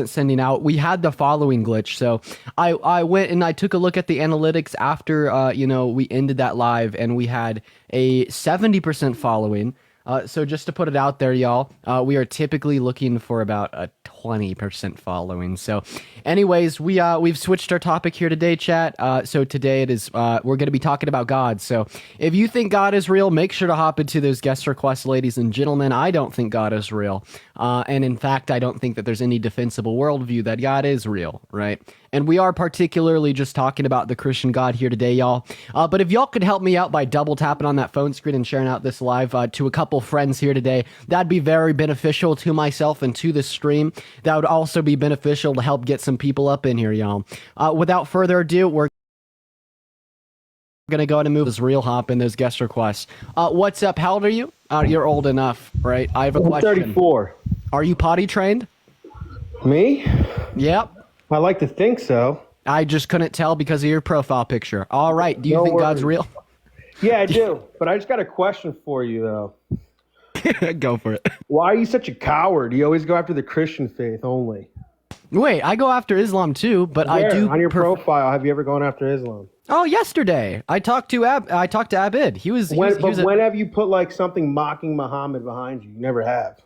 sending out, we had the following glitch. So I went and I took a look at the analytics after we ended that live, and we had a 70% following. So just to put it out there, y'all, we are typically looking for about a 20% following. So anyways, we've switched our topic here today, chat. So today it is we're going to be talking about God. So if you think God is real, make sure to hop into those guest requests, ladies and gentlemen. I don't think God is real. And in fact, I don't think that there's any defensible worldview that God is real, right? And we are particularly just talking about the Christian God here today, y'all. But if y'all could help me out by double tapping on that phone screen and sharing out this live to a couple friends here today, that'd be very beneficial to myself and to the stream. That would also be beneficial to help get some people up in here, y'all. Without further ado, we're going to go ahead and move this real hop in those guest requests. What's up? How old are you? You're old enough, right? I have a question. 34. Are you potty trained? Me? Yep. I like to think so. I just couldn't tell because of your profile picture. All right. Do you think God's real? Yeah, I do. But I just got a question for you, though. Go for it. Why are you such a coward? You always go after the Christian faith only. Wait, I go after Islam too, but Where? I do. On your profile, have you ever gone after Islam? Oh, yesterday I talked to Abid. When have you put like something mocking Muhammad behind you? You never have.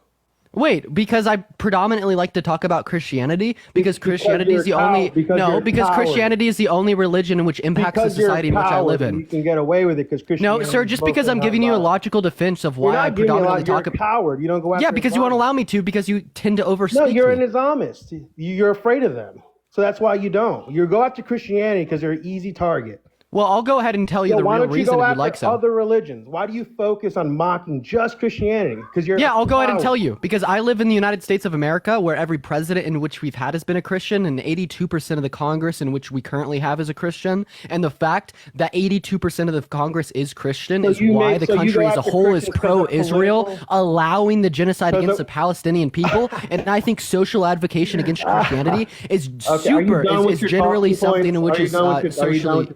Wait, because I predominantly like to talk about Christianity because Christianity is the only Christianity is the only religion in which impacts the society in which I live in. You can get away with it because Christianity. No, sir, just because I'm giving you a logical defense of why I predominantly talk about. You're a coward. You don't go after. Yeah, because you won't allow me to because you tend to overspeak. No, you're me. an Islamist. You're afraid of them, so that's why you don't. You go after Christianity because they're an easy target. Well, I'll go ahead and tell you the real reason if you'd like so. Why don't you go after other religions? Why do you focus on mocking just Christianity? Because you're I'll go ahead and tell you. Because I live in the United States of America, where every president in which we've had has been a Christian, and 82% of the Congress in which we currently have is a Christian. And the fact that 82% of the Congress is Christian is why the country as a whole is pro-Israel, allowing the genocide against the Palestinian people. And I think social advocacy against Christianity is generally something in which is socially.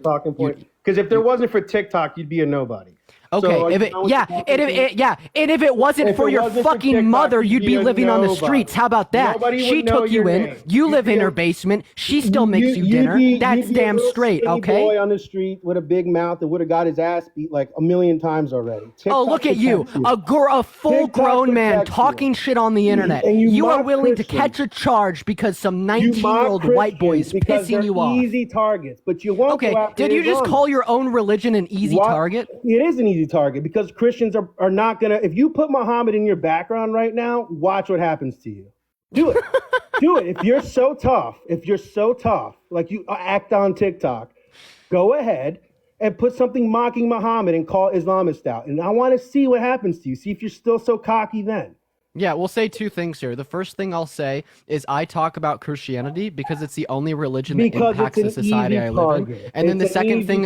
Because if there wasn't for TikTok, you'd be a nobody. Okay, so, and if it wasn't for your fucking mother, you'd be living on the streets. How about that? She took you in. You live in her basement. She still makes you dinner. That's damn straight, okay? Boy on the street with a big mouth that would have got his ass beat like a million times already. Oh, look at you, a full-grown man talking shit on the internet. You are willing to catch a charge because some 19-year-old white boy is pissing you off. Easy targets, but you won't. Okay, did you just call your own religion an easy target? It is an easy target because Christians are not gonna. If you put Muhammad in your background right now, watch what happens to you. Do it. Do it. If you're so tough, like you act on TikTok, go ahead and put something mocking Muhammad and call Islamist out. And I want to see what happens to you. See if you're still so cocky then. Yeah, we'll say two things here. The first thing I'll say is I talk about Christianity because it's the only religion that impacts the society I live in. And then the second thing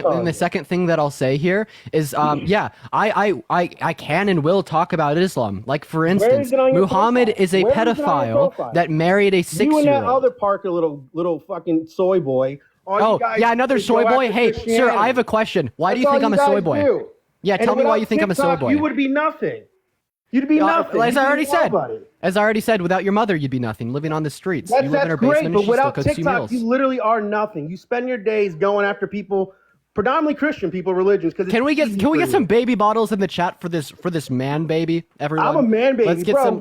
that I'll say here is, I can and will talk about Islam. Like for instance, Muhammad is a pedophile that married a 6-year-old. You and that other Parker little fucking soy boy. Another soy boy. Hey, sir, I have a question. Why do you think I'm a soy boy? Yeah, tell me why you think I'm a soy boy. You would be nothing. You'd be nothing. As I already said, without your mother, you'd be nothing. Living on the streets. You live in her basement. But without TikTok, you literally are nothing. You spend your days going after people, predominantly Christian people, religions. Can we get some baby bottles in the chat for this man baby? Everyone, I'm a man baby. Let's get some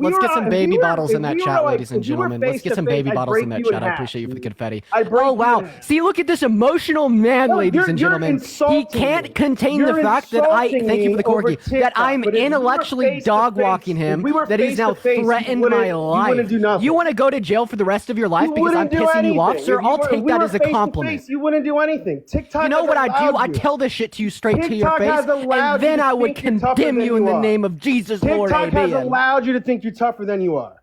baby bottles in that chat, ladies and gentlemen. Let's get some baby bottles in that chat. I appreciate you for the confetti. Oh wow! See, look at this emotional man, ladies and gentlemen. He can't contain the fact that thank you for the corgi, that I'm intellectually dog walking him. That he's now threatened my life. You want to go to jail for the rest of your life because I'm pissing you off, sir? I'll take that as a compliment. You wouldn't do anything. TikTok. You know what I do? I tell this shit to you straight to your face, and then I would condemn you in the name of Jesus, Lord. TikTok has allowed you to think you're tougher than you are.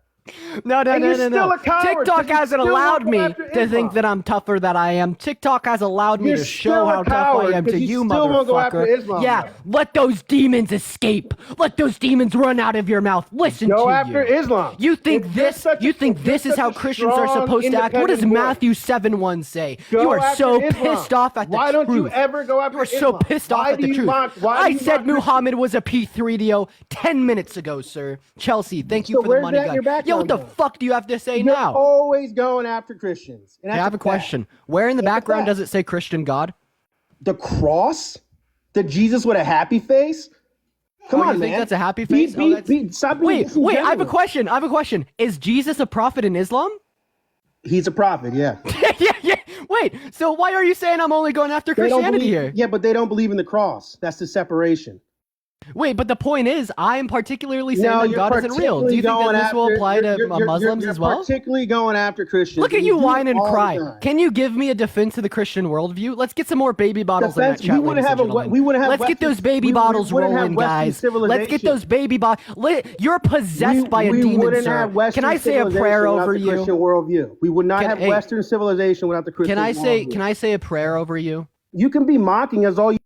No. TikTok hasn't allowed me to think that I'm tougher than I am. TikTok has allowed me to show how tough I am to you, motherfucker. Yeah, let those demons escape. Let those demons run out of your mouth. Listen to you. Go after Islam. You think this is how Christians are supposed to act? What does Matthew 7:1 say? You are so pissed off at the truth. Why don't you ever go after Islam? You are so pissed off at the truth. I said Muhammad was a P3DO 10 minutes ago, sir. Chelsea, thank you for the money, guy. Yo, So what the go. fuck do you have to say You're now? always going after Christians. And I that's have a fact. question. Where in the That's a background fact. does it say Christian God? The cross? The Jesus with a happy face? Come on, you think man. that's a happy face? Stop being Wait, I have a disingenuous. question. Is Jesus a prophet in Islam? He's a prophet, yeah. yeah. Wait, so why are you saying I'm only going after They don't Christianity believe, here? yeah, but they don't believe in the cross. That's the separation. Wait, but the point is, I am particularly saying No, that you're God isn't real. Do particularly you think that going this will after apply to you're Muslims you're as well? particularly going after Christians. Look at and you do it whine and all the cry. time. Can you give me a defense of the Christian worldview? Let's get some more baby bottles in that Defense, chat, ladies and gentlemen. Let's get those baby bottles rolling, guys. Let's get those baby bottles. You're possessed by a we demon, wouldn't sir. have Western Can I say a civilization prayer without over the you? Christian worldview. We would not have hey, Western civilization without the Christian worldview. Can I say a prayer over you? You can be mocking us all you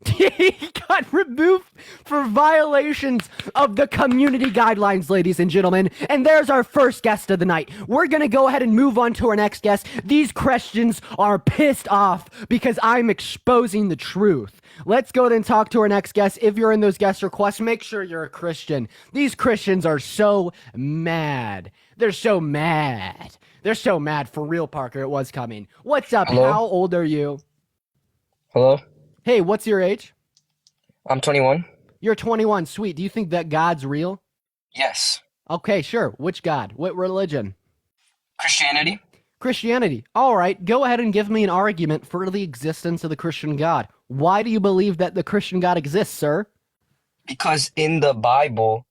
He got removed for violations of the community guidelines, ladies and gentlemen. And there's our first guest of the night. We're going to go ahead and move on to our next guest. These Christians are pissed off because I'm exposing the truth. Let's go ahead and talk to our next guest. If you're in those guest requests, make sure you're a Christian. These Christians are so mad. They're so mad. They're so mad. For real, Parker, it was coming. What's up? Hello? How old are you? Hello? Hey, what's your age? I'm 21. You're 21. Sweet. Do you think that God's real? Yes. Okay, sure. Which God? What religion? Christianity? Christianity. All right. Go ahead and give me an argument for the existence of the Christian God. Why do you believe that the Christian God exists, sir? Because in the Bible,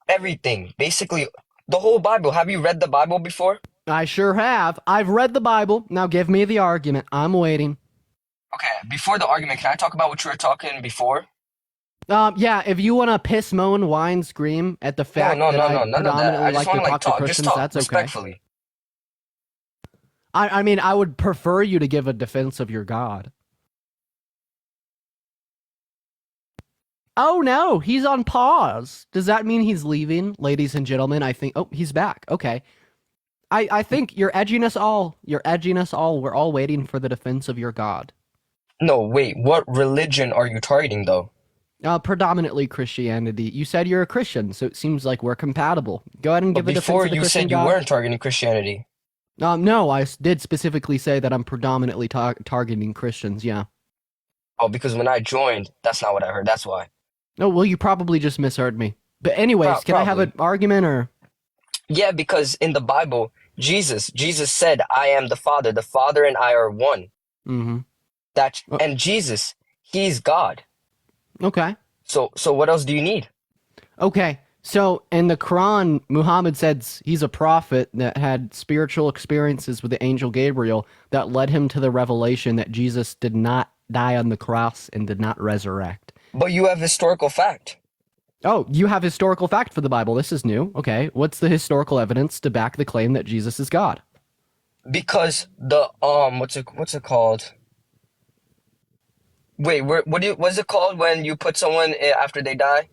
everything, basically, the whole Bible. Have you read the Bible before? I sure have. I've read the Bible. Now give me the argument. I'm waiting. Okay, before the argument, can I talk about what you were talking before? Yeah, if you want to piss, moan, whine, scream at the fact No, that I none of that. predominantly I just like want to to talk to talk. Christians, Just talk that's okay. respectfully. I mean, I would prefer you to give a defense of your God. Oh no, he's on pause. Does that mean he's leaving, ladies and gentlemen? I think. Oh, he's back. Okay. I think you're edging us all. You're edging us all. We're all waiting for the defense of your God. No, wait. What religion are you targeting, though? Predominantly Christianity. You said you're a Christian, so it seems like we're compatible. Go ahead and But give a defense before of the you Christian said you God. weren't targeting Christianity. No, I did specifically say that I'm predominantly targeting Christians. Yeah. Oh, because when I joined, that's not what I heard. That's why. Oh, well, you probably just misheard me. But anyways, can I have an argument or? Yeah, because in the Bible, Jesus said, "I am the Father and I are one." Mm-hmm. And Jesus, he's God. Okay. So what else do you need? Okay. So in the Quran, Muhammad says he's a prophet that had spiritual experiences with the angel Gabriel that led him to the revelation that Jesus did not die on the cross and did not resurrect. But you have historical fact. Oh, you have historical fact for the Bible. This is new. Okay. What's the historical evidence to back the claim that Jesus is God? Because the what's it called? Wait, what's it called when you put someone after they die?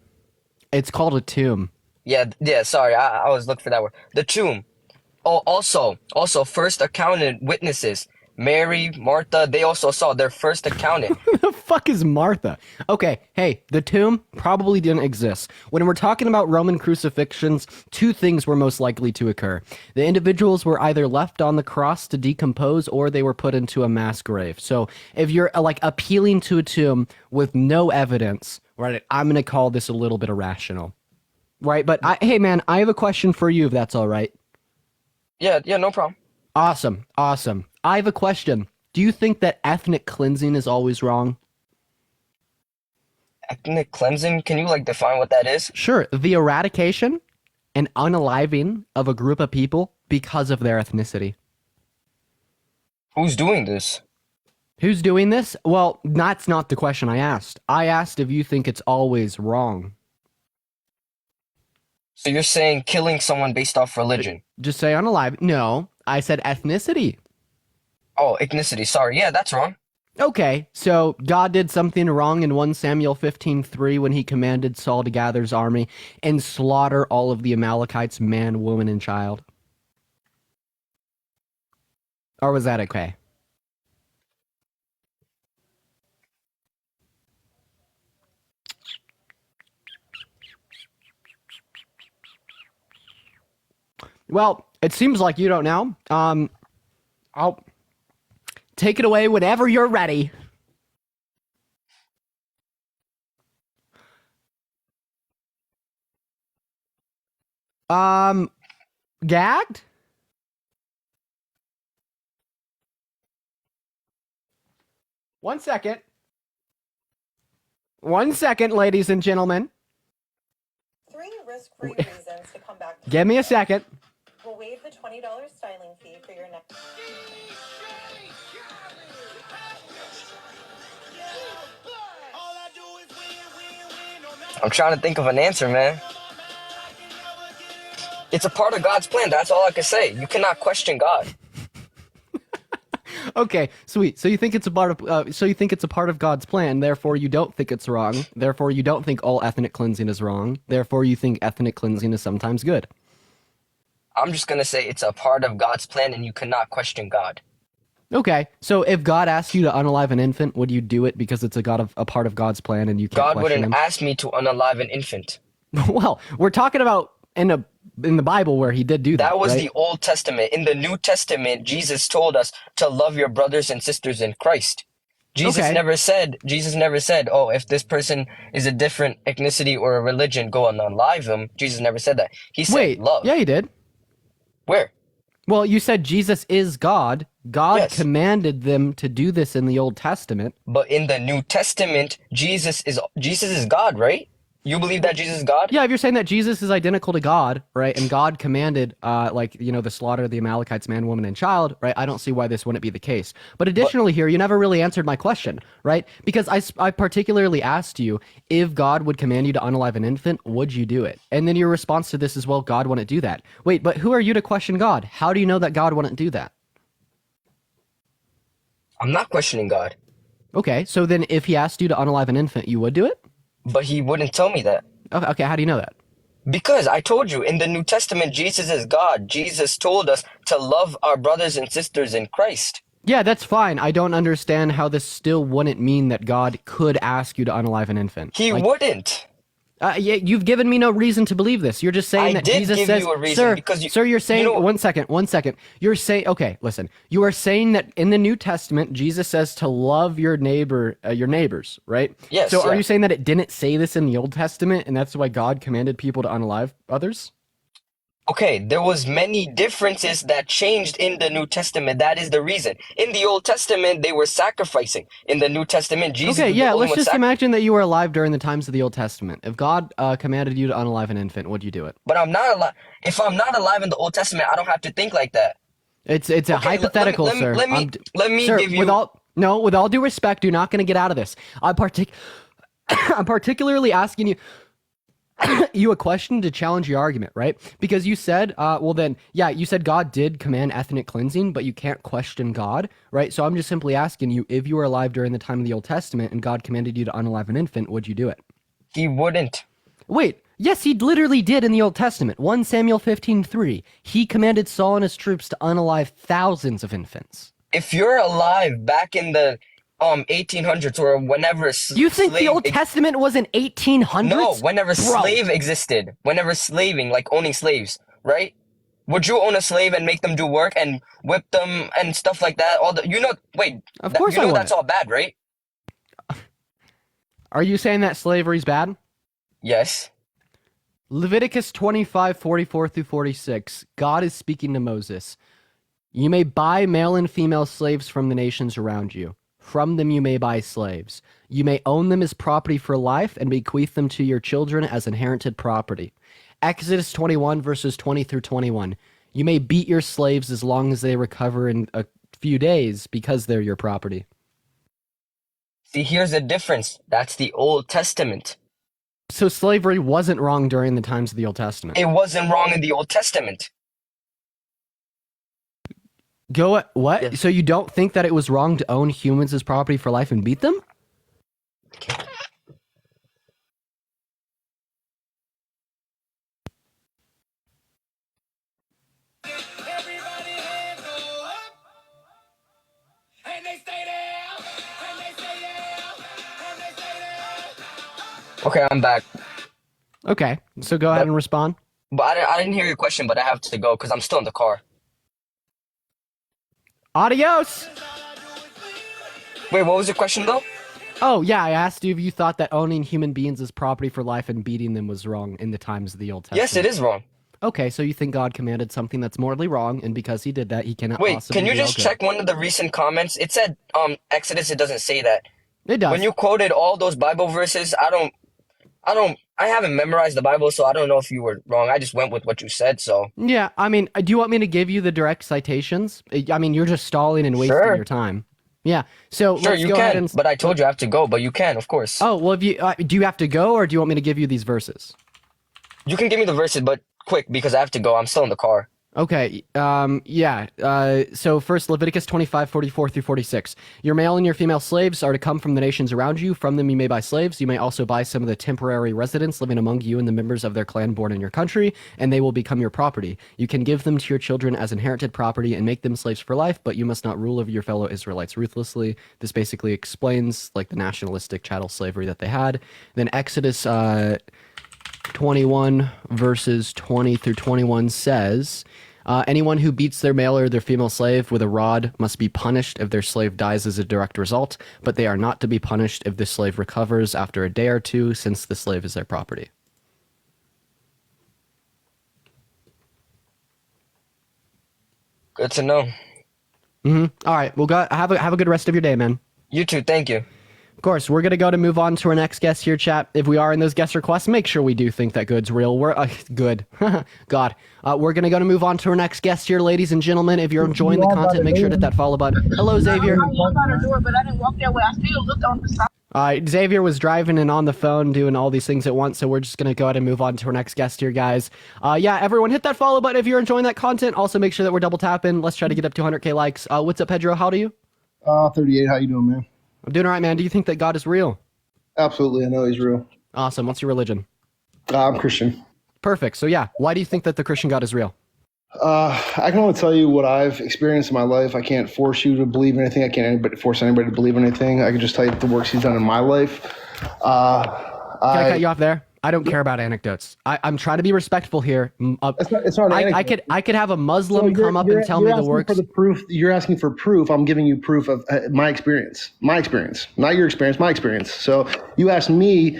It's called a tomb. Yeah, sorry, I was looking for that word. The tomb. Oh, also, first accounted witnesses, Mary, Martha, they also saw their first accountant. Who the fuck is Martha? Okay, hey, the tomb probably didn't exist. When we're talking about Roman crucifixions, two things were most likely to occur. The individuals were either left on the cross to decompose or they were put into a mass grave. So if you're like appealing to a tomb with no evidence, right, I'm going to call this a little bit irrational. Right, but hey man, I have a question for you if that's all right. Yeah, no problem. Awesome. I have a question. Do you think that ethnic cleansing is always wrong? Ethnic cleansing? Can you define what that is? Sure. The eradication and unaliving of a group of people because of their ethnicity. Who's doing this? Who's doing this? Well, that's not the question I asked. I asked if you think it's always wrong. So you're saying killing someone based off religion? Just say unalive. No, I said ethnicity. Oh, ethnicity. Sorry. Yeah, that's wrong. Okay, so God did something wrong in 1 Samuel 15:3 when he commanded Saul to gather his army and slaughter all of the Amalekites, man, woman, and child. Or was that okay? Well, it seems like you don't know. I'll take it away whenever you're ready. Gagged? One second. 1 second, ladies and gentlemen. 3 risk-free reasons to come back. Give me a second. We'll waive the $20 styling fee for your next. I'm trying to think of an answer, man. It's a part of God's plan. That's all I can say. You cannot question God. Okay, sweet. So you think it's a part of God's plan. Therefore, you don't think it's wrong. Therefore, you don't think all ethnic cleansing is wrong. Therefore, you think ethnic cleansing is sometimes good. I'm just gonna say it's a part of God's plan, and you cannot question God. Okay, so if God asked you to unalive an infant, would you do it because it's a part of God's plan and you can't God question wouldn't him? ask me to unalive an infant. Well, we're talking about in the Bible where he did do that. That was right? the Old Testament. In the New Testament, Jesus told us to love your brothers and sisters in Christ. Jesus Okay. never said, oh, if this person is a different ethnicity or a religion, go and unalive them. Jesus never said that. He said Wait, love. yeah, he did. Where? Well, you said Jesus is God. God Yes. commanded them to do this in the Old Testament. But in the New Testament, Jesus is God, right? You believe that Jesus is God? Yeah, if you're saying that Jesus is identical to God, right, and God commanded, the slaughter of the Amalekites, man, woman, and child, right, I don't see why this wouldn't be the case. But additionally here, you never really answered my question, right? Because I particularly asked you, if God would command you to unalive an infant, would you do it? And then your response to this is, well, God wouldn't do that. Wait, but who are you to question God? How do you know that God wouldn't do that? I'm not questioning God. Okay, so then if he asked you to unalive an infant, you would do it? But he wouldn't tell me that. Okay, how do you know that? Because I told you, in the New Testament, Jesus is God. Jesus told us to love our brothers and sisters in Christ. Yeah, that's fine. I don't understand how this still wouldn't mean that God could ask you to unalive an infant. He wouldn't. Yeah, you've given me no reason to believe this. You're just saying I that did Jesus give says, you a reason sir, because sir, you're saying, you know- one second. You're saying, okay, listen. You are saying that in the New Testament, Jesus says to love your neighbors, right? Yes, So are yeah. you saying that it didn't say this in the Old Testament, and that's why God commanded people to unalive others? Okay, there was many differences that changed in the New Testament. That is the reason. In the Old Testament, they were sacrificing. In the New Testament, Jesus Okay, was the yeah, only let's one just imagine that you were alive during the times of the Old Testament. If God commanded you to unalive an infant, would you do it? But I'm not alive. If I'm not alive in the Old Testament, I don't have to think like that. It's a Okay, hypothetical, let me- sir. let me sir, give you- with all due respect, you're not going to get out of this. I'm particularly asking you a question to challenge your argument, right? Because you said, you said God did command ethnic cleansing, but you can't question God, right? So I'm just simply asking you, if you were alive during the time of the Old Testament and God commanded you to unalive an infant, would you do it? He wouldn't. Wait, yes, he literally did in the Old Testament. 1 Samuel 15:3. He commanded Saul and his troops to unalive thousands of infants. If you're alive back in the 1800s or whenever You think the slave Old Testament was in 1800s? No, whenever Bro. slave existed, whenever slaving, like owning slaves, right? Would you own a slave and make them do work and whip them and stuff like that? Of course I that's wouldn't. all bad, right? Are you saying that slavery's bad? Yes. Leviticus 25:44-46. God is speaking to Moses. You may buy male and female slaves from the nations around you. From them you may buy slaves. You may own them as property for life and bequeath them to your children as inherited property. Exodus 21 verses 20-21. You may beat your slaves as long as they recover in a few days because they're your property. See, here's the difference. That's the Old Testament. So slavery wasn't wrong during the times of the Old Testament. It wasn't wrong in the Old Testament. What? Yeah. So you don't think that it was wrong to own humans as property for life and beat them? Okay, I'm back. Okay, so go ahead and respond. But I didn't hear your question, but I have to go because I'm still in the car. Adios. Wait, what was your question though? Oh, yeah, I asked you if you thought that owning human beings as property for life and beating them was wrong in the times of the Old Testament. Yes, it is wrong. Okay, so you think God commanded something that's morally wrong, and because he did that, he cannot Wait, possibly can you be all just good. check one of the recent comments? It said Exodus, it doesn't say that. It does. When you quoted all those Bible verses, I haven't memorized the Bible, so I don't know if you were wrong. I just went with what you said, so. Yeah, I mean, do you want me to give you the direct citations? I mean, you're just stalling and wasting Sure. your time. Yeah, so Sure, let's you go ahead can, and... but I told you I have to go, but you can, of course. Oh, well, if you do you have to go, or do you want me to give you these verses? You can give me the verses, but quick, because I have to go. I'm still in the car. Okay, yeah. So first, Leviticus 25:44-46. Your male and your female slaves are to come from the nations around you. From them you may buy slaves. You may also buy some of the temporary residents living among you and the members of their clan born in your country, and they will become your property. You can give them to your children as inherited property and make them slaves for life, but you must not rule over your fellow Israelites ruthlessly. This basically explains like the nationalistic chattel slavery that they had. Then Exodus 21 verses 20 through 21 says, anyone who beats their male or their female slave with a rod must be punished if their slave dies as a direct result, but they are not to be punished if the slave recovers after a day or two, since the slave is their property. Good to know. All right, well, have a good rest of your day, man. You too, thank you. Of course, we're going to move on to our next guest here, chat. If we are in those guest requests, make sure we do think that good's real. We're good. God. We're going to move on to our next guest here, ladies and gentlemen. If you're enjoying the content, make sure to hit that follow button. Hello, Xavier. I walked out the door, but I didn't walk that way. I still looked on the side. Xavier was driving and on the phone doing all these things at once, so we're just going to go ahead and move on to our next guest here, guys. Yeah, everyone hit that follow button if you're enjoying that content. Also, make sure that we're double tapping. Let's try to get up to 100K likes. What's up, Pedro? How old are you? 38. How you doing, man? I'm doing all right, man. Do you think that God is real? Absolutely. I know he's real. Awesome. What's your religion? I'm Christian. Perfect. So yeah, why do you think that the Christian God is real? I can only tell you what I've experienced in my life. I can't force you to believe anything. I can't force anybody to believe anything. I can just tell you the works he's done in my life. Can I cut you off there? I don't care about anecdotes. I'm trying to be respectful here. It's not an anecdote. I could have a Muslim come up and tell me the works. For the proof. You're asking for proof. I'm giving you proof of my experience. My experience. Not your experience, my experience. So you asked me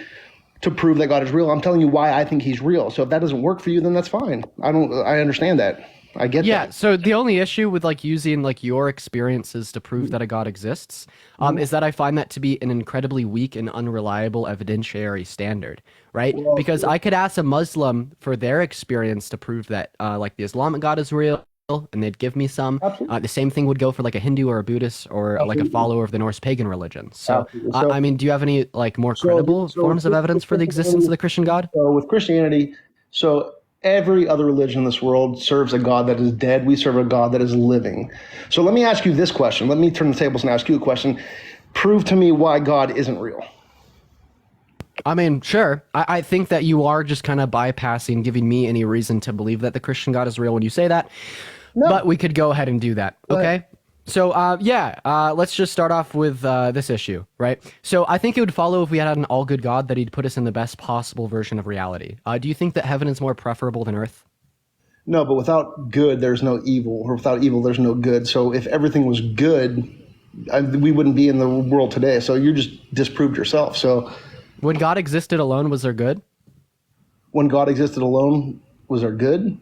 to prove that God is real. I'm telling you why I think he's real. So if that doesn't work for you, then that's fine. I understand that. I get Yeah, that. so the only issue with like using like your experiences to prove that a God exists is that I find that to be an incredibly weak and unreliable evidentiary standard, right? Because I could ask a Muslim for their experience to prove that like the Islamic God is real, and they'd give me some. The same thing would go for like a Hindu or a Buddhist or like a follower of the Norse pagan religion. So, I mean, do you have any like more credible forms of evidence for the existence of the Christian God? So with Christianity, every other religion in this world serves a God that is dead. We serve a God that is living. So let me ask you this question. Let me turn the tables and ask you a question. Prove to me why God isn't real. I mean, sure. I think that you are just kind of bypassing giving me any reason to believe that the Christian God is real when you say that. No. But we could go ahead and do that. Okay. So, let's just start off with this issue, right? So I think it would follow if we had an all good God that he'd put us in the best possible version of reality. Do you think that heaven is more preferable than earth? No, but without good, there's no evil, or without evil, there's no good. So if everything was good, we wouldn't be in the world today. So you just disproved yourself. So When God existed alone, was there good? when God existed alone, was there good?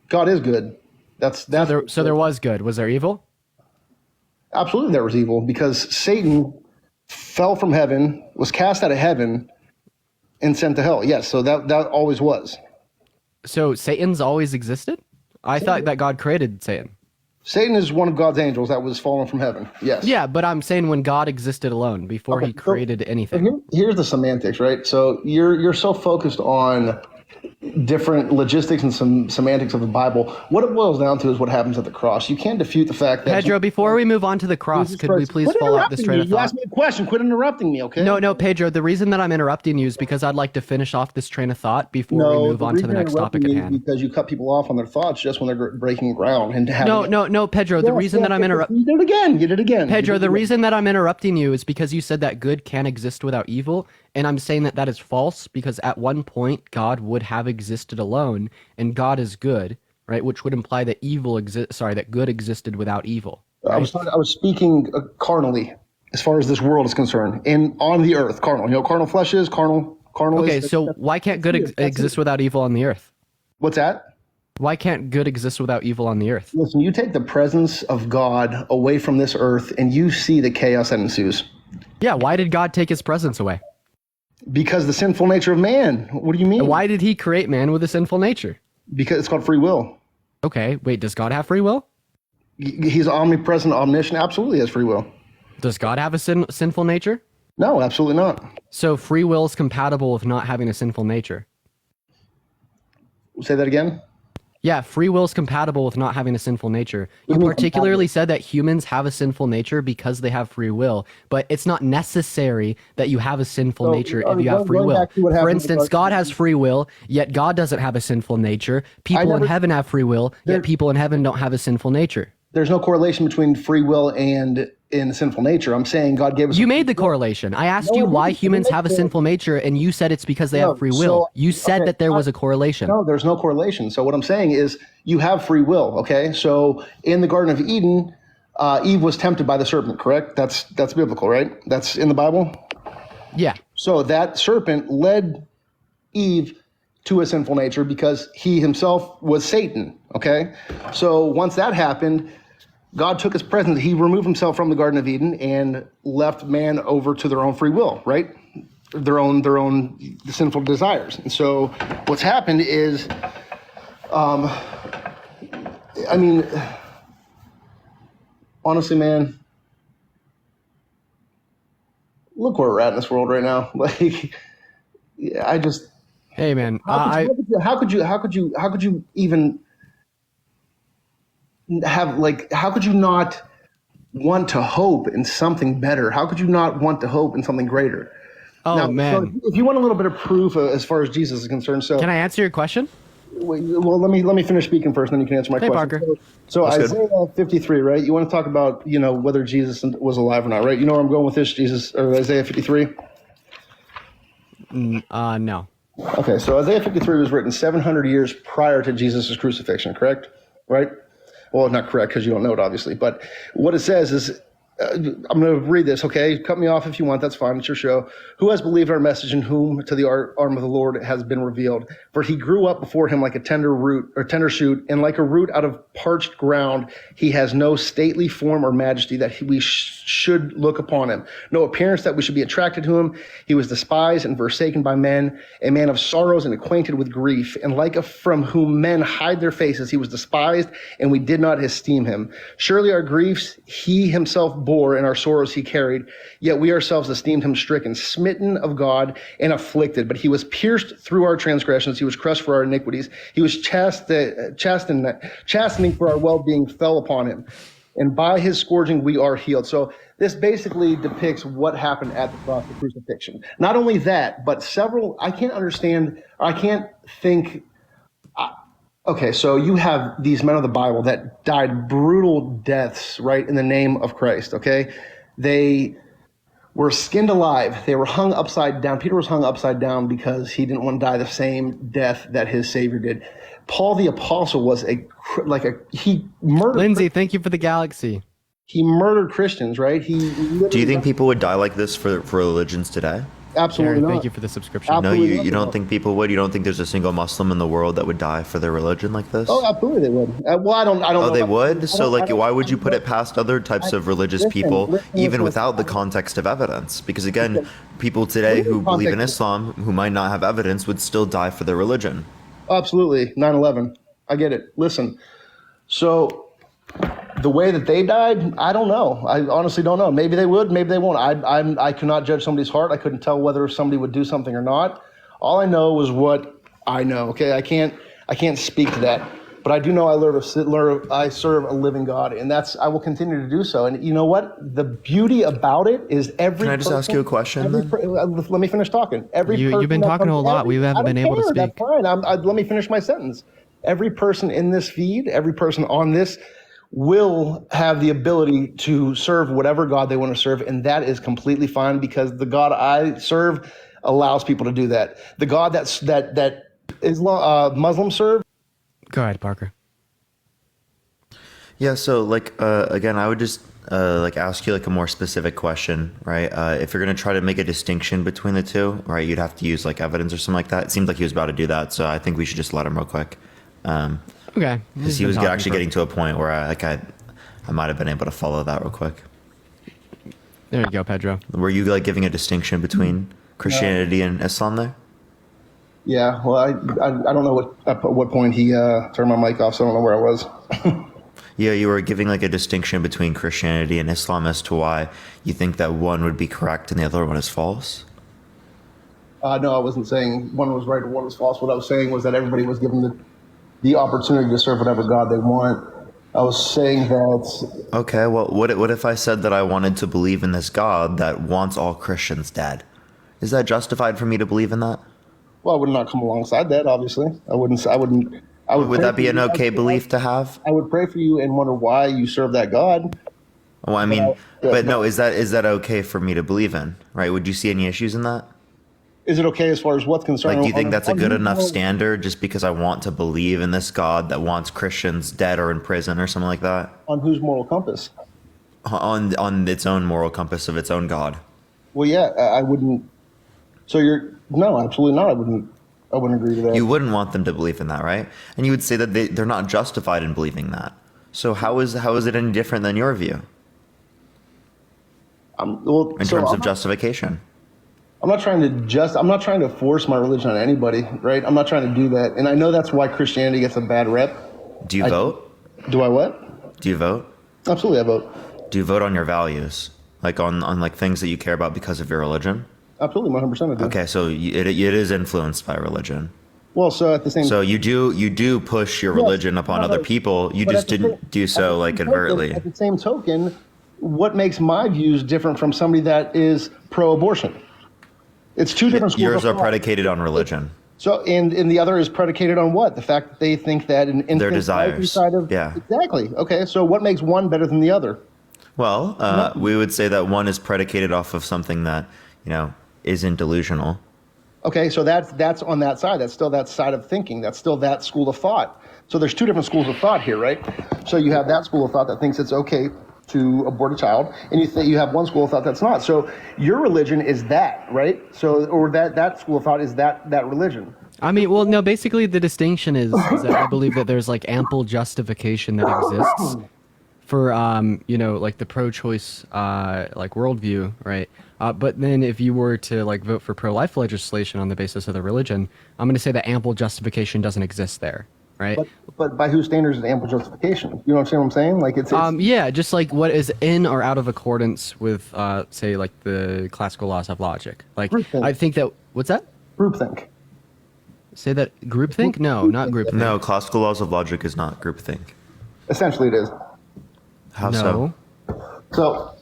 God is good. So there was good. Was there evil? Absolutely there was evil, because Satan fell from heaven, was cast out of heaven, and sent to hell. Yes, so that always was. So Satan's always existed? I thought that God created Satan. Satan is one of God's angels that was fallen from heaven. Yes. Yeah, but I'm saying when God existed alone, before he created anything. Here's the semantics, right? So you're so focused on different logistics and some semantics of the Bible. What it boils down to is what happens at the cross. You can't defute the fact that Pedro, before we move on to the cross, could we please Quit follow up this interrupting train me. of You thought? asked me a question. Quit interrupting me, okay? No, Pedro, the reason that I'm interrupting you is because I'd like to finish off this train of thought before we move on to the next topic at hand. Because you cut people off on their thoughts just when they're breaking ground. And No, Pedro, the reason that I'm interrupting... You did it again. Pedro, the reason that I'm interrupting you is because you said that good can't exist without evil, And I'm saying that that is false because at one point God would have existed alone, and God is good, right? Which would imply that that good existed without evil. I was speaking carnally as far as this world is concerned, and on the earth, carnal. You know, carnal flesh is carnal. Okay, is. so why can't good exist without evil on the earth? What's that? Why can't good exist without evil on the earth? Listen, you take the presence of God away from this earth, and you see the chaos that ensues. Yeah, why did God take his presence away? Because the sinful nature of man. What do you mean? And why did he create man with a sinful nature? Because it's called free will. Okay, wait, does God have free will? He's omnipresent, omniscient. Absolutely has free will. Does God have a sinful nature? No, absolutely not. So free will is compatible with not having a sinful nature. Say that again. Yeah, free will is compatible with not having a sinful nature. You What do you mean particularly said that humans have a sinful nature because they have free will, but it's not necessary that you have a sinful nature if you have free going will. back to what For happened instance, with God has free will, yet God doesn't have a sinful nature. People in heaven have free will, yet people in heaven don't have a sinful nature. There's no correlation between free will and in sinful nature. I'm saying God gave us. You made the correlation. I asked you why humans have a sinful nature, and you said it's because they have free will. You said that there was a correlation. No, there's no correlation. So what I'm saying is you have free will. Okay, so in the Garden of Eden, Eve was tempted by the serpent. Correct? That's biblical, right? That's in the Bible. Yeah. So that serpent led Eve to a sinful nature because he himself was Satan. Okay, so once that happened, God took his presence. He removed himself from the Garden of Eden and left man over to their own free will, right? Their own sinful desires. And so what's happened is, I mean, honestly, man, look where we're at in this world right now. Like, I just. Hey, man. How could you even have, like, how could you not want to hope in something better? How could you not want to hope in something greater? Oh, now, man. So if you want a little bit of proof as far as Jesus is concerned, so Can I answer your question? well, let me finish speaking first, and then you can answer my Hey, question. Parker. So That's Isaiah 53, right? You want to talk about, whether Jesus was alive or not, right? You know where I'm going with this, Jesus or Isaiah 53? No. Okay, so Isaiah 53 was written 700 years prior to Jesus' crucifixion, correct? Right? Well, not correct because you don't know it, obviously. But what it says is, I'm going to read this, okay? Cut me off if you want. That's fine. It's your show. Who has believed our message, and whom to the arm of the Lord has been revealed? For he grew up before him like a tender shoot, and like a root out of parched ground. He has no stately form or majesty that we should look upon him. No appearance that we should be attracted to him. He was despised and forsaken by men, a man of sorrows and acquainted with grief. And like a from whom men hide their faces, he was despised, and we did not esteem him. Surely our griefs he himself bore, and our sorrows he carried. Yet we ourselves esteemed him stricken, smitten of God, and afflicted. But he was pierced through our transgressions. He was crushed for our iniquities. He was chastening for our well-being fell upon him. And by his scourging we are healed. So this basically depicts what happened at the cross, the crucifixion. Not only that, but I can't understand, or I can't think. Okay, so you have these men of the Bible that died brutal deaths, right, in the name of Christ, okay? They were skinned alive. They were hung upside down. Peter was hung upside down because he didn't want to die the same death that his Savior did. Paul the Apostle was he murdered. Lindsay, thank you for the galaxy. He murdered Christians, right? Do you think people would die like this for religions today? Absolutely Aaron, not. thank you for the subscription. Absolutely. No, you don't think people would? You don't think there's a single Muslim in the world that would die for their religion like this? Oh, absolutely they would. Well, I don't Oh, know they about- would? So, I don't- why would you put it past other types of religious people, even without the context of evidence? Because, again, people today who believe in Islam, who might not have evidence, would still die for their religion. Absolutely. 9/11. I get it. Listen, so the way that they died, I don't know. I honestly don't know. Maybe they would, maybe they won't. I cannot judge somebody's heart. I couldn't tell whether somebody would do something or not. All I know was what I know. Okay, I can't speak to that, but I do know I serve a living God, and I will continue to do so. And you know what? The beauty about it is Can I just ask you a question, then? Let me finish talking. You've been talking a lot. We haven't been able to speak. That's fine. Let me finish my sentence. Every person in this feed, every person on this will have the ability to serve whatever God they want to serve, and that is completely fine because the God I serve allows people to do that. The God that Islam Muslims serve. Go ahead, Parker. Yeah, so like again, I would just like ask you like a more specific question, right? If you're gonna try to make a distinction between the two, right, you'd have to use like evidence or something like that. It seemed like he was about to do that, so I think we should just let him real quick. Okay. Because he was actually getting to a point where I might have been able to follow that real quick. There you go, Pedro. Were you like giving a distinction between Christianity and Islam there? Yeah, well, I don't know at what point he turned my mic off, so I don't know where I was. Yeah, you were giving like a distinction between Christianity and Islam as to why you think that one would be correct and the other one is false. No, I wasn't saying one was right or one was false. What I was saying was that everybody was given the opportunity to serve whatever God they want. I was saying that. Okay, well, what if I said that I wanted to believe in this God that wants all Christians dead? Is that justified for me to believe in that? Well, I would not come alongside that. Obviously, I wouldn't. Would that be an okay belief to have? I would pray for you and wonder why you serve that God. Well, I mean, but no, is that okay for me to believe in? Right? Would you see any issues in that? Is it okay as far as what's concerned? Like, do you think that's a good enough standard just because I want to believe in this God that wants Christians dead or in prison or something like that? On whose moral compass? On its own moral compass of its own God. Well, yeah, I wouldn't. So no, absolutely not. I wouldn't agree to that. You wouldn't want them to believe in that, right? And you would say that they're not justified in believing that. So how is it any different than your view? In terms of justification. I'm not trying to force my religion on anybody, right? I'm not trying to do that. And I know that's why Christianity gets a bad rep. Do you vote? Do I what? Do you vote? Absolutely, I vote. Do you vote on your values? Like on like things that you care about because of your religion? Absolutely, 100% I do. Okay, so it is influenced by religion. Well, so at the same. So you do push your religion upon other people. You just didn't do so like overtly. At the same token, what makes my views different from somebody that is pro-abortion? It's two different schools. Yours of are thought. predicated on religion. So and the other is predicated on what? The fact that they think that an infant Their desires. Inside of, Yeah. Exactly. Okay. So what makes one better than the other? Well, we would say that one is predicated off of something that isn't delusional. Okay, so that's on that side. That's still that side of thinking. That's still that school of thought. So there's two different schools of thought here, right? So you have that school of thought that thinks it's okay to abort a child, and you have one school of thought that's not. So your religion is that, right? So or that school of thought is that religion. I mean, well, no, basically the distinction is that I believe that there's like ample justification that exists for, like the pro-choice, like worldview, right? But then if you were to like vote for pro-life legislation on the basis of the religion, I'm going to say that ample justification doesn't exist there, right? But by whose standards is ample justification? You know what I'm saying? Like it's yeah, just like what is in or out of accordance with, say, like the classical laws of logic. Like, Groupthink. I think that, what's that? groupthink. Say that groupthink? No, not groupthink. No, classical laws of logic is not groupthink. Essentially, it is. How No. so?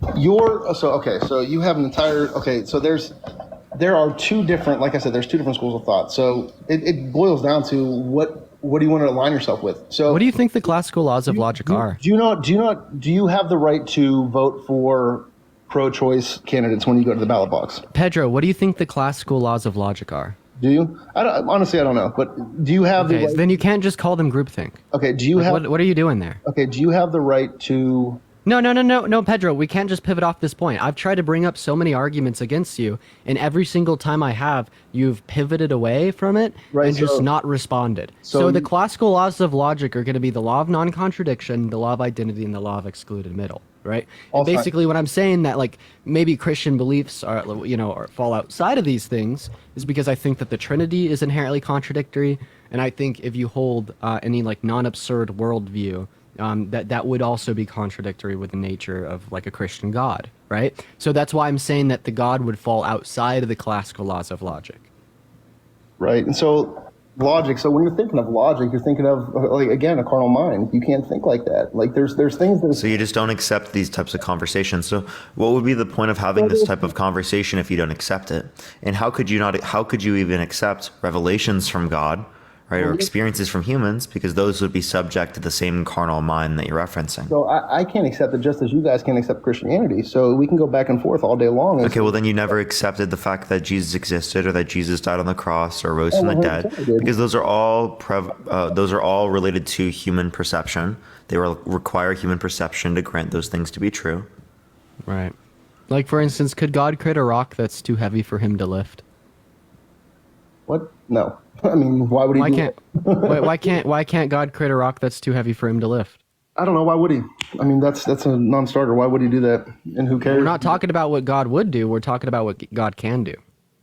So you have an entire so there are two different, like I said, there's two different schools of thought. So it boils down to what do you want to align yourself with? So What do you think the classical laws of logic are? do you have the right to vote for pro-choice candidates when you go to the ballot box? Pedro, what do you think the classical laws of logic are? Do you? Honestly, I don't know. But do you have Okay, the right, then you can't just call them groupthink. okay? Do you have What are you doing there? okay? Do you have the right to? No, Pedro, we can't just pivot off this point. I've tried to bring up so many arguments against you, and every single time I have, you've pivoted away from it Right, and just so- not responded. so So the you- classical laws of logic are going to be the law of non-contradiction, the law of identity, and the law of excluded middle, right? All And fine. basically, what I'm saying that like maybe Christian beliefs are or fall outside of these things is because I think that the Trinity is inherently contradictory, and I think if you hold any like non-absurd worldview. That would also be contradictory with the nature of like a Christian God, right? So that's why I'm saying that the God would fall outside of the classical laws of logic. Right. And so logic. So when you're thinking of logic, you're thinking of like again a carnal mind. You can't think like that. Like there's things that. So you just don't accept these types of conversations. So what would be the point of having this type of conversation if you don't accept it? And how could you even accept revelations from God, right? Or experiences from humans, because those would be subject to the same carnal mind that you're referencing. So I can't accept it just as you guys can't accept Christianity. So we can go back and forth all day long. Okay, well then you never accepted the fact that Jesus existed, or that Jesus died on the cross, or rose from the dead, 100% I did. because those are all related to human perception. They require human perception to grant those things to be true. Right. Like, for instance, could God create a rock that's too heavy for him to lift? What? No. I mean, why would he Why do can't that? why can't God create a rock that's too heavy for him to lift? I don't know. Why would he? I mean, that's a non-starter. Why would he do that? And who cares? We're not talking about what God would do. We're talking about what God can do.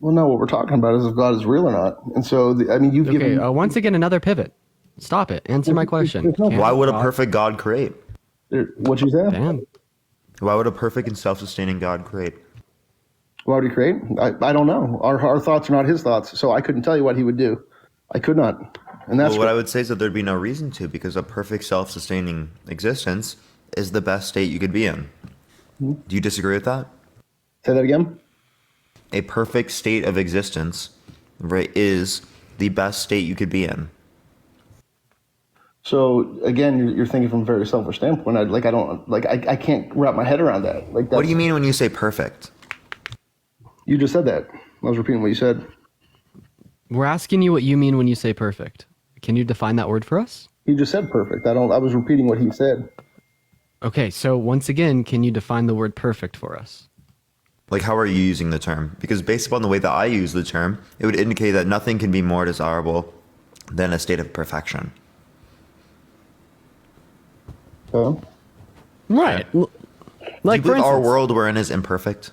Well, no, what we're talking about is if God is real or not. And so, I mean, you've Okay, given... once again, another pivot. Stop it. Answer my question. There's no- Can't Why would a God- perfect God create? What you said? Damn. Why would a perfect and self-sustaining God create? Why would he create? I don't know. Our thoughts are not his thoughts, so I couldn't tell you what he would do. I could not. And that's Well, what I would say is that there'd be no reason to, because a perfect self-sustaining existence is the best state you could be in. Do you disagree with that? Say that again? A perfect state of existence, right, is the best state you could be in. So again, you're thinking from a very selfish standpoint. I can't wrap my head around that. Like, What do you mean when you say perfect? You just said that. I was repeating what you said. We're asking you what you mean when you say perfect. Can you define that word for us? He just said perfect. I was repeating what he said. Okay, so once again, can you define the word perfect for us? Like, how are you using the term? Because based upon the way that I use the term, it would indicate that nothing can be more desirable than a state of perfection. So, Right. Do Like, you for believe our instance, world we're in is imperfect?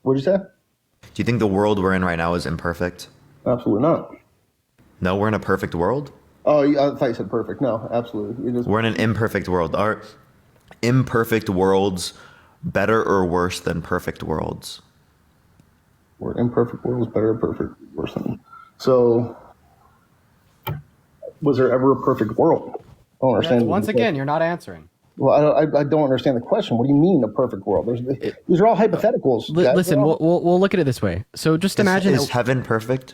what'd you say? Do you think the world we're in right now is imperfect? Absolutely not. No, we're in a perfect world. Oh, I thought you said perfect. No, absolutely. It is. We're in an imperfect world. Are imperfect worlds better or worse than perfect worlds? We're imperfect worlds, better, perfect, worse than. So, was there ever a perfect world? I don't understand. once again, you're not answering. Well, I don't understand the question. What do you mean a perfect world? These are all hypotheticals. guys. Listen, They're all- we'll look at it this way. So just imagine. Is heaven perfect?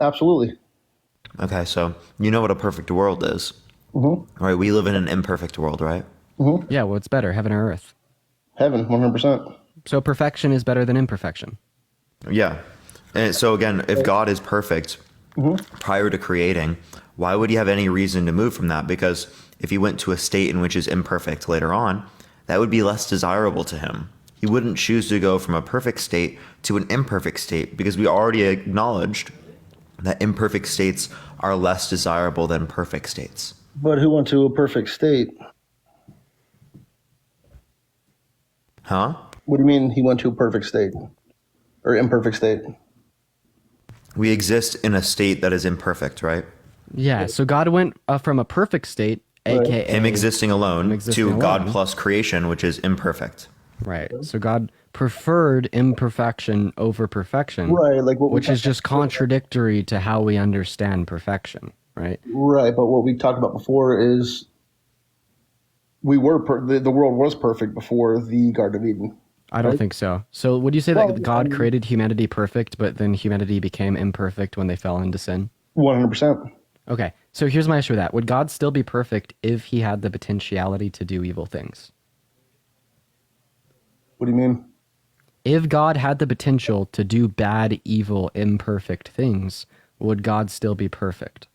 Absolutely. Okay, so you know what a perfect world is. All right, we live in an imperfect world, right? Yeah, what's better, heaven or earth? Heaven, 100%. So perfection is better than imperfection. Yeah. And so again, if God is perfect prior to creating, why would he have any reason to move from that? Because if he went to a state in which is imperfect later on, that would be less desirable to him. He wouldn't choose to go from a perfect state to an imperfect state, because we already acknowledged that imperfect states are less desirable than perfect states. But who went to a perfect state? Huh? What do you mean he went to a perfect state? Or imperfect state? We exist in a state that is imperfect, right? Yeah, so God went from a perfect state, aka Him existing alone, existing to God alone. plus creation, which is imperfect. right. So God preferred imperfection over perfection, Right, like what we which is talked- just contradictory to how we understand perfection, right? Right, but what we talked about before is we were the world was perfect before the Garden of Eden. I don't Right. think so. So would you say Well, that God created humanity perfect, but then humanity became imperfect when they fell into sin? 100%. Okay, so here's my issue with that. Would God still be perfect if he had the potentiality to do evil things? What do you mean? If God had the potential to do bad, evil, imperfect things, would God still be perfect?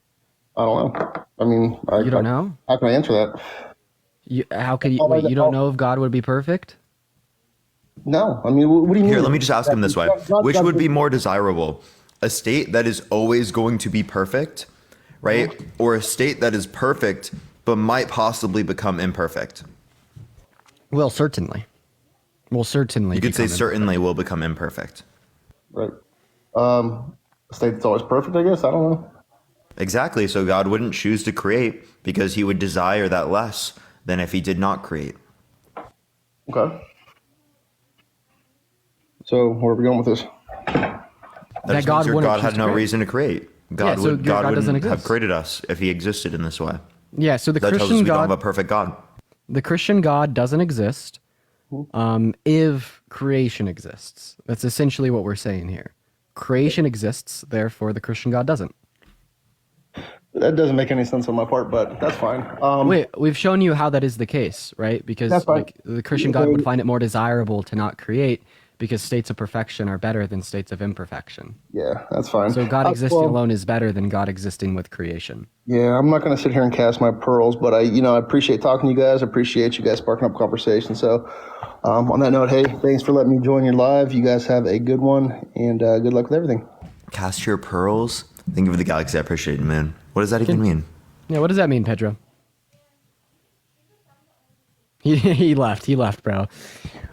I don't know. I mean, You don't know? How can I answer that? How could you, wait, you don't know if God would be perfect? No. I mean, what do you mean? Here, let me just ask him this way. God- Which God- would be more desirable? A state that is always going to be perfect, right? Or a state that is perfect but might possibly become imperfect? Well, certainly. Will certainly. You could say become certainly will become imperfect. Right. A state that's always perfect, I guess. I don't know. Exactly. So God wouldn't choose to create because he would desire that less than if he did not create. Okay. So where are we going with this? That just God means your wouldn't God choose had to no create. reason to create. God so your would God God doesn't wouldn't have exist. created us if he existed in this way. Yeah, so the That tells us Christian we don't have God, a perfect God. the Christian God doesn't exist if creation exists. That's essentially what we're saying here. Creation exists, therefore the Christian God doesn't. That doesn't make any sense on my part, but that's fine. Wait, we've shown you how that is the case, right? Because That's fine. like the Christian God would find it more desirable to not create because states of perfection are better than states of imperfection. Yeah, that's fine. So God existing well, alone is better than God existing with creation. Yeah, I'm not going to sit here and cast my pearls, but I appreciate talking to you guys. I appreciate you guys sparking up conversation. So, on that note, hey, thanks for letting me join your live. You guys have a good one, and good luck with everything. Cast your pearls. Think of the galaxy. I appreciate it, man. What does that even mean? Yeah, what does that mean, Pedro? He left, bro.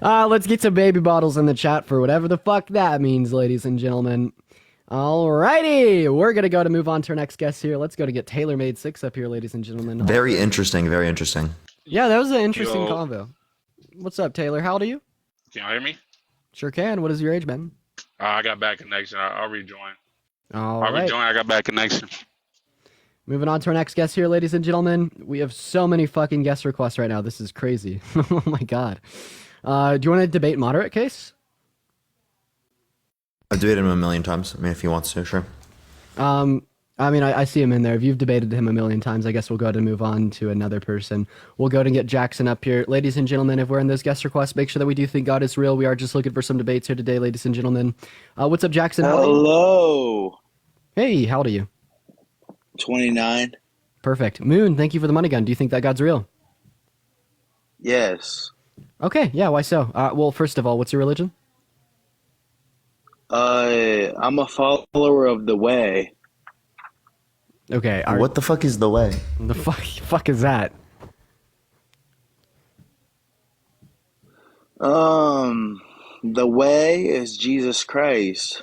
Let's get some baby bottles in the chat for whatever the fuck that means, ladies and gentlemen. Alrighty, we're gonna go to move on to our next guest here. Let's go to get TaylorMade 6 up here, ladies and gentlemen. Very interesting. Very interesting. Yeah, that was an interesting Yo. convo. What's up, Taylor? How old are you? Can y'all hear me? Sure can. What is your age, man? I got bad connection. I'll rejoin. All I'll right. rejoin. I got bad connection. Moving on to our next guest here, ladies and gentlemen. We have so many fucking guest requests right now. This is crazy. Oh my god. Do you want to debate moderate case? I've debated him a million times. I mean, if he wants to, sure. I mean, I see him in there. If you've debated him a million times, I guess we'll go ahead and move on to another person. We'll go ahead and get Jackson up here. Ladies and gentlemen, if we're in those guest requests, make sure that we do think God is real. We are just looking for some debates here today, ladies and gentlemen. What's up, Jackson? How old are you? Hello. Hey, how old are you? 29. Perfect. Moon, thank you for the money gun. Do you think that God's real? Yes. Okay, yeah, why so? Well, first of all, what's your religion? I'm a follower of the way. Okay, What the fuck is the way? the fuck is that? The way is Jesus Christ.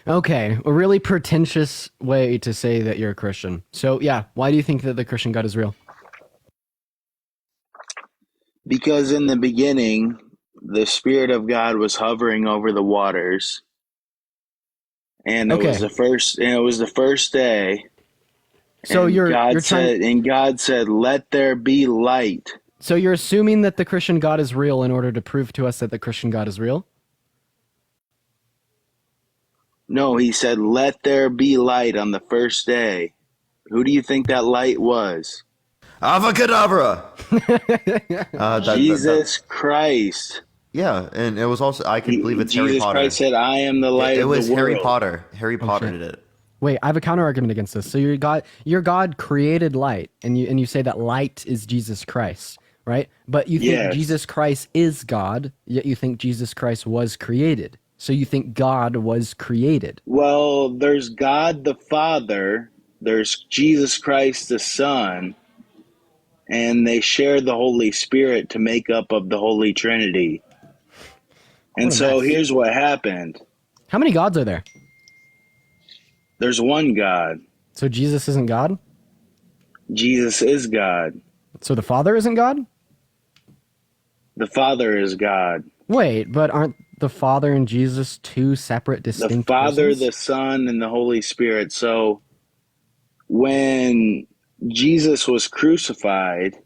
Okay, a really pretentious way to say that you're a Christian. So, yeah, why do you think that the Christian God is real? Because in the beginning, the Spirit of God was hovering over the waters. And it Okay. was the first day. So and you're God trying. and God said, "Let there be light." So you're assuming that the Christian God is real in order to prove to us that the Christian God is real? No, he said, "Let there be light" on the first day. Who do you think that light was? Avacadabra! Jesus Christ. Yeah, and it was also, I can believe it's Harry Jesus Potter. Christ said, "I am the light It of was the world." Harry Potter. Harry Potter shit. did it. Wait, I have a counter argument against this. So your God created light, and you say that light is Jesus Christ, right? But you think Yes. Jesus Christ is God, yet you think Jesus Christ was created. So you think God was created. Well, there's God the Father, there's Jesus Christ the Son, and they share the Holy Spirit to make up of the Holy Trinity. And What a so mess. here's what happened. How many gods are there? There's one God. So Jesus isn't God? Jesus is God. So the Father isn't God? The Father is God. Wait, but aren't the Father and Jesus two separate, The distinct Father, persons? the Son, and the Holy Spirit. So when Jesus was crucified,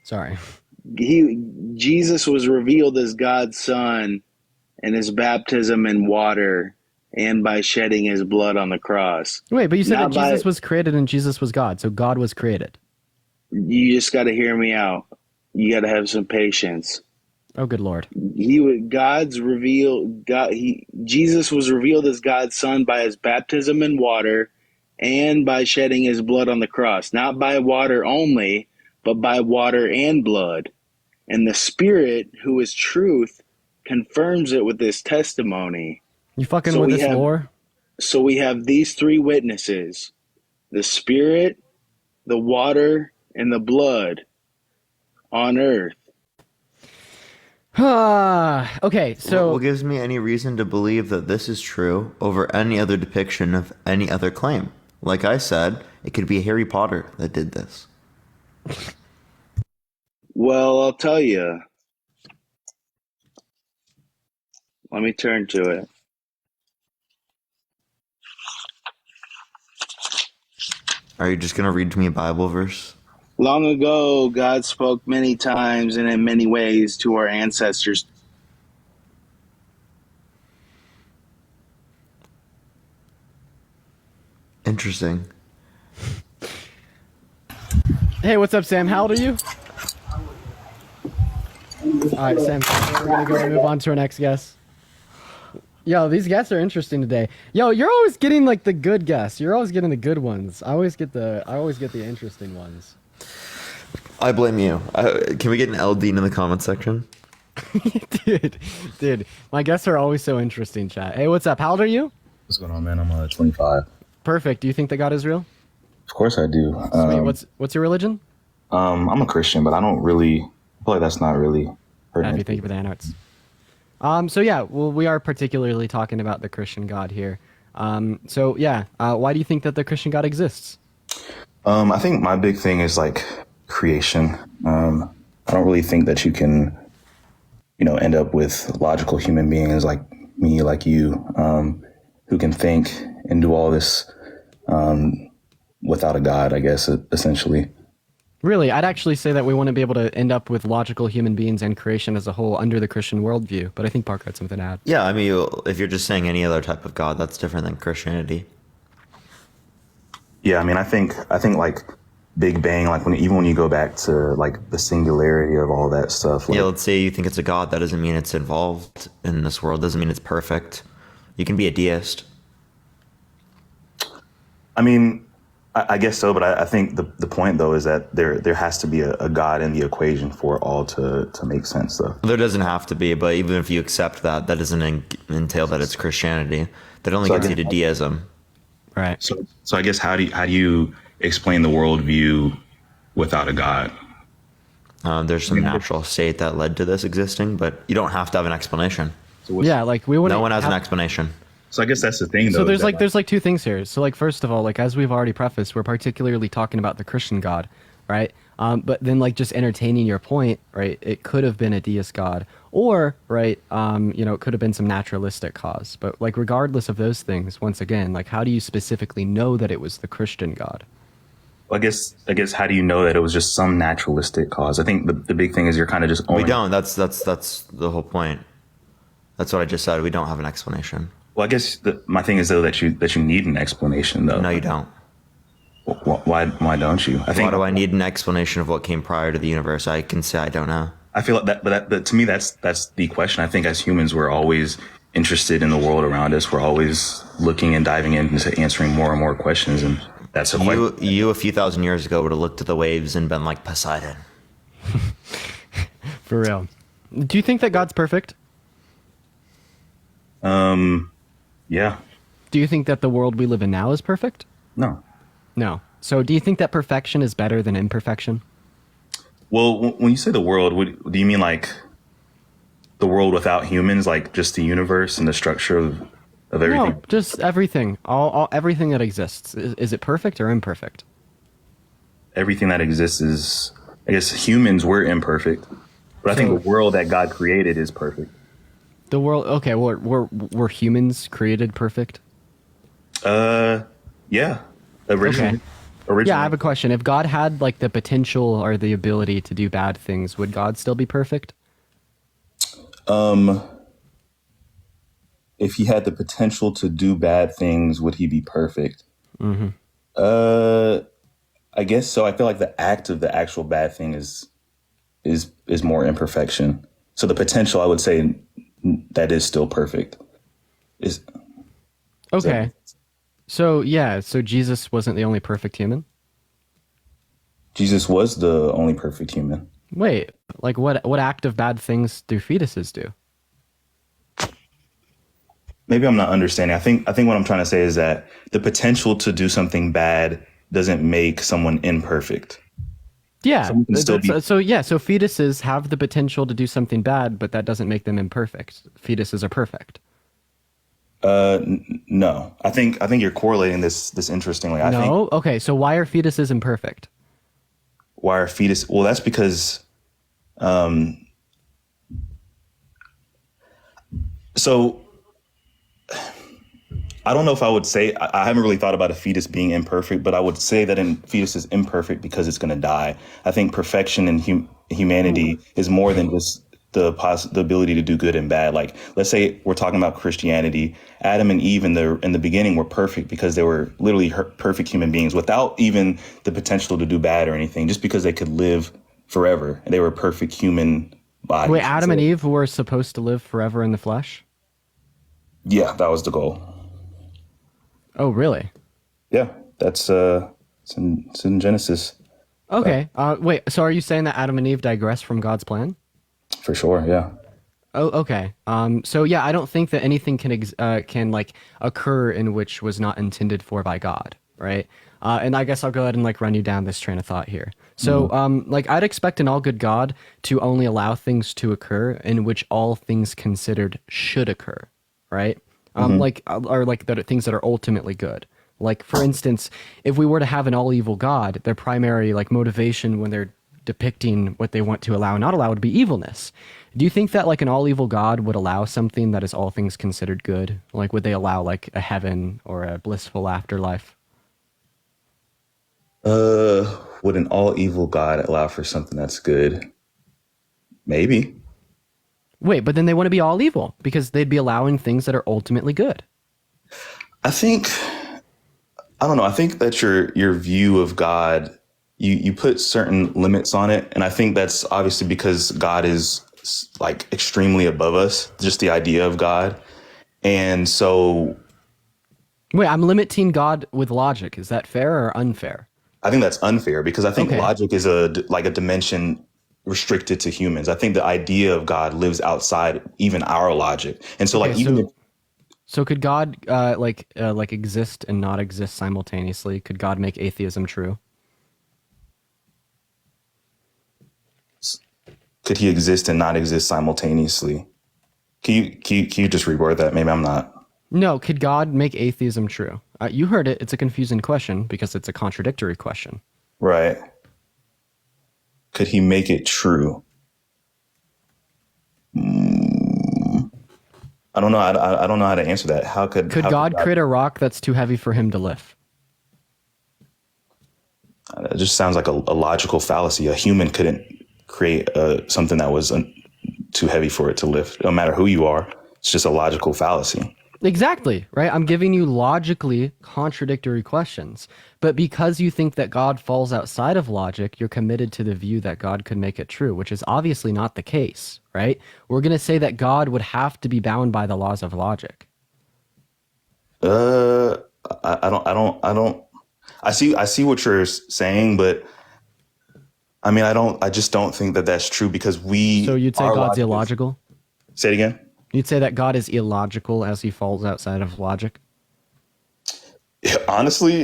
Sorry. Jesus was revealed as God's Son in his baptism in water and by shedding his blood on the cross. Wait, but you said Not that Jesus by- was created and Jesus was God, so God was created. You just got to hear me out. You got to have some patience. Oh, good Lord. Jesus was revealed as God's Son by his baptism in water and by shedding his blood on the cross. Not by water only, but by water and blood. And the Spirit, who is truth, confirms it with his testimony. You fucking So with we this have- lore? So we have these three witnesses: the Spirit, the water, and the blood on earth. Okay, so What gives me any reason to believe that this is true over any other depiction of any other claim? Like I said, it could be Harry Potter that did this. Well, I'll tell you. Let me turn to it. Are you just going to read me a Bible verse? Long ago, God spoke many times and in many ways to our ancestors. Interesting. Hey, what's up, Sam? How old are you? All right, Sam. We're gonna go and move on to our next guest. Yo, these guests are interesting today. Yo, you're always getting like the good guests. You're always getting the good ones. I always get the interesting ones. I blame you. Can we get an LD in the comment section? dude, my guests are always so interesting, chat. Hey, what's up? How old are you? What's going on, man? I'm 25. Perfect. Do you think that God is real? Of course I do. Sweet. What's your religion? I'm a Christian, but I don't really I feel like that's not really Happy, thank you for the handouts. So yeah, well, we are particularly talking about the Christian God here. So yeah, why do you think that the Christian God exists? I think my big thing is like creation. I don't really think that you can, end up with logical human beings like me, like you, who can think and do all this without a God, I guess, essentially. Really, I'd actually say that we want to be able to end up with logical human beings and creation as a whole under the Christian worldview. But I think Parker had something to add. Yeah, I mean, if you're just saying any other type of God, that's different than Christianity. Yeah, I mean, I think like Big Bang, like even when you go back to like the singularity of all that stuff. Like, Yeah, let's say you think it's a God. That doesn't mean it's involved in this world. Doesn't mean it's perfect. You can be a deist. I mean, I guess so, but I think the point though is that there has to be a God in the equation for it all to make sense, though. There doesn't have to be, but even if you accept that, that doesn't entail that it's Christianity. That only gets you to deism. Right. So I guess how do you explain the worldview without a God? There's some natural state that led to this existing, but you don't have to have an explanation. Yeah, like we want. No one has an explanation. So I guess that's the thing, though. So there's like two things here. So like first of all, like as we've already prefaced, we're particularly talking about the Christian God, right? But then like just entertaining your point, right? It could have been a deist God, or right, it could have been some naturalistic cause. But like regardless of those things, once again, like how do you specifically know that it was the Christian God? I guess how do you know that it was just some naturalistic cause? I think the big thing is you're kind of just owning. We don't. That's the whole point. That's what I just said. We don't have an explanation. Well, I guess my thing is though that you need an explanation though. No, you don't. Why don't you? Why do I need an explanation of what came prior to the universe? I can say I don't know. I feel like but to me that's the question. I think as humans we're always interested in the world around us. We're always looking and diving into answering more and more questions, and that's a question. You a few thousand years ago would have looked at the waves and been like Poseidon. For real. Do you think that God's perfect? Yeah. Do you think that the world we live in now is perfect? No. No. So do you think that perfection is better than imperfection? Well, when you say the world, do you mean like the world without humans, like just the universe and the structure of everything? No, just everything. All everything that exists. Is it perfect or imperfect? Everything that exists is, I guess humans were imperfect, but I think the world that God created is perfect. The world, okay, were humans created perfect? Yeah. Originally. Yeah, I have a question. If God had like the potential or the ability to do bad things, would God still be perfect? If he had the potential to do bad things, would he be perfect? Mm-hmm. I guess so. I feel like the act of the actual bad thing is more imperfection. So the potential, I would say, that is still perfect. Okay. So Jesus wasn't the only perfect human? Jesus was the only perfect human. Wait, like what act of bad things do fetuses do? Maybe I'm not understanding. I think what I'm trying to say is that the potential to do something bad doesn't make someone imperfect. Yeah. So fetuses have the potential to do something bad, but that doesn't make them imperfect. Fetuses are perfect. No. I think you're correlating this interestingly. Okay, so why are fetuses imperfect? Why are fetuses? Well, that's because so I don't know if I would say, I haven't really thought about a fetus being imperfect, but I would say that a fetus is imperfect because it's going to die. I think perfection in humanity is more than just the ability to do good and bad. Like, let's say we're talking about Christianity. Adam and Eve in the beginning were perfect because they were literally perfect human beings without even the potential to do bad or anything, just because they could live forever. They were perfect human bodies. Wait, Adam and Eve were supposed to live forever in the flesh? Yeah, that was the goal. Oh, really? Yeah, that's it's in Genesis. Okay. Wait, so are you saying that Adam and Eve digress from God's plan? For sure, yeah. Oh, okay. So yeah, I don't think that anything can like occur in which was not intended for by God, right? And I guess I'll go ahead and like run you down this train of thought here. So, like I'd expect an all good God to only allow things to occur in which all things considered should occur, right? Like or like that things that are ultimately good. Like for instance, if we were to have an all evil God, their primary like motivation when they're depicting what they want to allow and not allow would be evilness. Do you think that like an all evil God would allow something that is all things considered good? Like would they allow like a heaven or a blissful afterlife? Would an all evil God allow for something that's good? Maybe. Wait, but then they want to be all evil because they'd be allowing things that are ultimately good. I don't know. I think that your view of God, you put certain limits on it. And I think that's obviously because God is like extremely above us, just the idea of God. And so. Wait, I'm limiting God with logic. Is that fair or unfair? I think that's unfair because I think logic is a dimension restricted to humans. I think the idea of God lives outside even our logic. And so So could God like exist and not exist simultaneously? Could God make atheism true? Could he exist and not exist simultaneously? Can you just reword that? Maybe I'm not. No, could God make atheism true? You heard it. It's a confusing question because it's a contradictory question. Right. Could he make it true? I don't know. I don't know how to answer that. How could God create a rock that's too heavy for him to lift? It just sounds like a logical fallacy. A human couldn't create something that was too heavy for it to lift. No matter who you are, it's just a logical fallacy. Exactly, right? I'm giving you logically contradictory questions. But because you think that God falls outside of logic, you're committed to the view that God could make it true, which is obviously not the case, right? We're going to say that God would have to be bound by the laws of logic. I don't. I see what you're saying, but I mean, I just don't think that that's true because we. So you'd say God's illogical? Say it again. You'd say that God is illogical as he falls outside of logic? Honestly,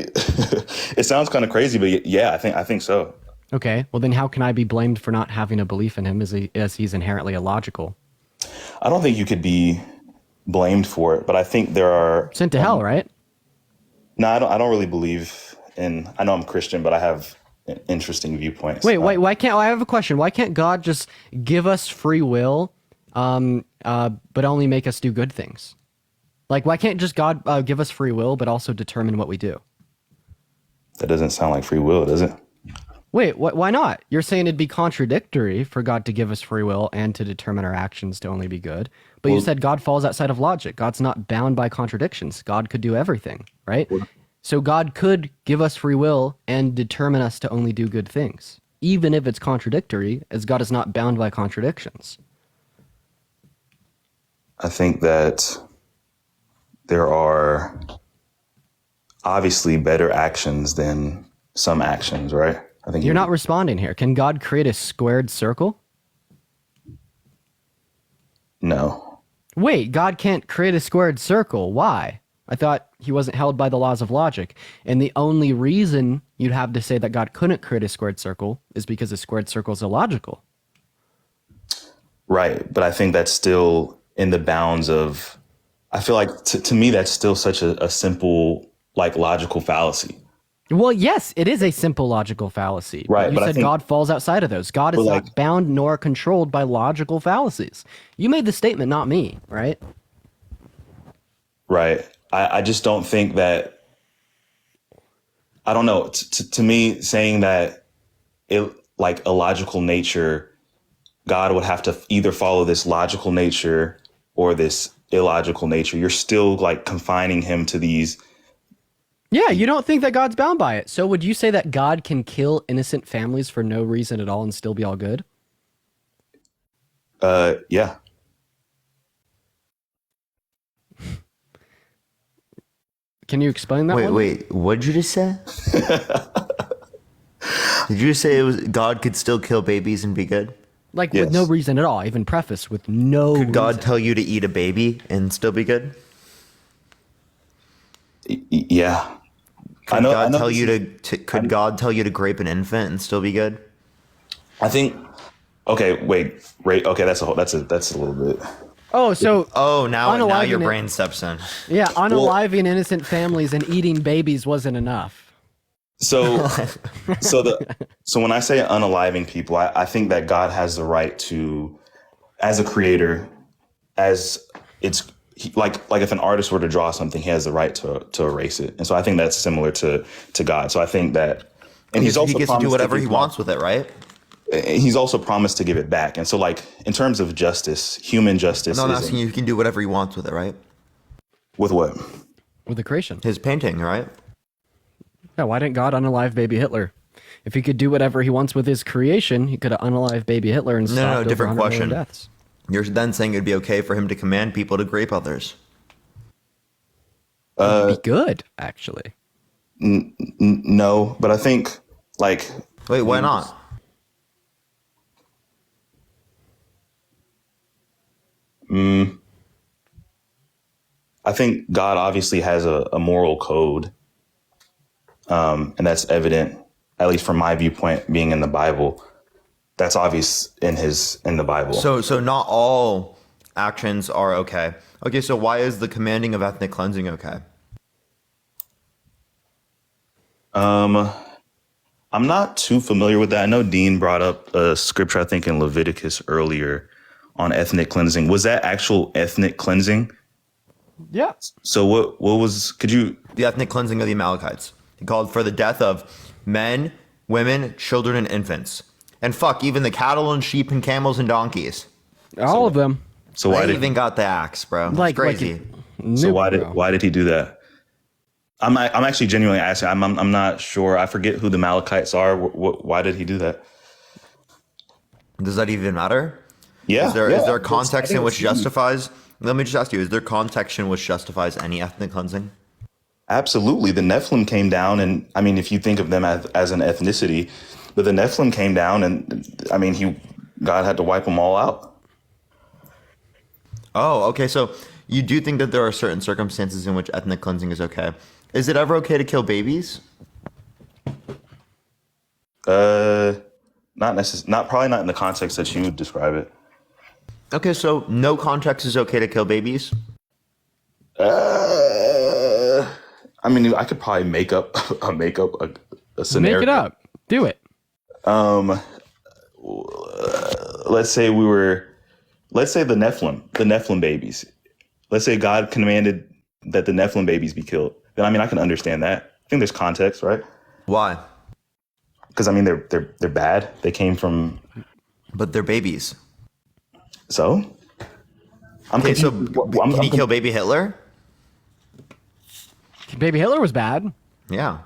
it sounds kind of crazy, but yeah, I think so. Okay, well then how can I be blamed for not having a belief in him as he's inherently illogical? I don't think you could be blamed for it, but I think there are sent to hell, right? No, I don't really believe in. I know I'm Christian, but I have interesting viewpoints. Wait, why can't I have a question? Why can't God just give us free will, but only make us do good things? Like, why can't just God give us free will, but also determine what we do? That doesn't sound like free will, does it? Wait, why not? You're saying it'd be contradictory for God to give us free will and to determine our actions to only be good. But you said God falls outside of logic. God's not bound by contradictions. God could do everything, right? So God could give us free will and determine us to only do good things, even if it's contradictory, as God is not bound by contradictions. I think that there are obviously better actions than some actions, right? I think you're not responding here. Can God create a squared circle? No. Wait, God can't create a squared circle. Why? I thought he wasn't held by the laws of logic. And the only reason you'd have to say that God couldn't create a squared circle is because a squared circle is illogical. Right. But I think that's still in the bounds of, I feel like to me, that's still such a simple, like logical fallacy. Well, yes, it is a simple logical fallacy. Right. You said God falls outside of those. God is not bound nor controlled by logical fallacies. You made the statement, not me, right? Right. I just don't think that, I don't know. To me, saying that it like a logical nature God would have to either follow this logical nature or this illogical nature. You're still like confining him to these. Yeah, you don't think that God's bound by it. So would you say that God can kill innocent families for no reason at all and still be all good? Yeah. Can you explain that one? Wait, what did you just say? Did you say it was God could still kill babies and be good? Like Yes. with no reason at all, even preface with no Could God reason. tell you to eat a baby and still be good? Yeah. Could God tell this you is- could God tell you to grape an infant and still be good? I think. Okay, wait. Okay, that's a little bit. Oh, so Oh, now your Unaliving it- brain steps in. yeah, unaliving innocent families and eating babies wasn't enough. So, so when I say unaliving people, I think that God has the right to, as a creator, like if an artist were to draw something, he has the right to erase it, and so I think that's similar to God. So I think that, and he's So also he gets to promised do whatever he give wants with it, right? He's also promised to give it back, and so like in terms of justice, human justice, No, I'm isn't- asking you, he can do whatever he wants with it, right? with what? With the creation. His painting, right? Yeah, why didn't God unalive baby Hitler? If he could do whatever he wants with his creation, he could have unalived baby Hitler and stopped No, over different 100 million question. deaths. You're then saying it'd be okay for him to command people to grape others. It'd be good, actually. No, but I think like Wait, why not? I think God obviously has a moral code, and that's evident, at least from my viewpoint, being in the Bible. That's obvious in the Bible. So not all actions are okay. Okay, so why is the commanding of ethnic cleansing okay? I'm not too familiar with that. I know Dean brought up a scripture, I think in Leviticus earlier, on ethnic cleansing. Was that actual ethnic cleansing? Yeah. So what was? Could you? The ethnic cleansing of the Amalekites. He called for the death of men, women, children, and infants. And fuck, even the cattle and sheep and camels and donkeys. All of them. So why They did? even got the axe, bro. It's Like crazy. So Nope, why bro. did he do that? I'm actually genuinely asking. I'm not sure. I forget who the Amalekites are. Why did he do that? Does that even matter? Yeah. Is there yeah. a I context think in it's which huge. justifies? Let me just ask you: is there context in which justifies any ethnic cleansing? Absolutely. The Nephilim came down, and I mean, if you think of them as an ethnicity, but the Nephilim came down, and I mean, God had to wipe them all out. Oh, okay. So you do think that there are certain circumstances in which ethnic cleansing is okay. Is it ever okay to kill babies? Not necessarily. Probably not in the context that you would describe it. Okay, so no context is okay to kill babies. I mean, I could probably make up a scenario. Make it up. Do it. Let's say the Nephilim babies. Let's say God commanded that the Nephilim babies be killed. Then I mean, I can understand that. I think there's context, right? Why? Because I mean, they're bad. They came from. But they're babies. So. Okay, so can he kill baby Hitler? Baby Hitler was bad. Yeah.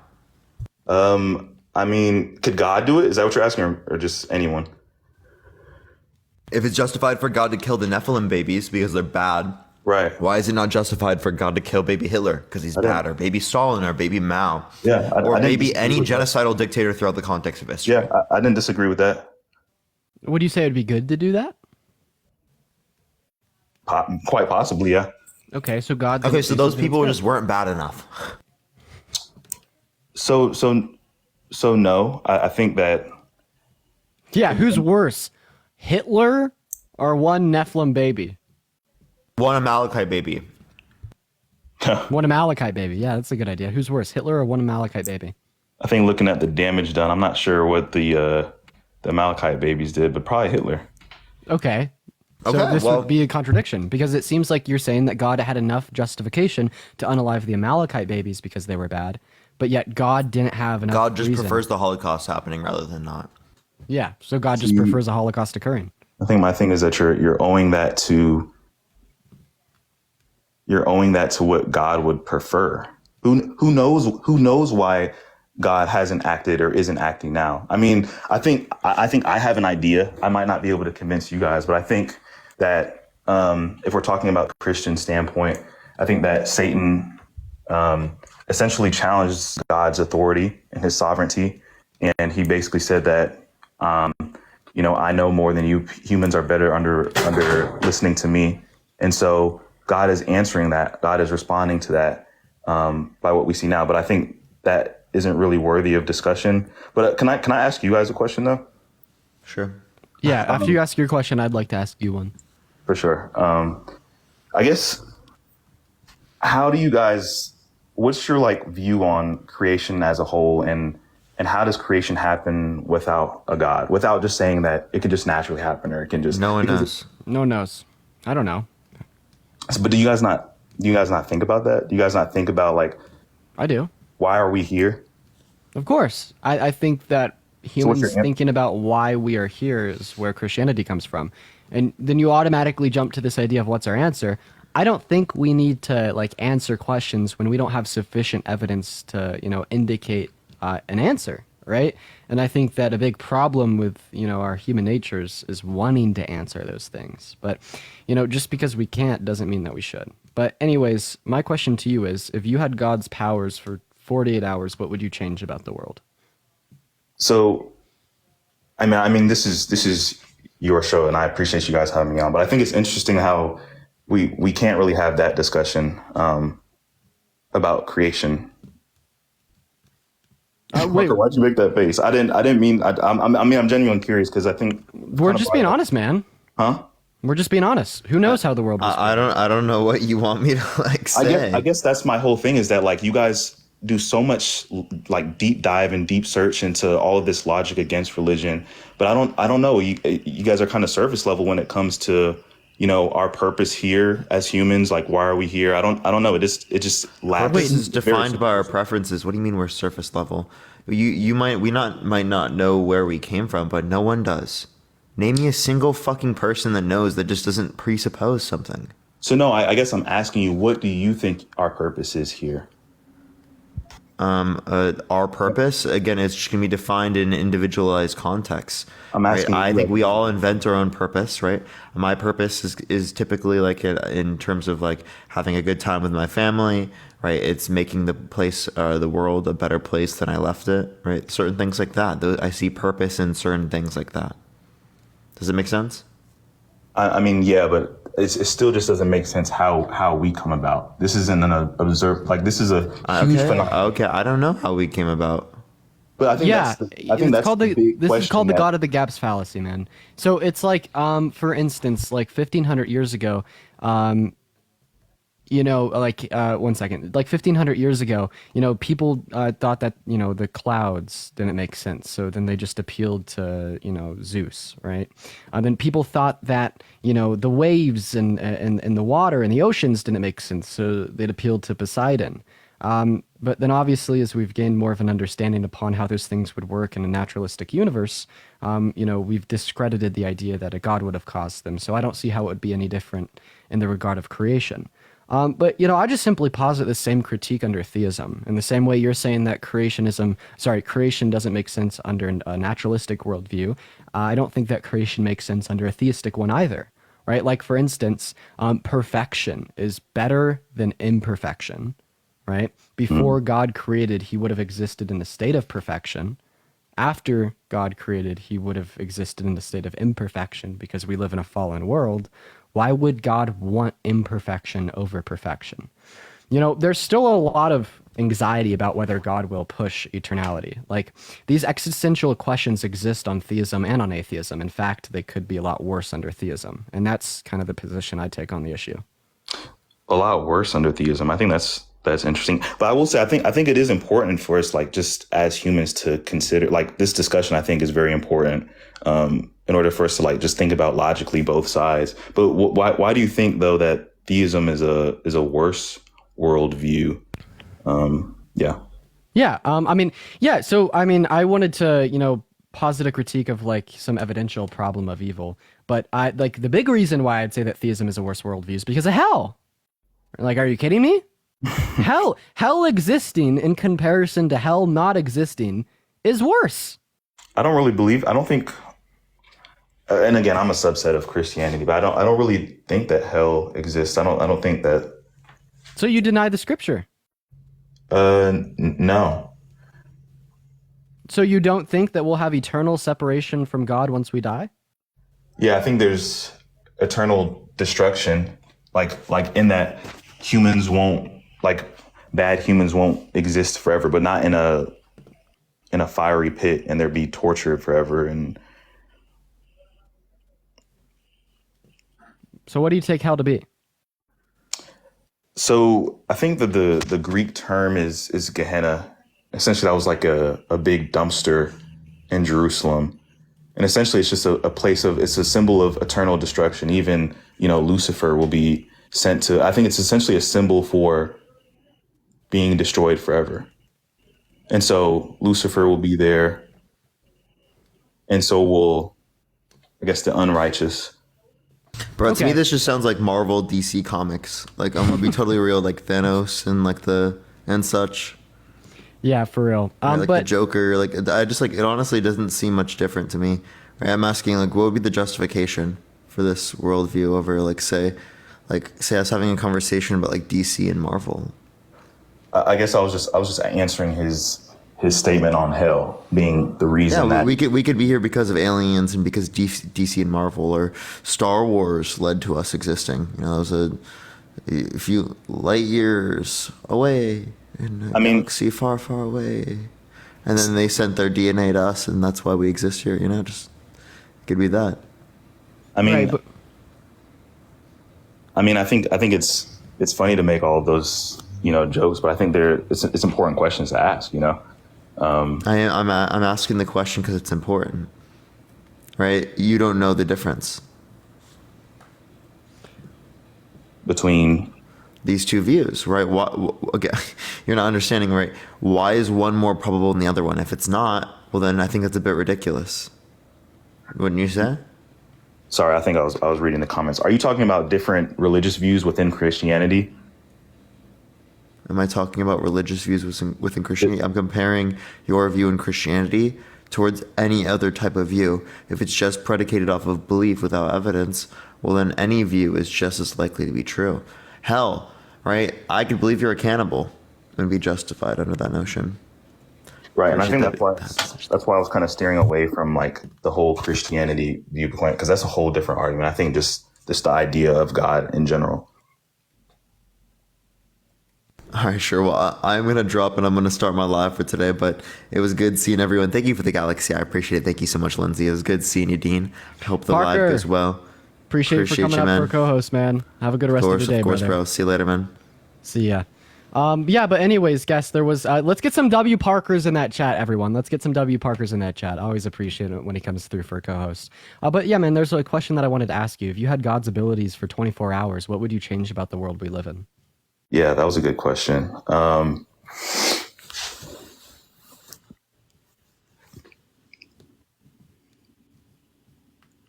I mean, could God do it? Is that what you're asking, or just anyone? If it's justified for God to kill the Nephilim babies because they're bad, Right. why is it not justified for God to kill baby Hitler because he's bad, or baby Stalin, or baby Mao, Yeah. or didn't maybe disagree any with that. genocidal dictator throughout the context of history? Yeah, I didn't disagree with that. Would you say it'd be good to do that? Quite possibly, yeah. Okay, so God. Okay, didn't so do those something people that's just weren't bad enough. So no, I think that. good. Yeah, who's worse, Hitler or one Nephilim baby? One Amalekite baby. One Amalekite baby. Yeah, that's a good idea. Who's worse, Hitler or one Amalekite baby? I think looking at the damage done, I'm not sure what the Amalekite babies did, but probably Hitler. Okay. So Okay, this well- would be a contradiction because it seems like you're saying that God had enough justification to unalive the Amalekite babies because they were bad, but yet God didn't have enough God just reason. prefers the Holocaust happening rather than not. Yeah, so God just prefers a Holocaust occurring. I think my thing is that you're owing that to what God would prefer. Who knows why God hasn't acted or isn't acting now? I mean, I think I have an idea. I might not be able to convince you guys, but I think that if we're talking about the Christian standpoint, I think that Satan essentially challenged God's authority and his sovereignty. And he basically said that, I know more than you. Humans are better under listening to me. And so God is answering that. God is responding to that by what we see now. But I think that isn't really worthy of discussion. But can I ask you guys a question, though? Sure. Yeah, after you ask your question, I'd like to ask you one. For sure. I guess, how do you guys, what's your view on creation as a whole, and how does creation happen without a God? Without just saying that it could just naturally happen, or it can just... No one knows. No one knows. I don't know. But do you guys not think about that? Do you guys not think about I do. Why are we here? Of course. I think that humans your thinking about why we are here is where Christianity comes from. And then you automatically jump to this idea of what's our answer. I don't think we need to answer questions when we don't have sufficient evidence to, indicate an answer, right? And I think that a big problem with, our human natures is wanting to answer those things. But, just because we can't doesn't mean that we should. But anyways, my question to you is, if you had God's powers for 48 hours, what would you change about the world? So, I mean, this is your show, and I appreciate you guys having me on. But I think it's interesting how we can't really have that discussion about creation. Wait, why'd you make that face? I didn't mean. I'm genuinely curious, because I think we're just being honest, man. Huh? We're just being honest. Who knows how the world was? I don't know what you want me to say. I guess that's my whole thing, is that you guys do so much deep dive and deep search into all of this logic against religion, but I don't know. You guys are kind of surface level when it comes to our purpose here as humans. Why are we here? I don't know. It just lacks. Purpose is defined by our preferences. What do you mean we're surface level? We might not know where we came from, but no one does. Name me a single fucking person that knows, that just doesn't presuppose something. So no, I guess I'm asking you, what do you think our purpose is here? Our purpose, again, it's just gonna be defined in individualized contexts. I'm asking. Right? I think we all invent our own purpose, right? My purpose is typically in terms of having a good time with my family, right? It's making the place, the world, a better place than I left it, right? Certain things like that. I see purpose in certain things like that. Does it make sense? I mean, yeah, but it still just doesn't make sense how we come about. This isn't an observed, this is a huge phenomenon. Okay, I don't know how we came about. But I think that's called the big this question. is called the God of the Gaps fallacy, man. So it's for instance, 1500 years ago, one second, 1500 years ago, people thought that, the clouds didn't make sense. So then they just appealed to, Zeus, right? Then people thought that, the waves and the water and the oceans didn't make sense. So they'd appealed to Poseidon. But then obviously, as we've gained more of an understanding upon how those things would work in a naturalistic universe, we've discredited the idea that a god would have caused them. So I don't see how it would be any different in the regard of creation. But, I just simply posit the same critique under theism. In the same way you're saying that creation doesn't make sense under a naturalistic worldview. I don't think that creation makes sense under a theistic one either, right? For instance, perfection is better than imperfection, right? Before God created, he would have existed in a state of perfection. After God created, he would have existed in a state of imperfection, because we live in a fallen world. Why would God want imperfection over perfection? There's still a lot of anxiety about whether God will push eternality. These existential questions exist on theism and on atheism. In fact, they could be a lot worse under theism. And that's kind of the position I take on the issue. A lot worse under theism. I think that's interesting. But I will say, I think it is important for us, just as humans, to consider, this discussion, I think, is very important, in order for us to just think about logically both sides. But why do you think, though, that theism is a worse worldview? Yeah. Yeah. So I wanted to, posit a critique of like some evidential problem of evil, but I like the big reason why I'd say that theism is a worse worldview is because of hell. Like, are you kidding me? hell existing in comparison to hell not existing is worse. I don't think, and again, I'm a subset of Christianity, but I don't really think that hell exists. I don't think that. So you deny the scripture? No. So you don't think that we'll have eternal separation from God once we die? Yeah, I think there's eternal destruction, like in that bad humans won't exist forever, but not in a fiery pit and there be tortured forever. And so what do you take hell to be? so I think that the Greek term is Gehenna. Essentially, that was like a big dumpster in Jerusalem. And essentially, it's just it's a symbol of eternal destruction. Even, Lucifer will be sent to, I think it's essentially a symbol for being destroyed forever. And so Lucifer will be there. And so will, I guess, the unrighteous. Bro, to Okay. me, this just sounds like Marvel DC comics. Like, I'm gonna be totally real, like Thanos and such. Yeah, for real. Right, like the But Joker. Like, I just like it. Honestly, doesn't seem much different to me. Right? I'm asking, like, what would be the justification for this worldview over, like, say us having a conversation about like DC and Marvel. I guess I was just answering his statement on hell being the reason Yeah, that we could be here because of aliens and because DC and Marvel or Star Wars led to us existing. It was a few light years away in a galaxy far, far away, and then they sent their DNA to us, and that's why we exist here. Just it could be that. I mean, right, but I think it's funny to make all of those jokes, but I think it's important questions to ask. I'm asking the question because it's important, right? You don't know the difference between these two views, right? Okay, you're not understanding, right? Why is one more probable than the other one? If it's not, well, then I think that's a bit ridiculous. Wouldn't you say? Sorry, I think I was reading the comments. Are you talking about different religious views within Christianity? Am I talking about religious views within Christianity? I'm comparing your view in Christianity towards any other type of view. If it's just predicated off of belief without evidence, well, then any view is just as likely to be true. Hell, right? I could believe you're a cannibal and be justified under that notion. Right, and I think that's why I was kind of steering away from like the whole Christianity viewpoint, because that's a whole different argument. I think just the idea of God in general. All right, sure. Well, I'm going to drop and I'm going to start my live for today, but it was good seeing everyone. Thank you for the galaxy. I appreciate it. Thank you so much, Lindsay. It was good seeing you, Dean. I hope the Parker, live goes well. appreciate you for coming you, up man. for a co-host, man. Have a good rest of the day, Of course, brother. bro. See you later, man. See ya. Yeah, but anyways, guys, there was let's get some W Parkers in that chat, everyone. Let's get some W Parkers in that chat. I always appreciate it when he comes through for a co-host. But yeah, man, there's a question that I wanted to ask you. If you had God's abilities for 24 hours, what would you change about the world we live in? Yeah, that was a good question. I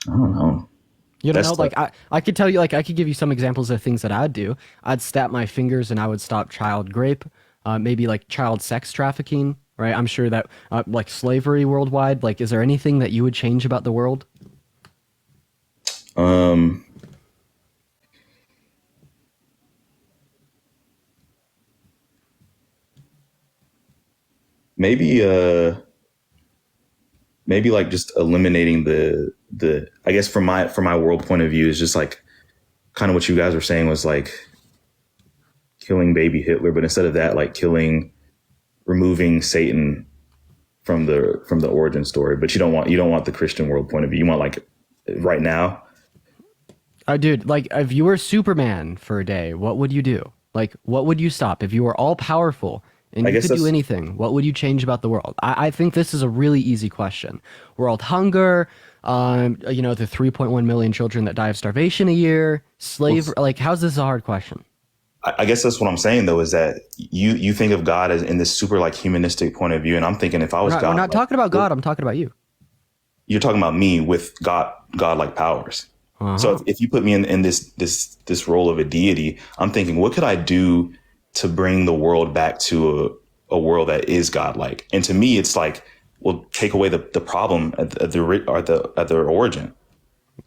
don't know. You don't That's know, like I could tell you, like I could give you some examples of things that I'd do. I'd snap my fingers and I would stop child rape, maybe like child sex trafficking, right? I'm sure that like slavery worldwide. Like, is there anything that you would change about the world? Maybe like just eliminating the I guess from my world point of view is just like kind of what you guys were saying was like killing baby Hitler, but instead of that, like removing Satan from the origin story. But you don't want the Christian world point of view. You want like right now. Dude, like if you were Superman for a day, what would you do? Like, what would you stop if you were all powerful and I you guess could do that's- anything? What would you change about the world? I think this is a really easy question. World hunger, the 3.1 million children that die of starvation a year, like, how's this a hard question? I guess that's what I'm saying though, is that you think of God as in this super like humanistic point of view, and I'm thinking if I was God, We're not talking about God. I'm talking about you. you're talking about me with godlike powers. So if you put me in this role of a deity, I'm thinking, what could I do to bring the world back to a world that is godlike? And to me, it's like, well, take away the problem at the origin.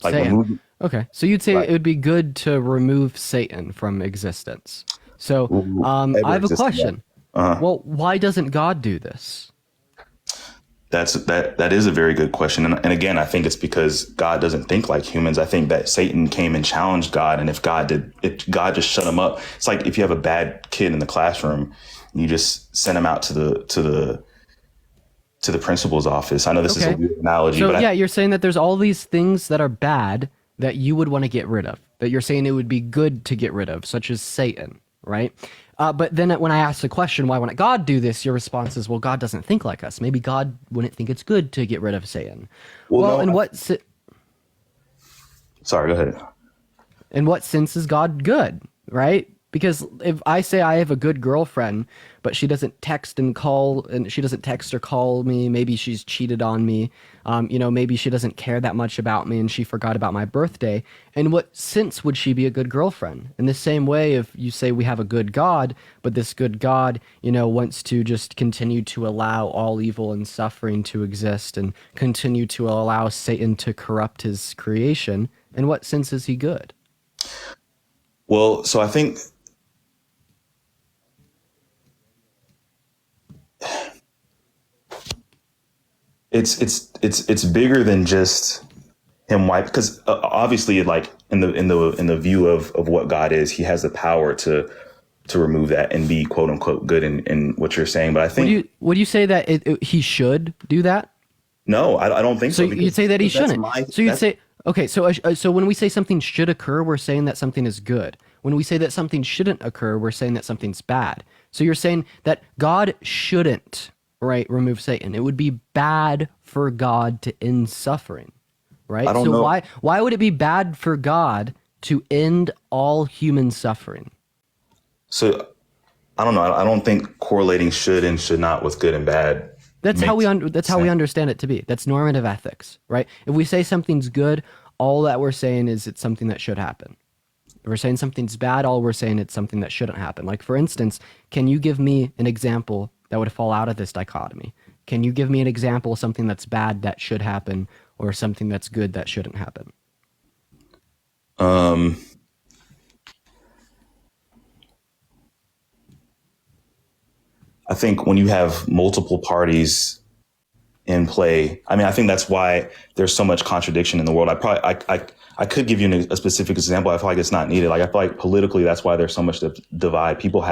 Like Satan. Okay, so you'd say Right. it would be good to remove Satan from existence. So I have a existed, question. Well, why doesn't God do this? That is a very good question. And again, I think it's because God doesn't think like humans. I think that Satan came and challenged God. And if God just shut him up, it's like if you have a bad kid in the classroom, you just send him out to the principal's office. I know this is a weird analogy, So but you're saying that there's all these things that are bad that you would want to get rid of, that you're saying it would be good to get rid of, such as Satan, right? But then when I ask the question, why wouldn't God do this? Your response is, well, God doesn't think like us. Maybe God wouldn't think it's good to get rid of Satan. Sorry, go ahead. In what sense is God good, right? Because if I say I have a good girlfriend, but she doesn't text or call me, maybe she's cheated on me, maybe she doesn't care that much about me and she forgot about my birthday. In what sense would she be a good girlfriend? In the same way, if you say we have a good God, but this good God, wants to just continue to allow all evil and suffering to exist and continue to allow Satan to corrupt his creation, in what sense is he good? Well, so I think it's bigger than just him because obviously, like in the view of what God is, he has the power to remove that and be quote unquote good in what you're saying. But I think would you say that he should do that? No, I don't think so. So you'd say that he shouldn't. So you'd say, okay, so when we say something should occur, we're saying that something is good. When we say that something shouldn't occur, we're saying that something's bad. So you're saying that God shouldn't, right, remove Satan. It would be bad for God to end suffering, right? I don't know. Why would it be bad for God to end all human suffering? So I don't know. I don't think correlating should and should not with good and bad. That's how we understand it to be. That's normative ethics, right? If we say something's good, all that we're saying is it's something that should happen. If we're saying something's bad, all we're saying it's something that shouldn't happen. Like, for instance, can you give me an example that would fall out of this dichotomy? Can you give me an example of something that's bad that should happen or something that's good that shouldn't happen? I think when you have multiple parties in play, I think that's why there's so much contradiction in the world. I could give you a specific example. I feel like it's not needed. Like, I feel like politically, that's why there's so much divide. People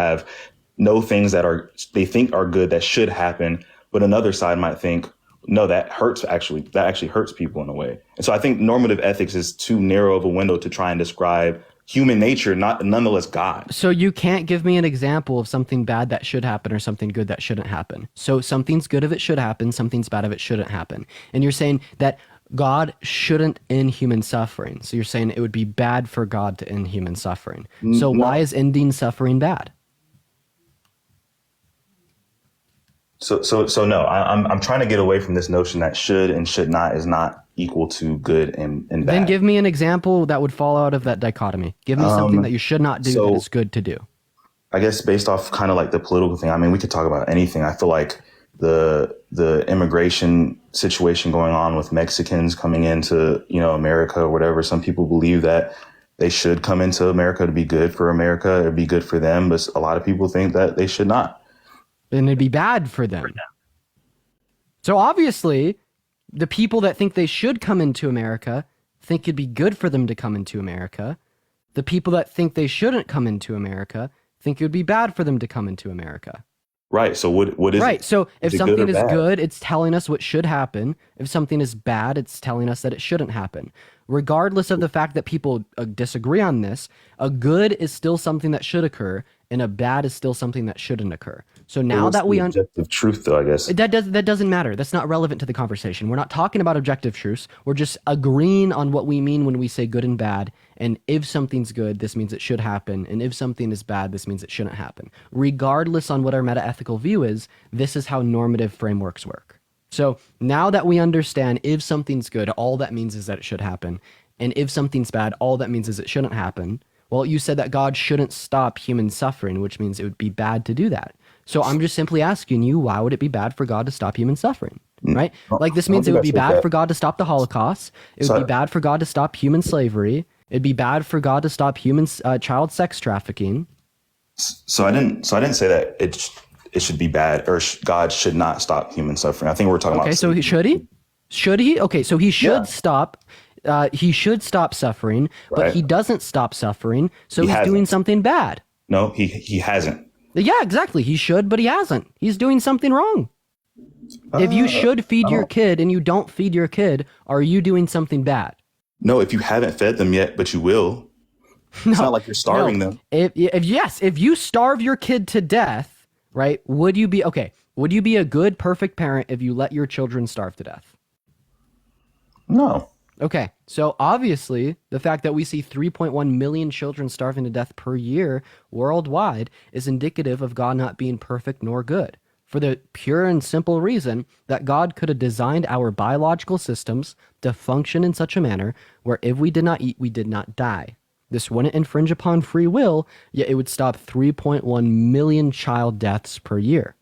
know things that they think are good that should happen, but another side might think, no, that actually hurts people in a way. And so I think normative ethics is too narrow of a window to try and describe human nature, nonetheless God. So you can't give me an example of something bad that should happen or something good that shouldn't happen. So something's good if it should happen, something's bad if it shouldn't happen. And you're saying that God shouldn't end human suffering. So you're saying it would be bad for God to end human suffering. So why is ending suffering bad? So no, I'm trying to get away from this notion that should and should not is not equal to good and bad. Then give me an example that would fall out of that dichotomy. Give me something that you should not do that is good to do. I guess based off kind of like the political thing, we could talk about anything. I feel like the immigration situation going on with Mexicans coming into, America or whatever, some people believe that they should come into America to be good for America or be good for them. But a lot of people think that they should not. And it'd be bad for them. So obviously, the people that think they should come into America think it'd be good for them to come into America. The people that think they shouldn't come into America think it would be bad for them to come into America. Right. So what is right? it? So if Is it something good or is bad? good, it's telling us what should happen. If something is bad, it's telling us that it shouldn't happen. Regardless of the fact that people disagree on this, a good is still something that should occur, and a bad is still something that shouldn't occur. So now What's that we the objective truth, though, I guess. that doesn't matter. That's not relevant to the conversation. We're not talking about objective truths. We're just agreeing on what we mean when we say good and bad. And if something's good, this means it should happen. And if something is bad, this means it shouldn't happen. Regardless on what our metaethical view is, this is how normative frameworks work. So now that we understand if something's good, all that means is that it should happen. And if something's bad, all that means is it shouldn't happen. Well, you said that God shouldn't stop human suffering, which means it would be bad to do that. So I'm just simply asking you, why would it be bad for God to stop human suffering? Right? Like this means it would be bad for God to stop the Holocaust. It would be bad for God to stop human slavery. It'd be bad for God to stop human child sex trafficking. So I didn't say that it should be bad or God should not stop human suffering. I think we're talking about. Okay, so should he? Should he? Okay, so he should stop. He should stop suffering, but he doesn't stop suffering, so he's doing something bad. No, he hasn't. Yeah, exactly. He should, but he hasn't. He's doing something wrong. If you should feed your kid and you don't feed your kid, are you doing something bad? No, if you haven't fed them yet, but you will. It's not like you're starving them. If you starve your kid to death, right? Would you be a good, perfect parent if you let your children starve to death? No. Okay, so obviously the fact that we see 3.1 million children starving to death per year worldwide is indicative of God not being perfect nor good, for the pure and simple reason that God could have designed our biological systems to function in such a manner where if we did not eat, we did not die. This wouldn't infringe upon free will, yet it would stop 3.1 million child deaths per year.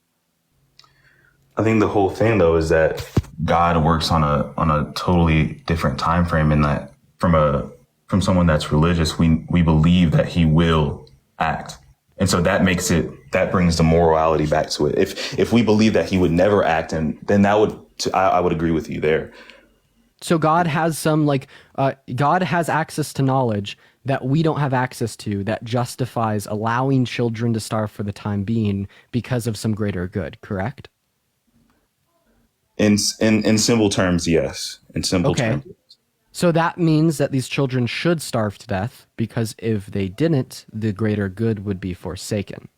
I think the whole thing, though, is that God works on a totally different time frame, in that from someone that's religious, we believe that he will act. And so that brings the morality back to it. If we believe that he would never act, and then I would agree with you there. So God has God has access to knowledge that we don't have access to, that justifies allowing children to starve for the time being because of some greater good, correct? In simple terms, yes. In simple terms. So that means that these children should starve to death, because if they didn't, the greater good would be forsaken.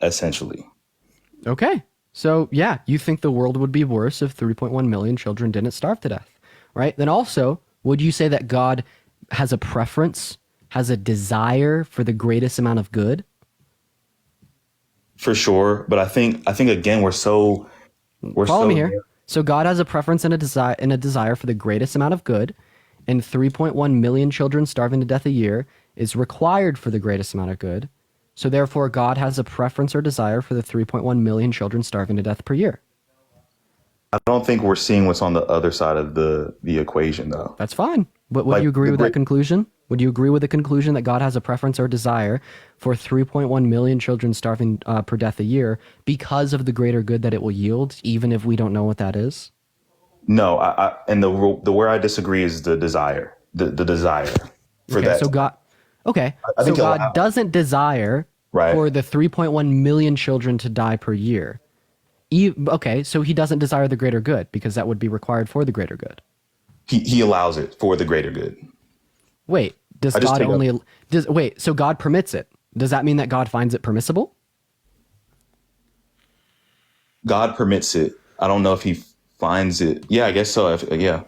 Essentially. Okay. So yeah, you think the world would be worse if 3.1 million children didn't starve to death, right? Then also, would you say that God has a preference, has a desire for the greatest amount of good? For sure, but I think again we're follow me here. So God has a preference and a desire for the greatest amount of good, and 3.1 million children starving to death a year is required for the greatest amount of good. So therefore, God has a preference or desire for the 3.1 million children starving to death per year. I don't think we're seeing what's on the other side of the equation, though. That's fine. But would you agree with that conclusion? Would you agree with the conclusion that God has a preference or desire for 3.1 million children starving per death a year because of the greater good that it will yield, even if we don't know what that is? No, and the where I disagree is the desire, the desire for that. So God, so God doesn't desire for the 3.1 million children to die per year. So he doesn't desire the greater good because that would be required for the greater good. He allows it for the greater good. Wait, so God permits it. Does that mean that God finds it permissible? God permits it. I don't know if he finds it. Yeah, I guess so. Yeah.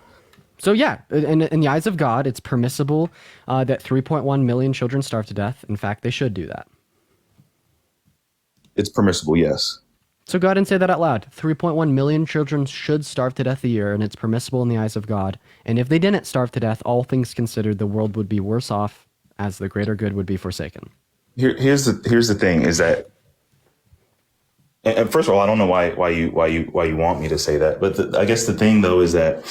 So yeah, in the eyes of God, it's permissible that 3.1 million children starve to death. In fact, they should do that. It's permissible, yes. So go ahead and say that out loud. 3.1 million children should starve to death a year, and it's permissible in the eyes of God. And if they didn't starve to death, all things considered, the world would be worse off, as the greater good would be forsaken. Here's the thing: is that, and first of all, I don't know why you want me to say that, but I guess the thing though is that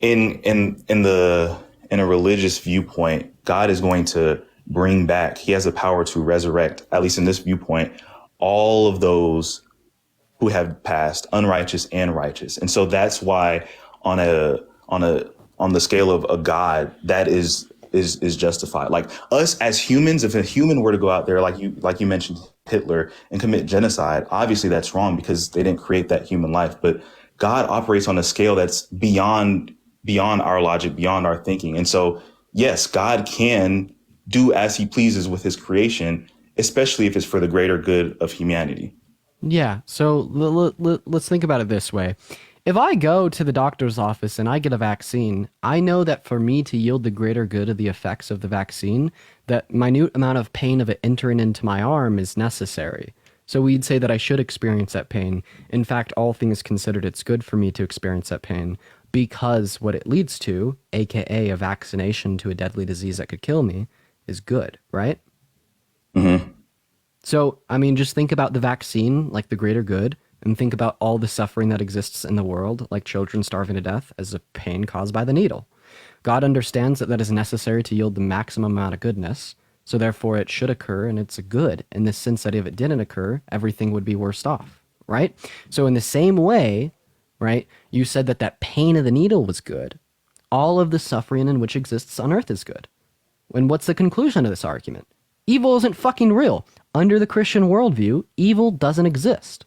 in a religious viewpoint, God is going to bring back. He has the power to resurrect, at least in this viewpoint, all of those who have passed, unrighteous and righteous. And so that's why on the scale of a God, that is justified. Like us as humans, if a human were to go out there, like you mentioned Hitler, and commit genocide, obviously that's wrong because they didn't create that human life. But God operates on a scale that's beyond our logic, beyond our thinking. And so, yes, God can do as he pleases with his creation, especially if it's for the greater good of humanity. Yeah, so let's think about it this way. If I go to the doctor's office and I get a vaccine, I know that for me to yield the greater good of the effects of the vaccine, that minute amount of pain of it entering into my arm is necessary. So we'd say that I should experience that pain. In fact, all things considered, it's good for me to experience that pain because what it leads to, aka a vaccination to a deadly disease that could kill me, is good, right? Mm-hmm. So, I mean, just think about the vaccine like the greater good, and think about all the suffering that exists in the world, like children starving to death, as a pain caused by the needle. God understands that that is necessary to yield the maximum amount of goodness, so therefore it should occur, and it's a good, in the sense that if it didn't occur, everything would be worse off, right? So in the same way, right, you said that that pain of the needle was good. All of the suffering in which exists on earth is good. And what's the conclusion of this argument? Evil isn't fucking real. Under the Christian worldview, evil doesn't exist.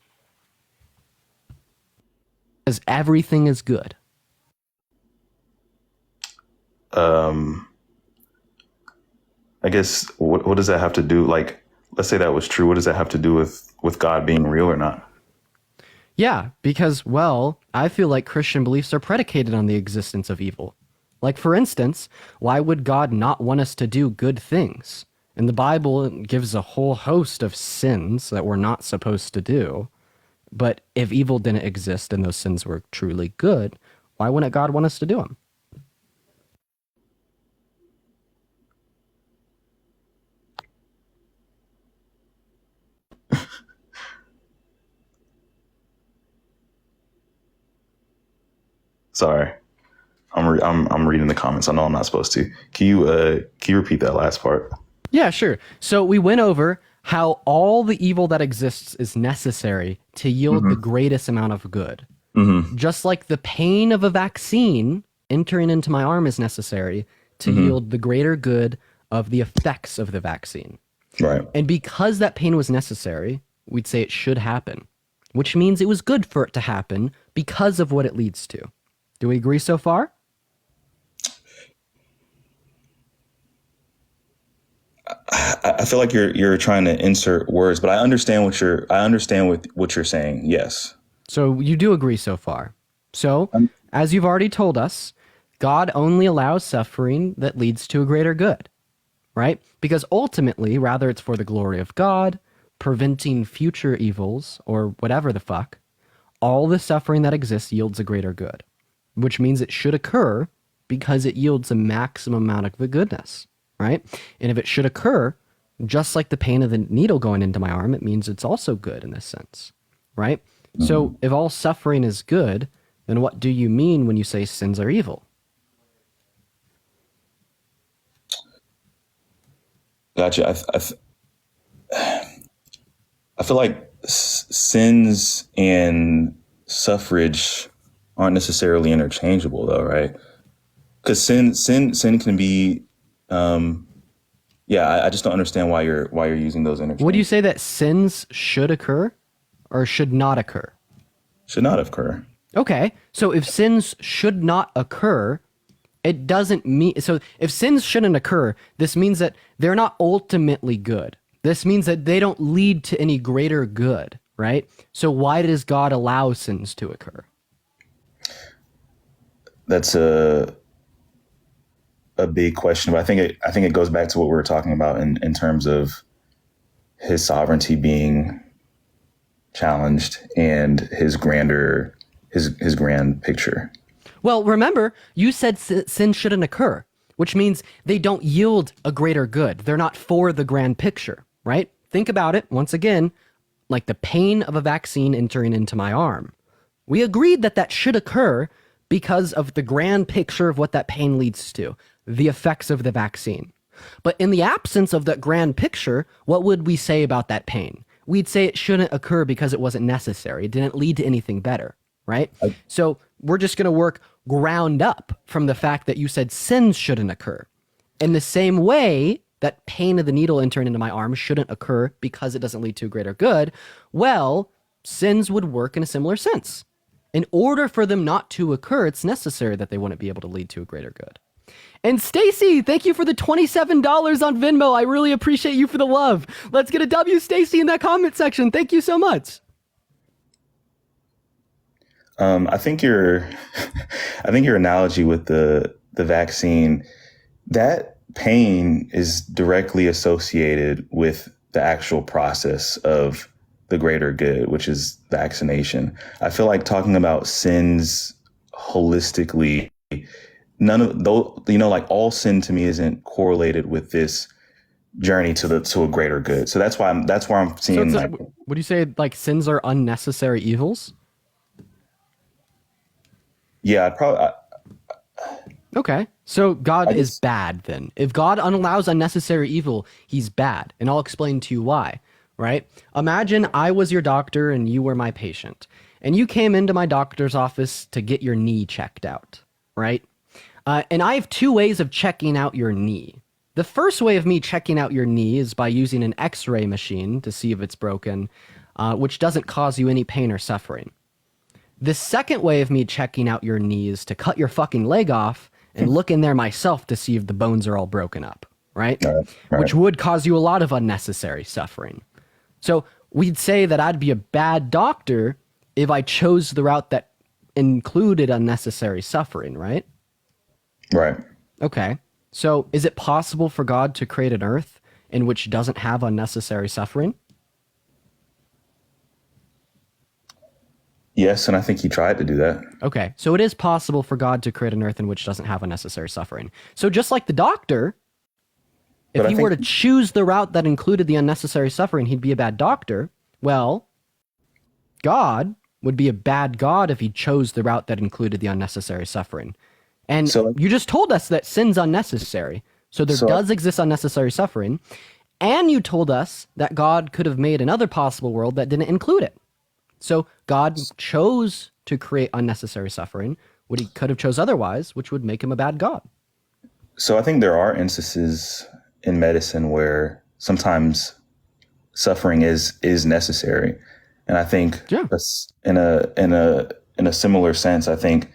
Because everything is good. I guess what does that have to do? Like, let's say that was true. What does that have to do with God being real or not? Yeah, because, well, I feel like Christian beliefs are predicated on the existence of evil. Like, for instance, why would God not want us to do good things? And the Bible gives a whole host of sins that we're not supposed to do. But if evil didn't exist and those sins were truly good, why wouldn't God want us to do them? Sorry, I'm reading the comments. I know I'm not supposed to. Can you repeat that last part? Yeah, sure. So we went over how all the evil that exists is necessary to yield the greatest amount of good. Just like the pain of a vaccine entering into my arm is necessary to yield the greater good of the effects of the vaccine. Right. And because that pain was necessary, we'd say it should happen, which means it was good for it to happen because of what it leads to. Do we agree so far? I feel like you're trying to insert words, but I understand what you're saying. Yes. So you do agree so far. So, as you've already told us, God only allows suffering that leads to a greater good, right? Because ultimately, rather it's for the glory of God, preventing future evils, or whatever the fuck, all the suffering that exists yields a greater good, which means it should occur because it yields a maximum amount of the goodness, right? And if it should occur, just like the pain of the needle going into my arm, it means it's also good in this sense, right? So if all suffering is good, then what do you mean when you say sins are evil? Gotcha. I feel like sins and suffrage aren't necessarily interchangeable, though, right? Because sin can be, I just don't understand why you're using those interchangeable. Would you say that sins should occur or should not occur? Should not occur. Okay, so if sins should not occur, it doesn't mean, so if sins shouldn't occur, this means that they're not ultimately good. This means that they don't lead to any greater good, right? So why does God allow sins to occur? That's a big question, but I think it goes back to what we were talking about in terms of his sovereignty being challenged and his grand picture. Well, remember, you said sin shouldn't occur, which means they don't yield a greater good. They're not for the grand picture, right? Think about it, once again, like the pain of a vaccine entering into my arm. We agreed that that should occur because of the grand picture of what that pain leads to, the effects of the vaccine. But in the absence of that grand picture, what would we say about that pain? We'd say it shouldn't occur because it wasn't necessary. It didn't lead to anything better, right? So we're just going to work ground up from the fact that you said sins shouldn't occur. In the same way that pain of the needle entering into my arm shouldn't occur because it doesn't lead to a greater good, well, sins would work in a similar sense. In order for them not to occur, it's necessary that they wouldn't be able to lead to a greater good. And Stacy, thank you for the $27 on Venmo. I really appreciate you for the love. Let's get a W, Stacy, in that comment section. Thank you so much. I think your I think your analogy with the vaccine, that pain is directly associated with the actual process of the greater good, which is vaccination. I feel like talking about sins holistically, none of those, like all sin to me isn't correlated with this journey to a greater good. So that's why I'm So seeing it's like, would you say like sins are unnecessary evils? yeah, I'd probably. Okay. So God I is just- bad then. If God allows unnecessary evil, he's bad. And I'll explain to you why, right? Imagine I was your doctor and you were my patient. And you came into my doctor's office to get your knee checked out, right? And I have two ways of checking out your knee. The first way of me checking out your knee is by using an x-ray machine to see if it's broken, which doesn't cause you any pain or suffering. The second way of me checking out your knee is to cut your fucking leg off and look in there myself to see if the bones are all broken up, right? Right. Which would cause you a lot of unnecessary suffering. So we'd say that I'd be a bad doctor if I chose the route that included unnecessary suffering, right? Right. Okay. So is it possible for God to create an earth in which doesn't have unnecessary suffering? Yes, and I think he tried to do that. Okay, so it is possible for God to create an earth in which doesn't have unnecessary suffering. So just like the doctor, if But I he were to think- choose the route that included the unnecessary suffering, he'd be a bad doctor. Well, God would be a bad God if he chose the route that included the unnecessary suffering. And So- you just told us that sin's unnecessary. So there So- does exist unnecessary suffering. And you told us that God could have made another possible world that didn't include it. So God chose to create unnecessary suffering, what he could have chose otherwise, which would make him a bad God. So I think there are instances in medicine where sometimes suffering is necessary, and I think Yeah. that's in a similar sense. I think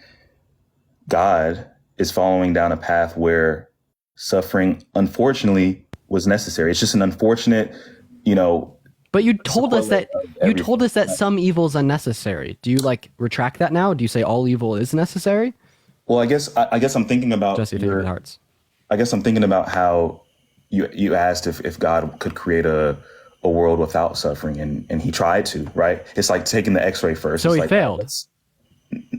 God is following down a path where suffering, unfortunately, was necessary. It's just an unfortunate, But you told us that support of you told us that some evil is unnecessary. Do you retract that now? Do you say all evil is necessary? Well, I guess I'm thinking about Jesse, take it hearts. I guess I'm thinking about how you asked if God could create a world without suffering, and he tried to, right? It's like taking the X-ray first. So It's he like, failed.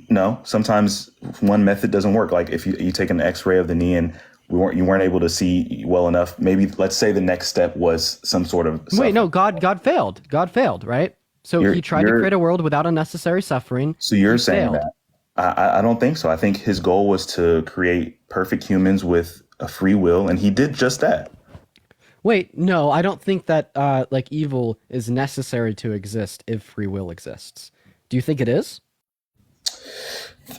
No, sometimes one method doesn't work. Like if you take an X-ray of the knee and you weren't able to see well enough, maybe let's say the next step was some sort of suffering. Wait, no, God failed. God failed, right? So he tried to create a world without unnecessary suffering. So you're He saying failed. that? I don't think so. I think his goal was to create perfect humans with a free will, and he did just that. Wait, no, I don't think that evil is necessary to exist if free will exists. Do you think it is?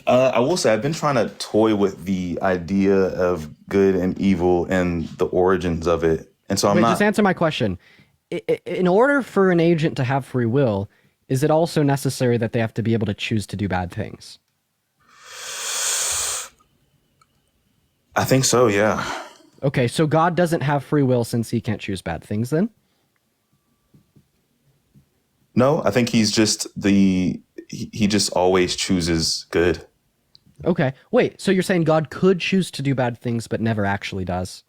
I will say I've been trying to toy with the idea of good and evil and the origins of it, and so I'm Wait, not. just answer my question. In order for an agent to have free will, is it also necessary that they have to be able to choose to do bad things? I think so. Yeah. Okay, so God doesn't have free will since he can't choose bad things then? No, I think he's just he just always chooses good. Okay, wait, so you're saying God could choose to do bad things but never actually does?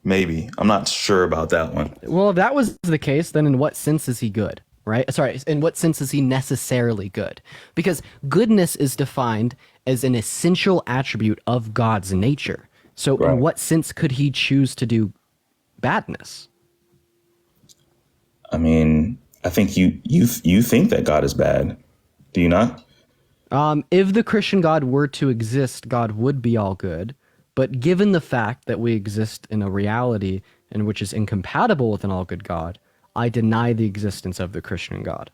Maybe. I'm not sure about that one. Well, if that was the case, then in what sense is he good? Right? Sorry, in what sense is he necessarily good? Because goodness is defined as an essential attribute of God's nature. So Right. in what sense could he choose to do badness? I mean, I think you think that God is bad. Do you not? If the Christian God were to exist, God would be all good. But given the fact that we exist in a reality in which is incompatible with an all good God, I deny the existence of the Christian God.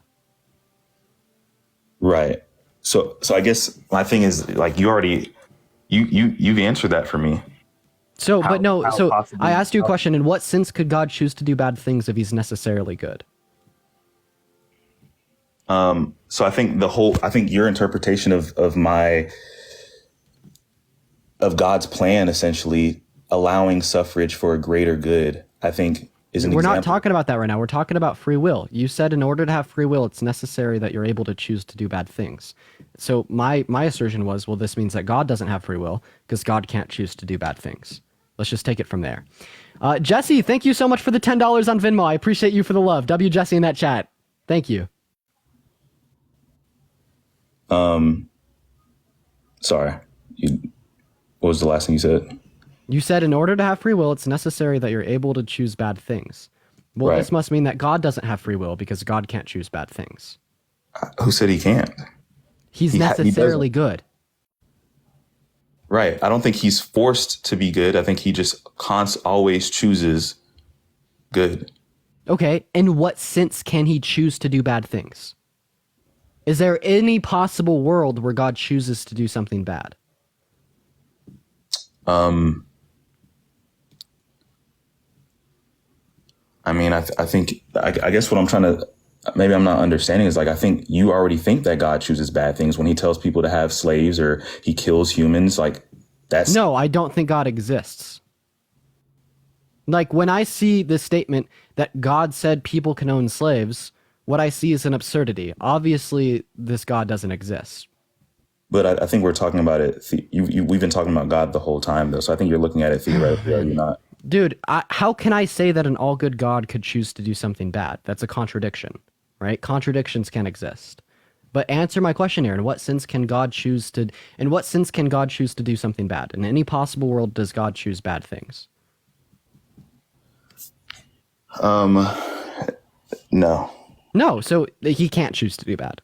Right. So I guess my thing is like you've answered that for me. So, but no, how so possibly- I asked you a question. In what sense could God choose to do bad things if he's necessarily good? So I think your interpretation of God's plan, essentially allowing suffrage for a greater good, I think is an We're not example. talking about that right now. We're talking about free will. You said in order to have free will, it's necessary that you're able to choose to do bad things. So my assertion was, well, this means that God doesn't have free will because God can't choose to do bad things. Let's just take it from there. Jesse, thank you so much for the $10 on Venmo. I appreciate you for the love. W Jesse in that chat. Thank you. Sorry, what was the last thing you said? You said in order to have free will, it's necessary that you're able to choose bad things. Well, Right. this must mean that God doesn't have free will because God can't choose bad things. Who said he can't? He's He necessarily doesn't. good. Right. I don't think he's forced to be good. I think he just always chooses good. Okay, in what sense can he choose to do bad things? Is there any possible world where God chooses to do something bad? I mean, I think, I guess what I'm trying to, maybe I'm not understanding is like, I think you already think that God chooses bad things when he tells people to have slaves or he kills humans. Like, that's No, I don't think God exists. Like, when I see this statement that God said people can own slaves, what I see is an absurdity. Obviously, this God doesn't exist. But I think we're talking about it. We've been talking about God the whole time, though. So I think you're looking at it theoretically. You're not. Dude, how can I say that an all good God could choose to do something bad? That's a contradiction, right? Contradictions can exist. But answer my question here. In what sense can God choose to do something bad? In any possible world, does God choose bad things? No. No, so he can't choose to do bad.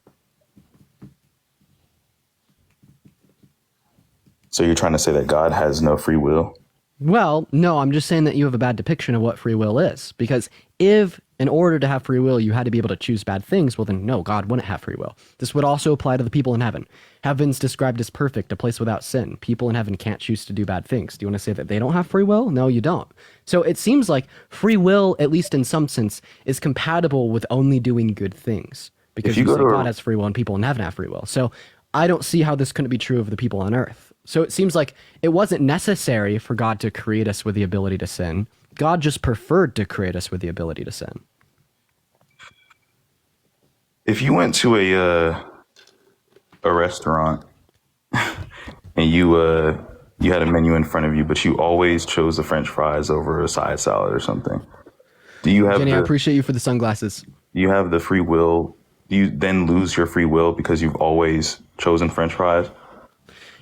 So you're trying to say that God has no free will? Well, no, I'm just saying that you have a bad depiction of what free will is. Because if, in order to have free will, you had to be able to choose bad things, well, then no, God wouldn't have free will. This would also apply to the people in heaven. Heaven's described as perfect, a place without sin. People in heaven can't choose to do bad things. Do you want to say that they don't have free will? No, you don't. So it seems like free will, at least in some sense, is compatible with only doing good things. Because you you go say to a- God has free will and people in heaven have free will. So I don't see how this couldn't be true of the people on earth. So it seems like it wasn't necessary for God to create us with the ability to sin. God just preferred to create us with the ability to sin. If you went to a restaurant and you had a menu in front of you, but you always chose the French fries over a side salad or something, do you have Jenny, I appreciate you for the sunglasses. you have the free will? Do you then lose your free will because you've always chosen French fries?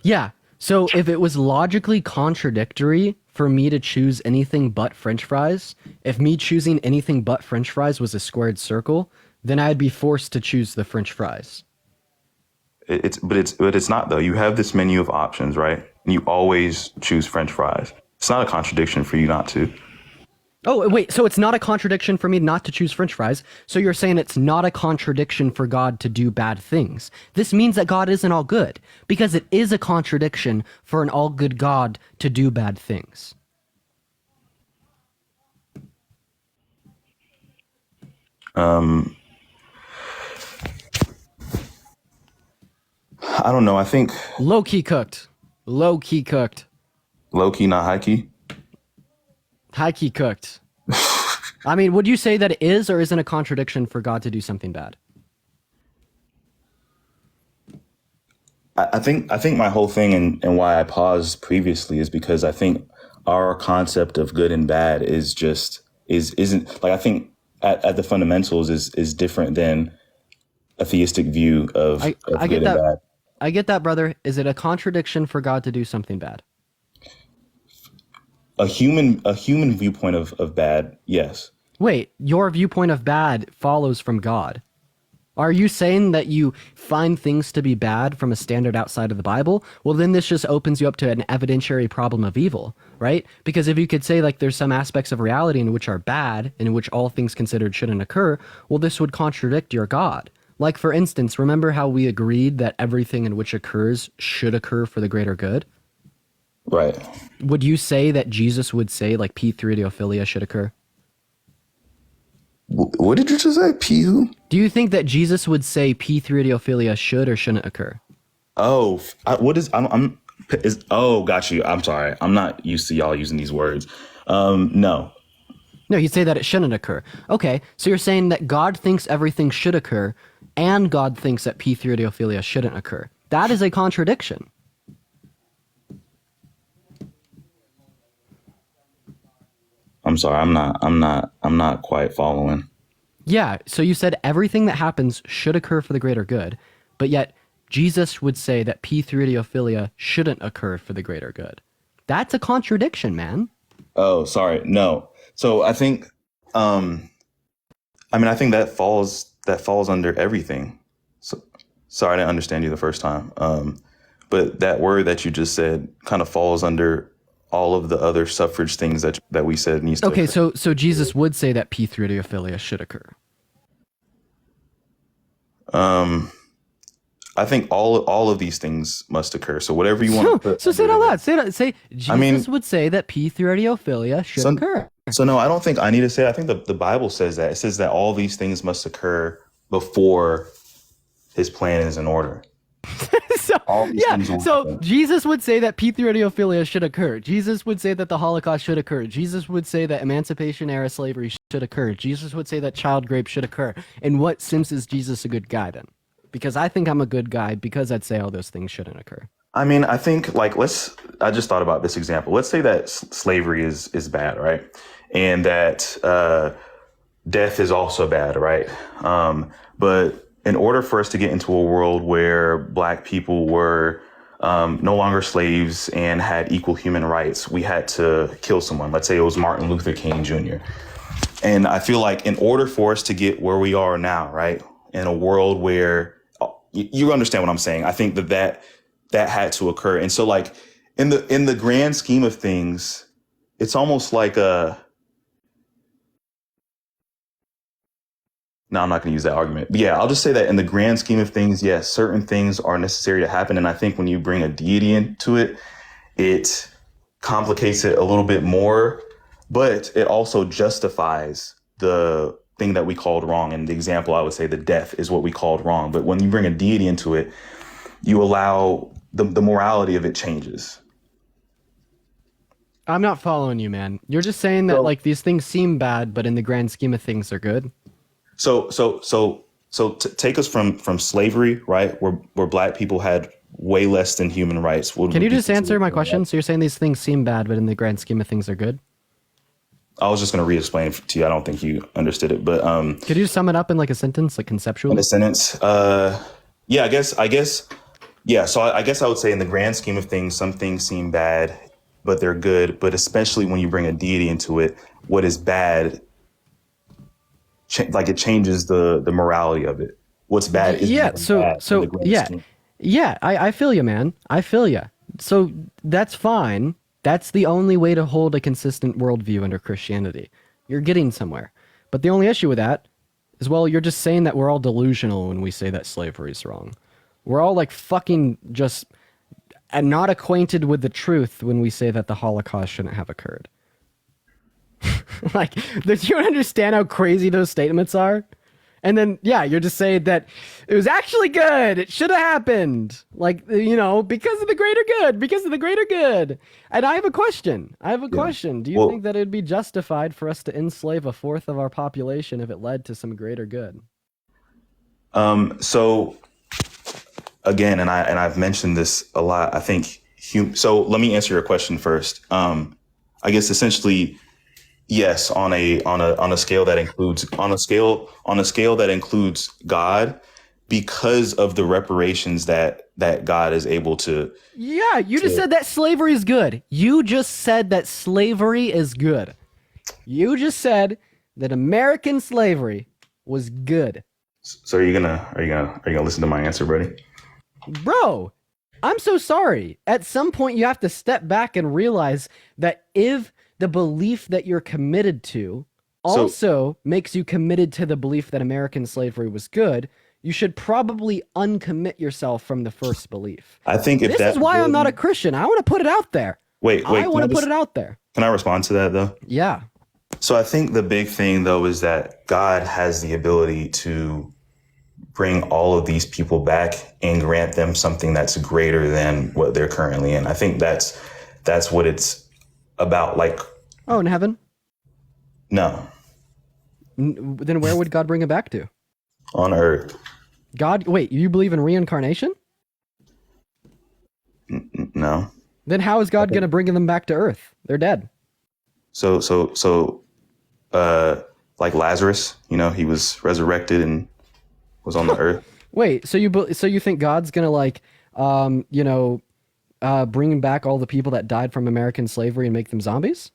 Yeah. So if it was logically contradictory for me to choose anything but French fries, if me choosing anything but French fries was a squared circle, then I'd be forced to choose the French fries. But it's not though. You have this menu of options, right? And you always choose French fries. It's not a contradiction for you not to. Oh, wait, so it's not a contradiction for me not to choose French fries. So you're saying it's not a contradiction for God to do bad things. This means that God isn't all good, because it is a contradiction for an all good God to do bad things. I don't know. I think Low key cooked. Low key cooked. low key, not high key. High key cooked. I mean, would you say that it is or isn't a contradiction for God to do something bad? I think my whole thing and why I paused previously is because I think our concept of good and bad isn't like, I think at the fundamentals is different than a theistic view of I good get and that. bad. I get that, brother. Is it a contradiction for God to do something bad? A human viewpoint of bad, yes. Wait, your viewpoint of bad follows from God. Are you saying that you find things to be bad from a standard outside of the Bible? Well, then this just opens you up to an evidentiary problem of evil, right? Because if you could say like there's some aspects of reality in which are bad, in which all things considered shouldn't occur, well, this would contradict your God. Like, for instance, remember how we agreed that everything in which occurs should occur for the greater good? Right. Would you say that Jesus would say like P3 should occur? What did you just say? P who? Do you think that Jesus would say P3 should or shouldn't occur? Oh, what is oh, got you. I'm sorry. I'm not used to y'all using these words. No. No, you'd say that it shouldn't occur. Okay, so you're saying that God thinks everything should occur, and God thinks that p3-ophilia shouldn't occur. That is a contradiction. I'm sorry, I'm not quite following. Yeah, so you said everything that happens should occur for the greater good, but yet Jesus would say that p3-ophilia shouldn't occur for the greater good. That's a contradiction, man. Oh, sorry. No. So I think, I think that falls under everything. So, sorry, I didn't understand you the first time. But that word that you just said kind of falls under all of the other suffrage things that we said needs to Okay, occur. so Jesus would say that p3-ophilia should occur. I think all of these things must occur. So whatever you want to put. So say it out loud. Say Jesus mean, would say that p3-ophilia should occur. So no, I don't think I need to say it. I think the Bible says that. It says that all these things must occur before his plan is in order. So Jesus would say that p3-ophilia should occur. Jesus would say that the Holocaust should occur. Jesus would say that emancipation era slavery should occur. Jesus would say that child rape should occur. In what sense is Jesus a good guy then? Because I think I'm a good guy because I'd say all those things shouldn't occur. I mean, I think I just thought about this example. Let's say that slavery is bad, right? And that death is also bad, right? But in order for us to get into a world where Black people were no longer slaves and had equal human rights, we had to kill someone. Let's say it was Martin Luther King Jr. And I feel like in order for us to get where we are now, right, in a world where you understand what I'm saying, I think that had to occur. And so like in the grand scheme of things, it's almost like no, I'm not going to use that argument. But yeah, I'll just say that in the grand scheme of things, yes, certain things are necessary to happen. And I think when you bring a deity into it, it complicates it a little bit more, but it also justifies the thing that we called wrong. And the example, I would say the death is what we called wrong. But when you bring a deity into it, you allow the morality of it changes. I'm not following you, man. You're just saying that like these things seem bad, but in the grand scheme of things, they're good. So take us from slavery, right? Where Black people had way less than human rights. Can you just answer my question? So you're saying these things seem bad, but in the grand scheme of things, they're good? I was just going to re-explain it to you. I don't think you understood it, but could you sum it up in like a sentence, like conceptually? In a sentence, yeah, I guess, yeah. So I guess I would say in the grand scheme of things, some things seem bad, but they're good. But especially when you bring a deity into it, what is bad, it changes the morality of it. What's bad is yeah. So yeah, scheme. Yeah. I feel you, man. I feel you. So that's fine. That's the only way to hold a consistent worldview under Christianity. You're getting somewhere. But the only issue with that is, well, you're just saying that we're all delusional when we say that slavery is wrong. We're all like fucking just and not acquainted with the truth when we say that the Holocaust shouldn't have occurred. Like, do you understand how crazy those statements are? And then, yeah, you're just saying that it was actually good. It should have happened. Like, you know, because of the greater good, because of the greater good. And I have a question. Do you think that it'd be justified for us to enslave a fourth of our population if it led to some greater good? So again, and I've mentioned this a lot, I think, so let me answer your question first. I guess essentially, yes, on a scale that includes God, because of the reparations that God is able to. Yeah, you just said that slavery is good. You just said that slavery is good. You just said that American slavery was good. So are you gonna listen to my answer, Brady? Bro, I'm so sorry. At some point, you have to step back and realize that if the belief that you're committed to also makes you committed to the belief that American slavery was good, you should probably uncommit yourself from the first belief. I think if this is why I'm not a Christian. I want to put it out there. Wait. I want to put it out there. Can I respond to that though? Yeah. So I think the big thing though is that God has the ability to bring all of these people back and grant them something that's greater than what they're currently in. I think that's what it's about. Like, oh, in heaven? No, Then where would God bring him back to? on Earth. God, wait, you believe in reincarnation? No. Then how is God going to bring them back to Earth? They're dead. So, like Lazarus, he was resurrected and was on the earth. Wait, so you think God's going to like, bring back all the people that died from American slavery and make them zombies?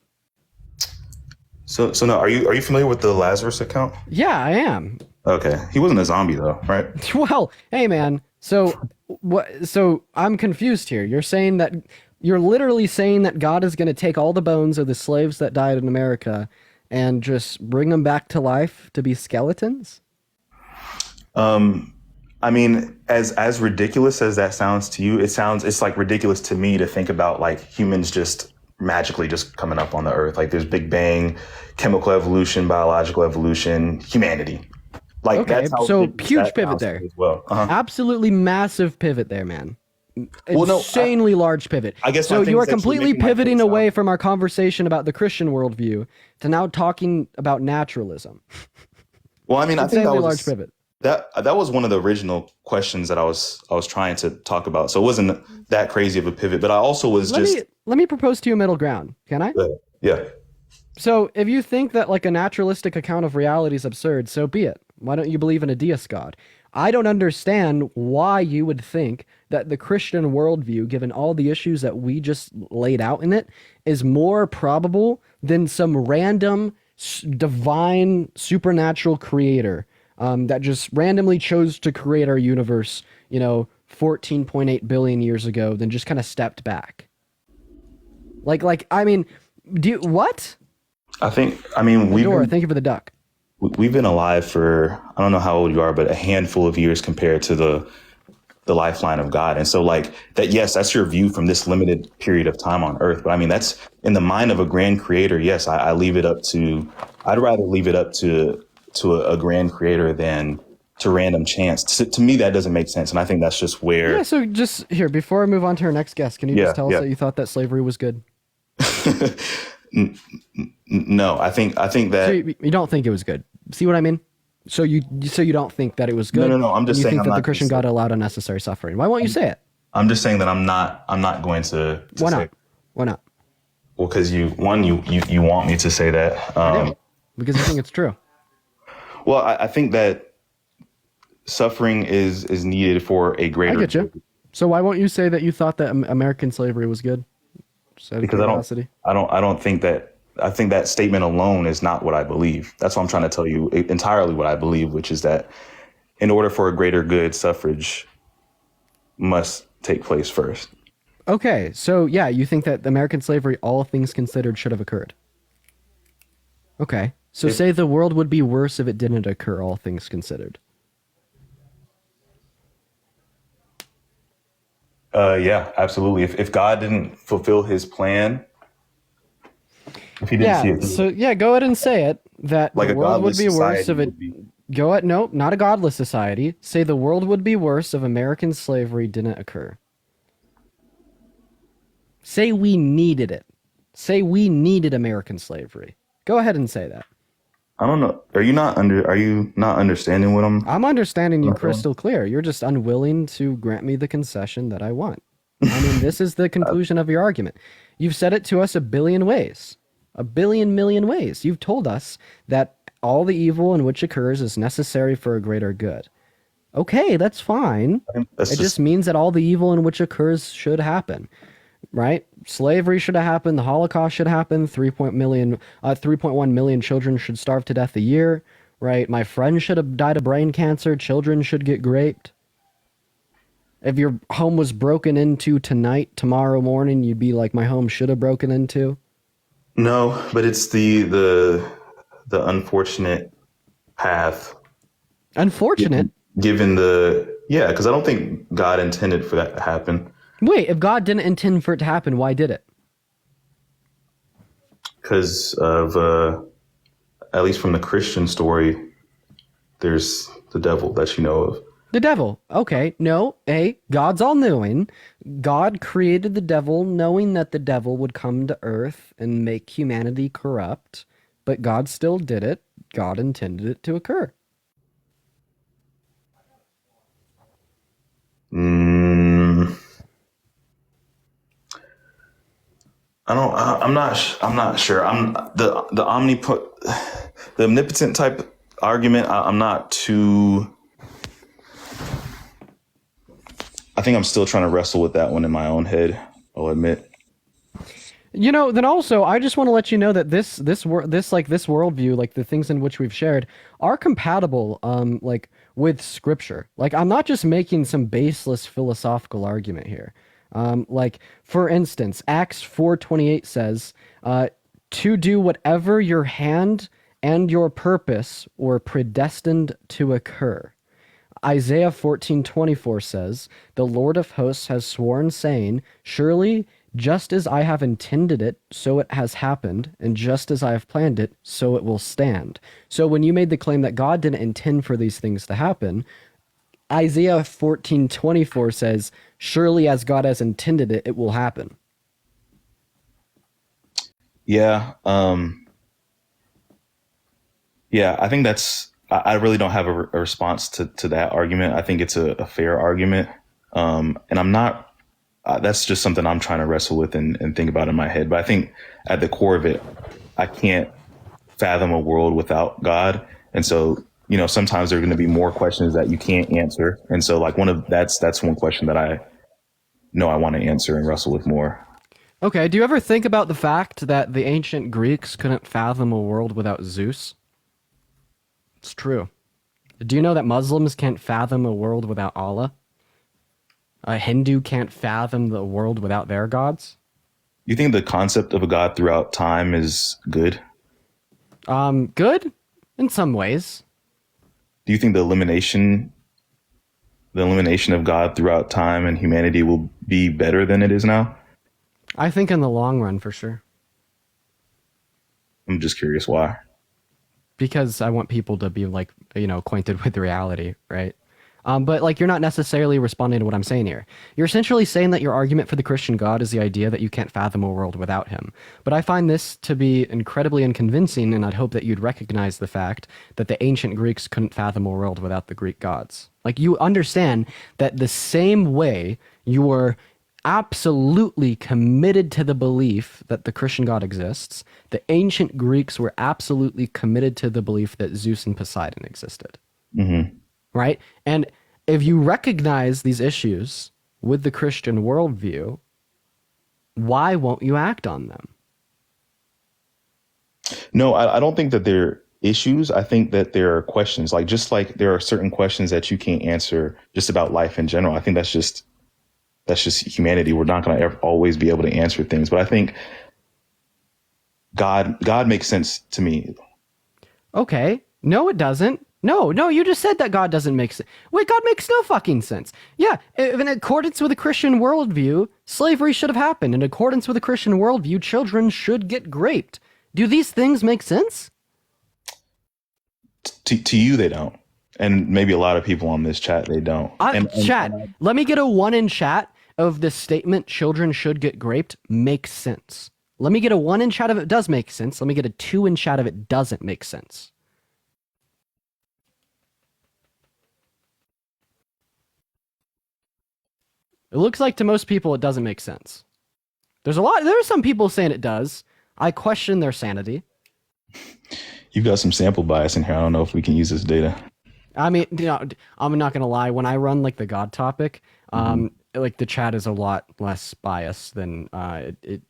So no, are you familiar with the Lazarus account? Yeah, I am. Okay, he wasn't a zombie though, right? Well, hey man, so what? So I'm confused here. You're literally saying that God is going to take all the bones of the slaves that died in America and just bring them back to life to be skeletons? I mean, as ridiculous as that sounds to you, it's like ridiculous to me to think about like humans just magically just coming up on the earth. Like there's Big Bang, chemical evolution, biological evolution, humanity. Like Okay, that's how so ridiculous huge that pivot sounds to there. me as well. Absolutely massive pivot there, man. Well, no, Insanely large pivot. I guess my so. thing You is are that you're completely making my pivoting point away sound- from our conversation about the Christian worldview to now talking about naturalism. Well, I mean, I think that Insanely was large pivot. that was one of the original questions that I was trying to talk about. So it wasn't that crazy of a pivot, but I also was Let me propose to you a middle ground. Can I? yeah. So if you think that like a naturalistic account of reality is absurd, so be it. Why don't you believe in a deist God? I don't understand why you would think that the Christian worldview, given all the issues that we just laid out in it, is more probable than some random divine supernatural creator that just randomly chose to create our universe, 14.8 billion years ago, then just kind of stepped back. I mean, what? I mean, Dora, thank you for the duck. we've been alive for, I don't know how old you are, but a handful of years compared to the lifeline of God. And so like that, yes, that's your view from this limited period of time on earth. But I mean, that's in the mind of a grand creator. Yes, I'd rather leave it up to a grand creator than to random chance. To me, that doesn't make sense. And I think that's just where. Yeah, so just here, before I move on to our next guest, can you just tell us that you thought that slavery was good? No, I think that. So you don't think it was good. See what I mean? So you don't think that it was good? No. I'm just you saying think I'm that the not Christian God allowed unnecessary suffering. Why won't you say it? I'm just saying that I'm not going to Why say. not? Why not? Well, because you want me to say that. I do. Because you think it's true. Well, I think that suffering is needed for a greater. I get you. So why won't you say that you thought that American slavery was good? Because I don't think that. I think that statement alone is not what I believe. That's why I'm trying to tell you entirely what I believe, which is that in order for a greater good, suffrage must take place first. Okay, so yeah, you think that American slavery, all things considered, should have occurred. Okay, so say the world would be worse if it didn't occur, all things considered. Yeah, absolutely. If God didn't fulfill his plan, if he didn't see it, so yeah, go ahead and say it, that like the a world would godless be worse society if it... would be. Go ahead, no, not a godless society. Say the world would be worse if American slavery didn't occur. Say we needed it. Say we needed American slavery. Go ahead and say that. I don't know. Are you not understanding what I'm understanding you crystal clear. You're just unwilling to grant me the concession that I want. I mean, this is the conclusion of your argument. You've said it to us a billion ways. A billion million ways. You've told us that all the evil in which occurs is necessary for a greater good. Okay, that's fine. That's It just means that all the evil in which occurs should happen. Right? Slavery should have happened. The Holocaust should happen. 3.1 million children should starve to death a year. Right? My friend should have died of brain cancer. Children should get raped. If your home was broken into tonight, tomorrow morning, you'd be like, my home should have broken into. No, but it's the unfortunate path. Unfortunate? Given because I don't think God intended for that to happen. Wait, if God didn't intend for it to happen, why did it? Because of, at least from the Christian story, there's the devil that you know of. The devil. Okay, no, God's all-knowing. God created the devil knowing that the devil would come to earth and make humanity corrupt. but God still did it. God intended it to occur. I'm not sure. I'm the omnipotent type argument. I'm not too. I think I'm still trying to wrestle with that one in my own head. I'll admit. You know, then also I just want to let you know that this worldview, like the things in which we've shared, are compatible like with scripture. Like I'm not just making some baseless philosophical argument here. Like for instance, Acts 4:28 says, to do whatever your hand and your purpose were predestined to occur. Isaiah 14:24 says, the Lord of hosts has sworn, saying, surely just as I have intended it, so it has happened, and just as I have planned it, so it will stand. So when you made the claim that God didn't intend for these things to happen, Isaiah 14:24 says, surely as God has intended it, it will happen. Yeah. Yeah, I think I really don't have a response to that argument. I think it's a fair argument. And I'm not, that's just something I'm trying to wrestle with and think about in my head. But I think at the core of it, I can't fathom a world without God. And so, sometimes there are going to be more questions that you can't answer. And so like that's one question that I know I want to answer and wrestle with more. Okay, do you ever think about the fact that the ancient Greeks couldn't fathom a world without Zeus? It's true. Do you know that Muslims can't fathom a world without Allah? A Hindu can't fathom the world without their gods? You think the concept of a God throughout time is good? Good in some ways. Do you think the elimination of God throughout time and humanity will be better than it is now? I think in the long run, for sure. I'm just curious why. Because I want people to be like, acquainted with reality, right? But like, you're not necessarily responding to what I'm saying here. You're essentially saying that your argument for the Christian God is the idea that you can't fathom a world without him. But I find this to be incredibly unconvincing, and I'd hope that you'd recognize the fact that the ancient Greeks couldn't fathom a world without the Greek gods. Like, you understand that the same way you were absolutely committed to the belief that the Christian God exists, the ancient Greeks were absolutely committed to the belief that Zeus and Poseidon existed. Mm-hmm. Right? And if you recognize these issues with the Christian worldview, why won't you act on them? No, I don't think that they're issues. I think that there are questions, just like there are certain questions that you can't answer just about life in general. I think that's just humanity. We're not going to always be able to answer things. But I think God makes sense to me. Okay. No, it doesn't. No, you just said that God doesn't make sense. Wait, God makes no fucking sense. Yeah, in accordance with a Christian worldview, slavery should have happened. In accordance with a Christian worldview, children should get raped. Do these things make sense? To you, they don't. And maybe a lot of people on this chat, they don't. Chat, let me get a 1 in chat of the statement, children should get raped, makes sense. Let me get a 1 in chat of it does make sense. Let me get a 2 in chat of it doesn't make sense. It looks like to most people it doesn't make sense. There are some people saying it does. I question their sanity. You've got some sample bias in here. I don't know if we can use this data. I mean, I'm not gonna lie. When I run like the God topic, like the chat is a lot less biased than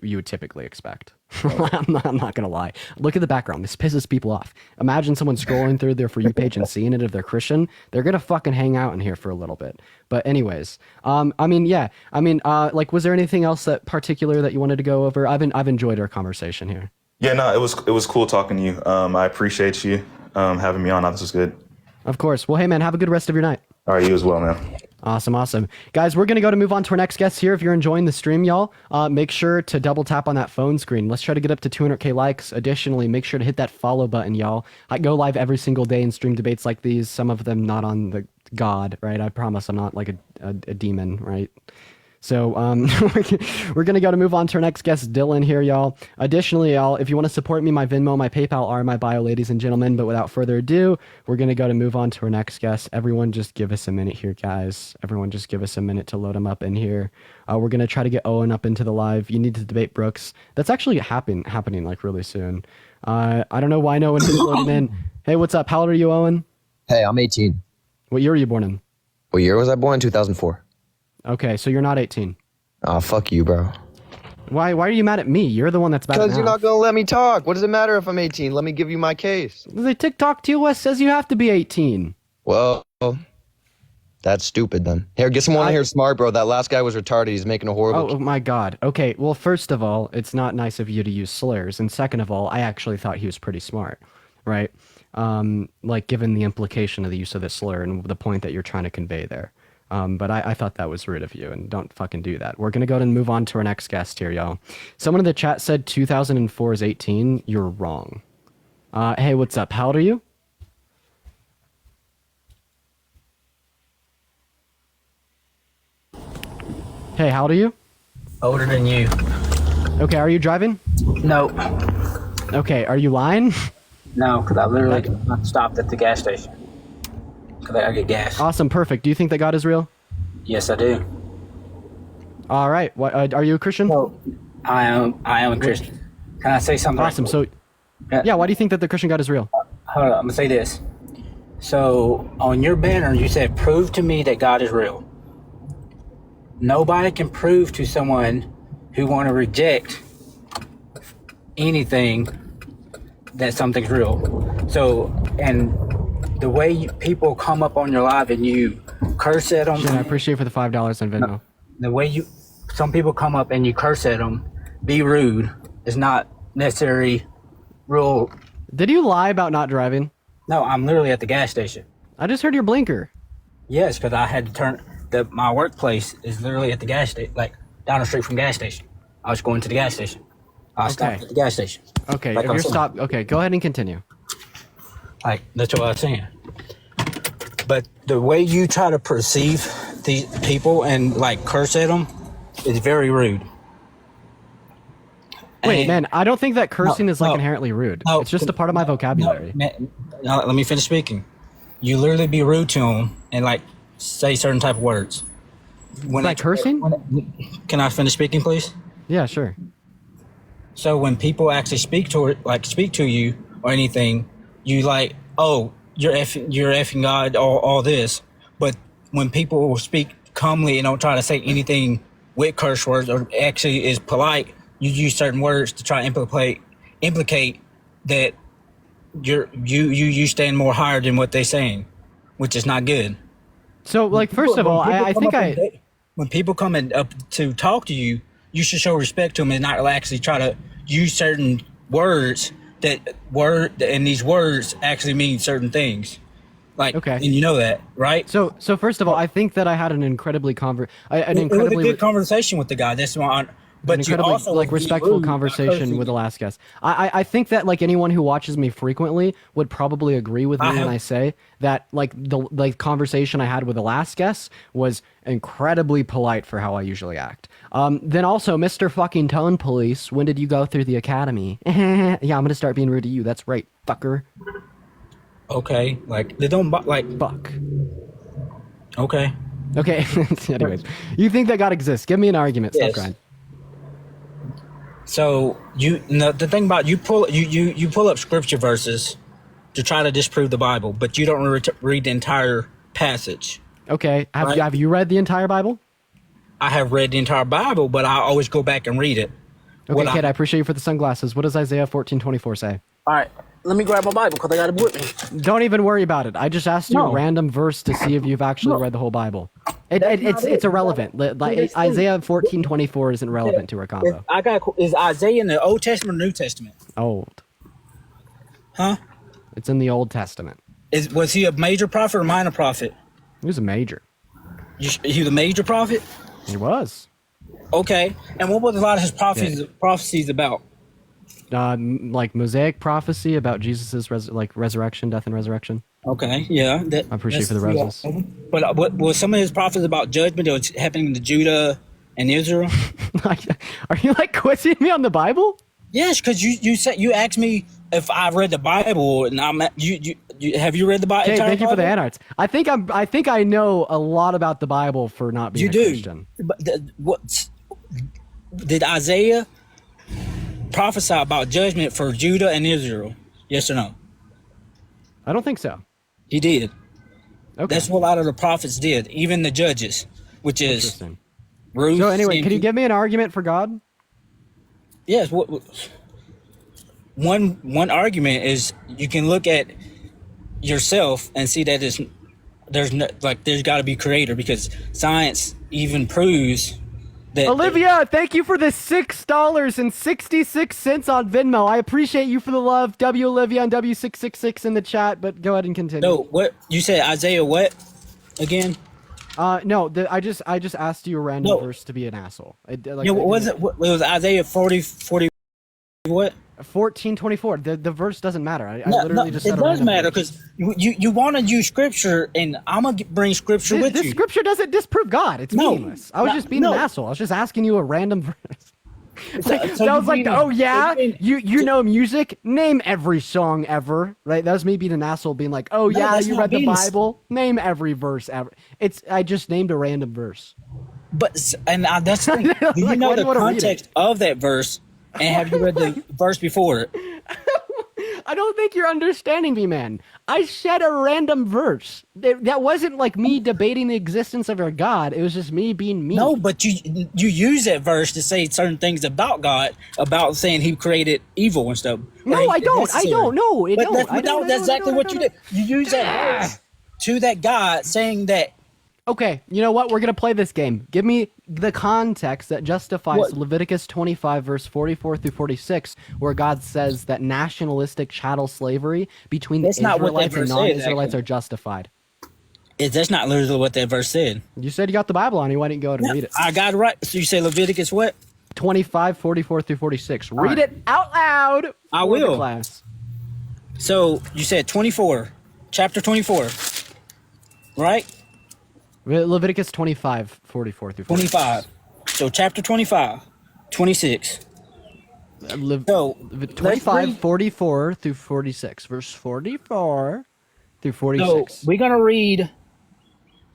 you would typically expect. I'm not gonna lie. Look at the background. This pisses people off. Imagine someone scrolling through their For You page and seeing it. If they're Christian, they're gonna fucking hang out in here for a little bit. But anyways, like, was there anything else that particular that you wanted to go over? I've enjoyed our conversation here. Yeah, no, it was cool talking to you. I appreciate you having me on. This was good. Of course. Well, hey man, have a good rest of your night. All right, you as well, man. Awesome. Guys, we're going to move on to our next guest here. If you're enjoying the stream, y'all, make sure to double tap on that phone screen. Let's try to get up to 200K likes. Additionally, make sure to hit that follow button, y'all. I go live every single day and stream debates like these. Some of them not on the God, right? I promise I'm not like a demon, right? So we're gonna go to move on to our next guest, Dylan here, y'all. Additionally, y'all, if you want to support me, my Venmo, my PayPal are in my bio, ladies and gentlemen. But without further ado, we're gonna go to move on to our next guest. Everyone, just give us a minute here, guys. Everyone, just give us a minute to load him up in here. We're gonna try to get Owen up into the live. You need to debate Brooks. That's actually happening like really soon. I don't know why no one is loading in. Hey, what's up? How old are you, Owen? Hey, I'm 18. What year were you born in? What year was I born? 2004. Okay, so you're not 18. Oh, fuck you, bro. Why are you mad at me? You're the one that's bad. Because you're not going to let me talk. What does it matter if I'm 18? Let me give you my case. The TikTok TOS says you have to be 18. Well, that's stupid then. Here, get someone here smart, bro. That last guy was retarded. He's making a horrible... Oh my god. Okay, well, first of all, it's not nice of you to use slurs. And second of all, I actually thought he was pretty smart, right? Like, given the implication of the use of the slur and the point that you're trying to convey there. But I thought that was rude of you, and don't fucking do that. We're going to go ahead and move on to our next guest here, y'all. Someone in the chat said 2004 is 18. You're wrong. Hey, what's up? How old are you? Hey, how old are you? Older than you. Okay, are you driving? No. Okay, are you lying? No, because I literally stopped at the gas station. Because I get gas. Awesome, perfect. Do you think that God is real? Yes, I do. All right. What, are you a Christian? No, I am a Christian. Can I say something? Awesome. So, yeah, why do you think that the Christian God is real? Hold on, I'm going to say this. So, on your banner, you said, prove to me that God is real. Nobody can prove to someone who want to reject anything that something's real. So, and the way people come up on your live and you curse at them. Shit, I appreciate for the $5 on Venmo. The way some people come up and you curse at them, be rude, is not necessarily real. Did you lie about not driving? No, I'm literally at the gas station. I just heard your blinker. Yes, because I had to turn. My workplace is literally at the gas station, like down the street from gas station. I was going to the gas station. I stopped at the gas station. Okay, like if you're stopped, okay, go ahead and continue. Like, that's what I was saying. But the way you try to perceive these people and like curse at them is very rude. Wait, man, I don't think that cursing is like inherently rude. It's just a part of my vocabulary. Let me finish speaking. You literally be rude to them and like say certain type of words. Is that cursing? Can I finish speaking, please? Yeah, sure. So when people actually speak to you or anything, you like, oh, you're effing God, all this. But when people will speak calmly and don't try to say anything with curse words or actually is polite, you use certain words to try to implicate that you stand more higher than what they're saying, which is not good. So, like, first of all, I think when people come in up to talk to you, you should show respect to them and not actually try to use certain words and these words actually mean certain things. Like, okay, and you know that, right? So first of all, I think that I had an incredibly it was a good conversation with the guy. That's why. But you also like respectful conversation with the last guest. I think that like anyone who watches me frequently would probably agree with me when I say that like the conversation I had with the last guest was incredibly polite for how I usually act. Then also, Mr. Fucking Tone Police, when did you go through the academy? Yeah, I'm gonna start being rude to you. That's right, fucker. Okay, like they don't like fuck. Okay. Okay. Anyways, you think that God exists? Give me an argument. Stop crying. So the thing about you pull up scripture verses to try to disprove the Bible, but you don't read the entire passage. Okay, have you read the entire Bible? I have read the entire Bible, but I always go back and read it. Okay, kid, I appreciate you for the sunglasses. What does Isaiah 14:24 say? All right, let me grab my Bible because I got it with me. Don't even worry about it. I just asked you a random verse to see if you've actually read the whole Bible. It's irrelevant. Like Isaiah 14:24 isn't relevant to our combo. Is Isaiah in the Old Testament or New Testament? Old. Huh? It's in the Old Testament. Was he a major prophet or minor prophet? He was a major. He was a major prophet? He was. Okay. And what was a lot of his prophecies about? Like Mosaic prophecy about Jesus's resurrection, death and resurrection. Okay, yeah. I appreciate for the roses. But what was some of his prophecies about judgment that was happening to Judah and Israel? Are you like quizzing me on the Bible? Yes, because you said you asked me if I read the Bible, and you have you read the Bible? Okay, thank you for the anarts. I think I know a lot about the Bible for not being You a do. Christian. But what did Isaiah prophesy about judgment for Judah and Israel? Yes or no? I don't think so. He did. Okay. That's what a lot of the prophets did, even the judges, which is Interesting. Ruth. So anyway, can you Samuel. give me an argument for God? Yes. One argument is you can look at yourself and see that there's got to be creator, because science even proves that. Olivia, thank you for the $6.66 on Venmo. I appreciate you for the love. W Olivia and W666 in the chat, but go ahead and continue. No, what you said, Isaiah? What again? No, I just asked you a random No. verse to be an asshole. What was it? What was Isaiah 40 what? 14:24. The verse doesn't matter. I No, literally just it said a does random matter, verse. because you want to use scripture, and I'm gonna bring scripture with This you. scripture doesn't disprove God. It's No, meaningless. I was no, just being no. an asshole. I was just asking you a random verse. So That you was like, mean- oh yeah, so you mean- you know music. Name every song ever. Right? That was me being an asshole, being like, oh No, yeah, that's you not read the being- Bible. Name every verse ever. I just named a random verse. But that's the thing. Do you Like, know why do the you wanna read it? context of that verse? And have you read the verse before it? I don't think you're understanding me, man. I said a random verse. That wasn't like me debating the existence of our God. It was just me being me. No, but you use that verse to say certain things about God, about saying He created evil and stuff. No, Or I don't. necessary. I don't. No, it But don't. That's, I don't. that's exactly what you did. You use that verse to that God, saying that. Okay, you know what? We're gonna play this game. Give me the context that justifies What? Leviticus 25, verse 44 through 46, where God says that nationalistic chattel slavery between That's the not what that Israelites and verse says, non-Israelites actually. are justified. That's not literally what that verse said. You said you got the Bible on you. Why didn't you go ahead and read it? I got it right. So you say Leviticus what? 25, 44 through 46. Read right. it out loud. I for the will. Class. So you said 24, chapter 24, right? Leviticus 25, 44 through 46. 25. So chapter 25, 26. So, let's 25, read- 44 through 46. Verse 44 through So 46. we're going to read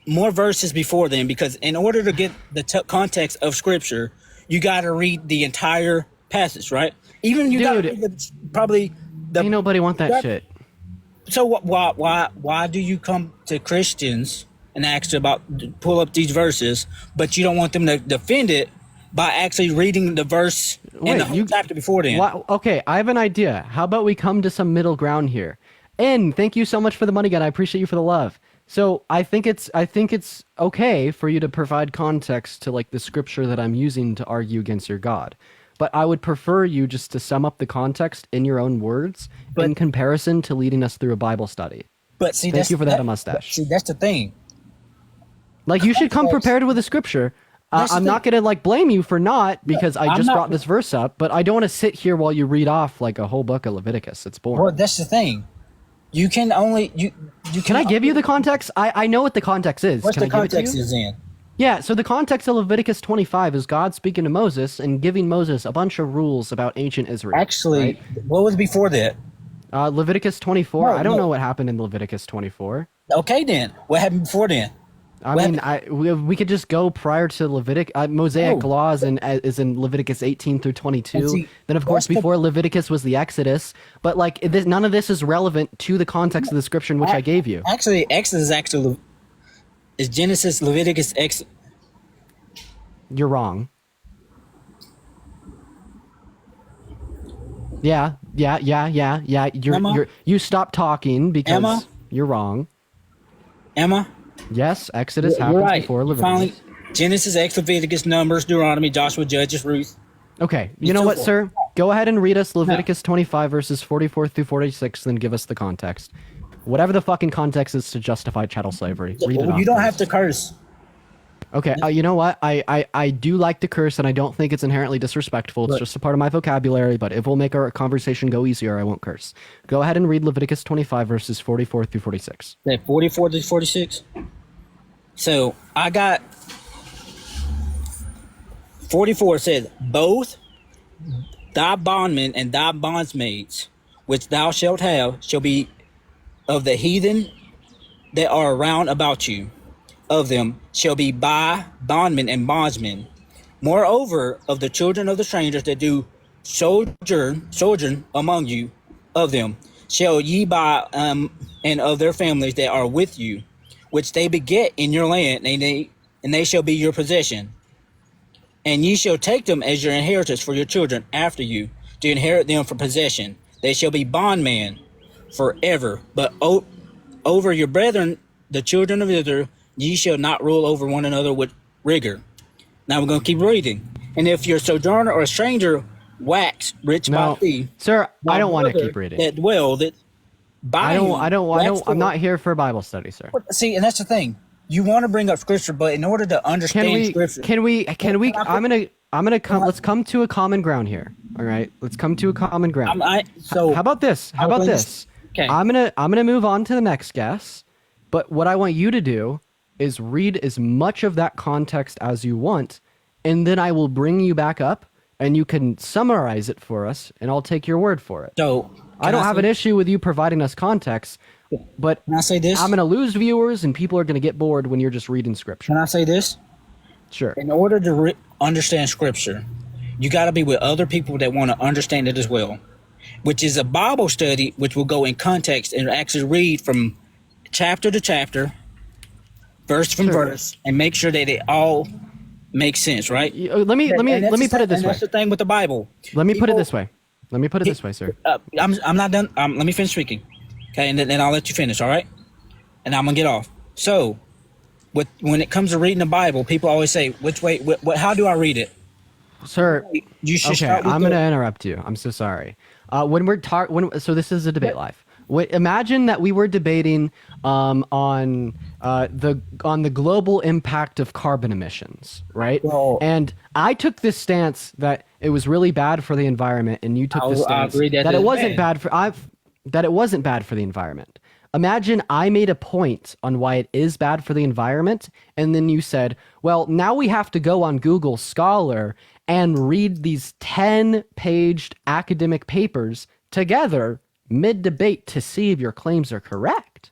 more verses before then, because in order to get the context of scripture, you got to read the entire passage, right? Even you got to Dude. read probably the. Ain't nobody want that shit. So why do you come to Christians and ask about pull up these verses, but you don't want them to defend it by actually reading the verse in the whole chapter before then? Okay, I have an idea. How about we come to some middle ground here? N, thank you so much for the money, gun. I appreciate you for the love. So I think it's okay for you to provide context to like the scripture that I'm using to argue against your God. But I would prefer you just to sum up the context in your own words in comparison to leading us through a Bible study. But see, Thank you for that, a mustache. See, that's the thing. Like you should come prepared with a scripture. That's the I'm thing. not gonna like blame you for not, because I I'm just not- brought this verse up. But I don't want to sit here while you read off like a whole book of Leviticus. It's boring. Well, that's the thing. You can only you. Can I give you the context? I know what the context is. What's Can the I give it to context you? is in? Yeah, so the context of Leviticus 25 is God speaking to Moses and giving Moses a bunch of rules about ancient Israel. Actually, right? what was before that? Leviticus 24. No, I don't no. know what happened in Leviticus 24. Okay, then what happened before then? I mean, we could just go prior to Mosaic No. laws is in Leviticus 18 through 22. And see, Then, of course, that's the- before Leviticus was the Exodus. But like, none of this is relevant to the context of the scripture in which I gave you. Actually, Exodus is Genesis, Leviticus, Exodus. You're wrong. Yeah. Emma? You stop talking because Emma? you're wrong. Emma, Yes, Exodus you're happens right. before Leviticus. Finally, Genesis, Exodus, Leviticus, Numbers, Deuteronomy, Joshua, Judges, Ruth. Okay, you know so what, forth. sir? Go ahead and read us Leviticus 25 verses 44 through 46, then give us the context. Whatever the fucking context is to justify chattel slavery. Read it off, You don't please. have to curse. Okay, you know what? I do like to curse, and I don't think it's inherently disrespectful. It's Look. just a part of my vocabulary, but if we'll make our conversation go easier, I won't curse. Go ahead and read Leviticus 25 verses 44 through 46. That 44 to 46. So I got 44 says, both thy bondmen and thy bondsmaids, which thou shalt have, shall be of the heathen that are round about you. Of them shall be by bondmen and bondsmen. Moreover, of the children of the strangers that do sojourn among you, of them shall ye buy, and of their families that are with you, which they beget in your land, and they shall be your possession. And ye shall take them as your inheritance for your children after you, to inherit them for possession. They shall be bondmen forever. But over your brethren, the children of Israel, ye shall not rule over one another with rigor. Now we're going to keep reading. And if your sojourner or stranger wax rich by thee, sir, I don't want to brother keep reading. that dwell that by you I don't. wax I'm not forth. here for Bible study, sir. See, and that's the thing. You want to bring up scripture, but in order to understand scripture, Can we? I'm gonna come. Let's come to a common ground here. All right. Let's come to a common ground. so how about this? How about this? Okay. I'm gonna move on to the next guess. But what I want you to do is read as much of that context as you want, and then I will bring you back up, and you can summarize it for us, and I'll take your word for it. So I don't have an issue with you providing us context, but can I say this? I'm going to lose viewers, and people are going to get bored when you're just reading scripture. Can I say this? Sure. In order to understand scripture, you got to be with other people that want to understand it as well, which is a Bible study, which will go in context and actually read from chapter to chapter, verse from verse, and make sure that it all makes sense, right? Let me put it this way. That's the thing with the Bible. Let me put it this way. Let me put it this way, sir. I'm not done. Let me finish speaking, okay, and then I'll let you finish, all right? And I'm gonna get off. So, when it comes to reading the Bible, people always say, "Which way? How do I read it?" Sir, You should okay, start with I'm going to interrupt you. I'm so sorry. So this is a debate live. Imagine that we were debating on the global impact of carbon emissions, right? And I took this stance that it was really bad for the environment, and you took this stance that it wasn't bad for the environment. Imagine I made a point on why it is bad for the environment, and then you said, well, now we have to go on Google Scholar and read these 10-paged academic papers together mid-debate to see if your claims are correct.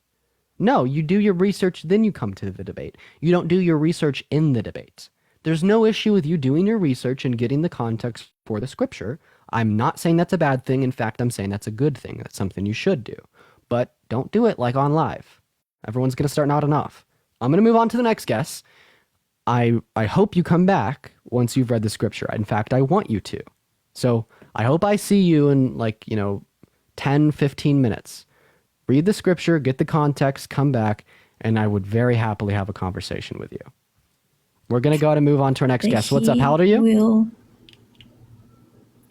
No, you do your research, then you come to the debate. You don't do your research in the debate. There's no issue with you doing your research and getting the context for the scripture. I'm not saying that's a bad thing. In fact, I'm saying that's a good thing. That's something you should do. But don't do it like on live. Everyone's going to start nodding off. I'm going to move on to the next guess. I hope you come back once you've read the scripture. In fact, I want you to. So I hope I see you in 10, 15 minutes. Read the scripture, get the context, come back, and I would very happily have a conversation with you. We're going to go ahead and move on to our next guest. What's up? How old are you? Will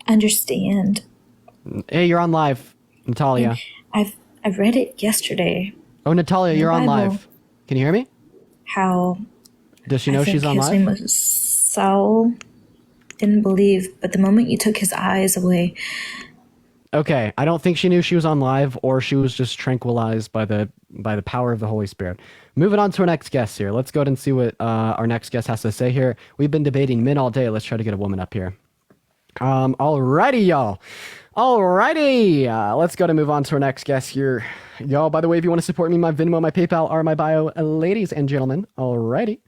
understand. Hey, you're on live, Natalia. I've read it yesterday. Oh, Natalia, you're on Bible. live. Can you hear me? How Does she know I think she's on his live? name was Saul. Didn't believe, but the moment you took his eyes away, Okay, I don't think she knew she was on live, or she was just tranquilized by the power of the Holy Spirit. Moving on to our next guest here. Let's go ahead and see what our next guest has to say here. We've been debating men all day. Let's try to get a woman up here. Alrighty, y'all. Alrighty. Let's go to move on to our next guest here. Y'all, by the way, if you want to support me, my Venmo, my PayPal are in my bio, ladies and gentlemen. Alrighty.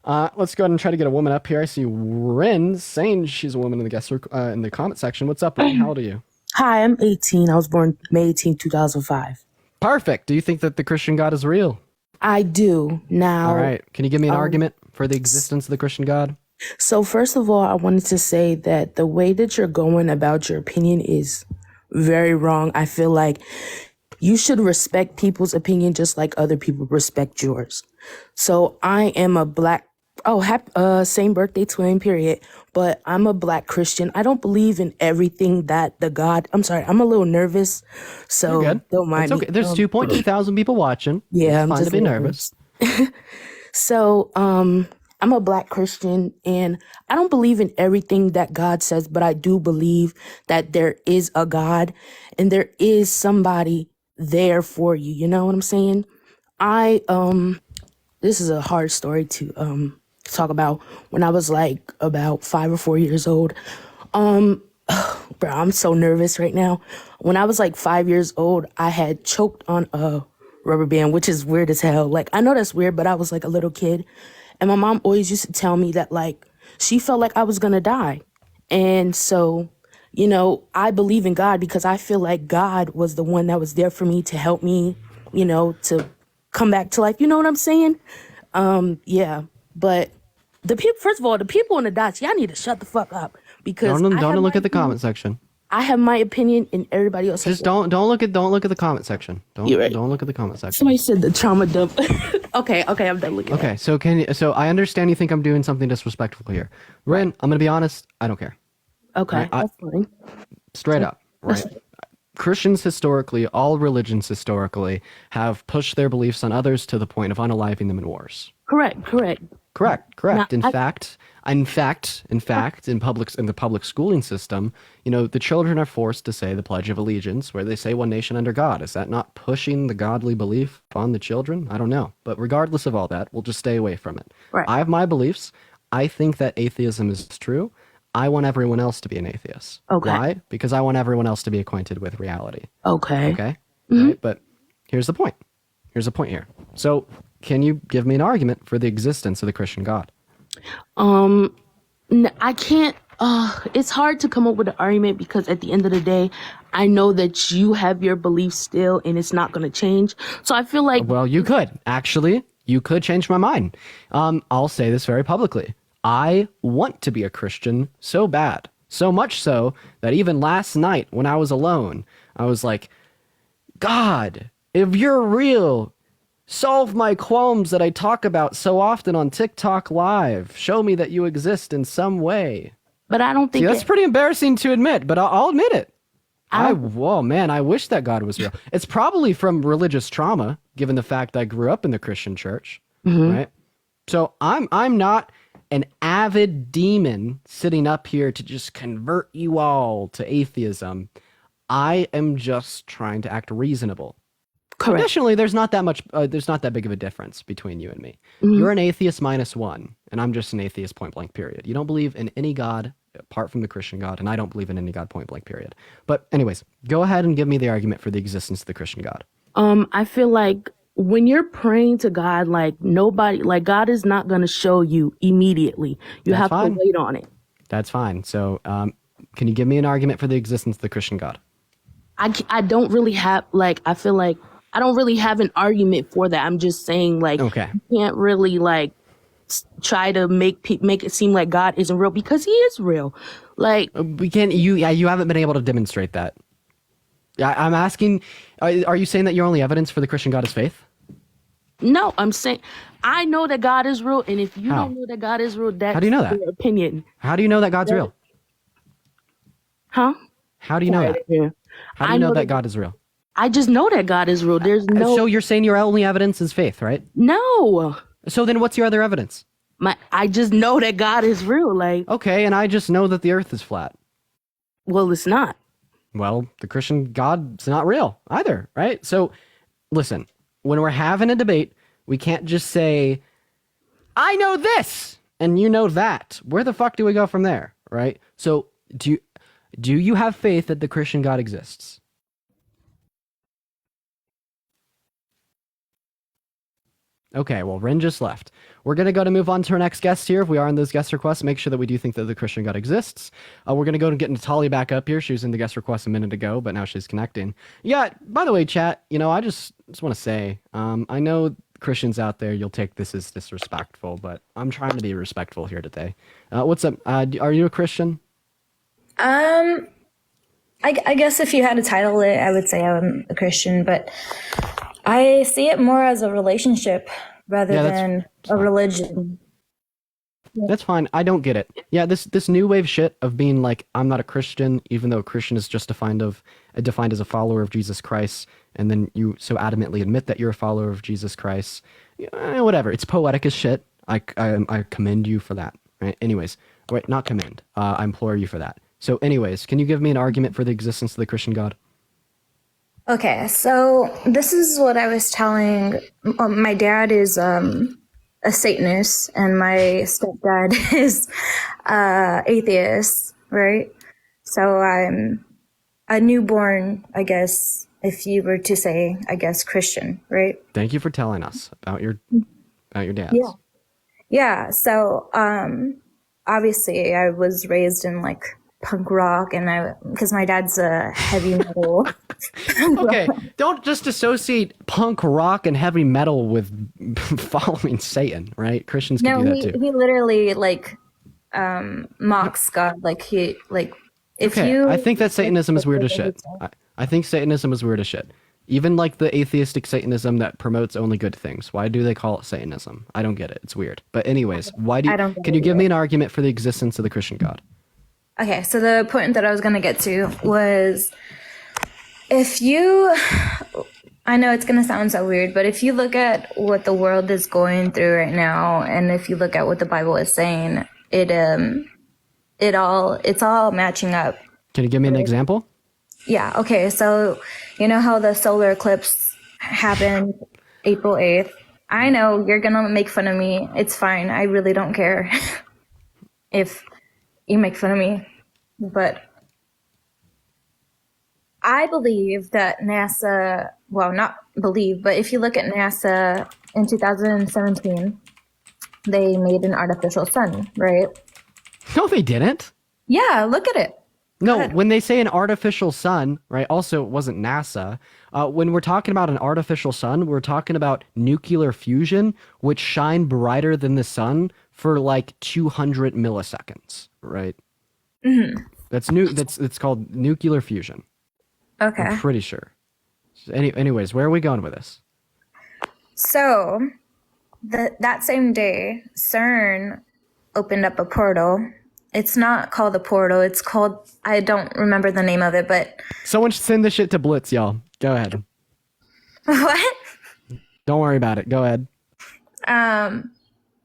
Let's go ahead and try to get a woman up here. I see Rin saying she's a woman in the guest in the comment section. What's up, Rin? How old are you? Hi, I'm 18. I was born May 18, 2005. Perfect. Do you think that the Christian God is real? I do. Now, All right. Can you give me an argument for the existence of the Christian God? So first of all, I wanted to say that the way that you're going about your opinion is very wrong. I feel like you should respect people's opinion just like other people respect yours. So I am a same birthday twin, period. But I'm a Black Christian. I don't believe in everything that I'm sorry, I'm a little nervous. So You're good. don't mind It's okay. me. There's 2.2 thousand people watching. Yeah, I'm it's fine just to be a little nervous. So, I'm a Black Christian and I don't believe in everything that God says, but I do believe that there is a God and there is somebody there for you. You know what I'm saying? This is a hard story to talk about when I was like about 5 or 4 years old. Bro, I'm so nervous right now. When I was like 5 years old, I had choked on a rubber band, which is weird as hell. Like, I know that's weird, but I was like a little kid. And my mom always used to tell me that, like, she felt like I was gonna die. And so, you know, I believe in God because I feel like God was the one that was there for me to help me, you know, to come back to life. You know what I'm saying? Yeah. But the people, first of all, the people in the dots, y'all need to shut the fuck up because Don't look at the comment section. I have my opinion, and everybody else. Just don't look at the comment section. Don't look at the comment section. Somebody said the trauma dump. okay, I'm done looking. Okay, so I understand you think I'm doing something disrespectful here. Ren, I'm gonna be honest, I don't care. Okay, Right, that's fine. Straight up, right? Christians historically, all religions historically, have pushed their beliefs on others to the point of unaliving them in wars. Correct. Correct. Now, In fact, in the public schooling system, you know, the children are forced to say the Pledge of Allegiance, where they say one nation under God. Is that not pushing the godly belief on the children? I don't know. But regardless of all that, we'll just stay away from it. Right. I have my beliefs. I think that atheism is true. I want everyone else to be an atheist. Okay. Why? Because I want everyone else to be acquainted with reality. Okay. Okay? Mhm. Right? But here's the point. So, can you give me an argument for the existence of the Christian God? I can't. It's hard to come up with an argument because at the end of the day, I know that you have your beliefs still, and it's not going to change. So I feel like Well, you could. Actually, you could change my mind. I'll say this very publicly. I want to be a Christian so bad. So much so that even last night when I was alone, I was like, God, if you're real, solve my qualms that I talk about so often on TikTok Live. Show me that you exist in some way. But I don't think See, that's pretty embarrassing to admit, but I'll admit it. Whoa, man, I wish that God was real. It's probably from religious trauma, given the fact I grew up in the Christian church, right? So I'm not an avid demon sitting up here to just convert you all to atheism. I am just trying to act reasonable. Correct. Additionally, there's not that big of a difference between you and me. You're an atheist -1, and I'm just an atheist point blank, period. You don't believe in any God apart from the Christian God, and I don't believe in any God point blank, period. But anyways, go ahead and give me the argument for the existence of the Christian God. I feel like when you're praying to God, like God is not going to show you immediately. You That's have fine. to wait on it. That's fine. So, can you give me an argument for the existence of the Christian God? I don't really have I feel like I don't really have an argument for that. I'm just saying Okay. you can't really try to make it seem like God isn't real because he is real. Like We can't. You haven't been able to demonstrate that. I'm asking. Are you saying that your only evidence for the Christian God is faith? no, I'm saying I know that God is real, and if you How? don't know that God is real, that's How do you know that? your opinion. How do you know that God's real? Huh? How do you know that? Yeah. How do you know that God is real? I just know that God is real. There's no So you're saying your only evidence is faith, right? no. So then what's your other evidence? I just know that God is real. Okay, and I just know that the earth is flat. Well, it's not. Well, the Christian God's not real either, right? So listen, when we're having a debate, we can't just say, I know this and you know that. Where the fuck do we go from there, right? So do you have faith that the Christian God exists? Okay, well, Ren just left. We're going to move on to our next guest here. If we are in those guest requests, make sure that we do think that the Christian God exists. We're going to go and get Natalia back up here. She was in the guest request a minute ago, but now she's connecting. Yeah, by the way, chat, I just want to say, I know Christians out there, you'll take this as disrespectful, but I'm trying to be respectful here today. What's up? Are you a Christian? I guess if you had to title it, I would say I'm a Christian, but I see it more as a relationship rather than a religion. That's fine. I don't get it. Yeah, this new wave shit of being like, I'm not a Christian, even though a Christian is just defined as a follower of Jesus Christ, and then you so adamantly admit that you're a follower of Jesus Christ. Whatever. It's poetic as shit. I commend you for that. Right? Anyways, wait, not commend. I implore you for that. So, anyways, can you give me an argument for the existence of the Christian God? Okay, so this is what I was telling. My dad is a Satanist and my stepdad is atheist, right? So I'm a newborn, I guess, if you were to say, I guess, Christian, right? Thank you for telling us about your dad. Yeah. Yeah. So obviously I was raised in like punk rock, and because my dad's a heavy metal. Okay, don't just associate punk rock and heavy metal with following Satan, right? Christians can do that too. He literally like mocks God. Like if Okay, you I think that Satanism is weird as shit. I think Satanism is weird as shit. Even like the atheistic Satanism that promotes only good things. Why do they call it Satanism? I don't get it. It's weird. But anyways, can you give me an argument for the existence of the Christian God? Okay, so the point that I was gonna get to was, I know it's gonna sound so weird, but if you look at what the world is going through right now, and if you look at what the Bible is saying, it's all matching up. Can you give me an example? Yeah. Okay. So you know how the solar eclipse happened April 8th? I know you're gonna make fun of me. It's fine. I really don't care if you make fun of me, but I believe that NASA, well, not believe, but if you look at NASA in 2017, they made an artificial sun, right? No, they didn't. Yeah, look at it. No, when they say an artificial sun, right? Also, it wasn't NASA. When we're talking about an artificial sun, we're talking about nuclear fusion, which shine brighter than the sun for like 200 milliseconds, right? Mm-hmm. It's called nuclear fusion. Okay. I'm pretty sure. Anyways, where are we going with this? So, that same day, CERN opened up a portal. It's not called a portal. It's called, I don't remember the name of it, but... Someone send this shit to Blitz, y'all. Go ahead. What? Don't worry about it. Go ahead.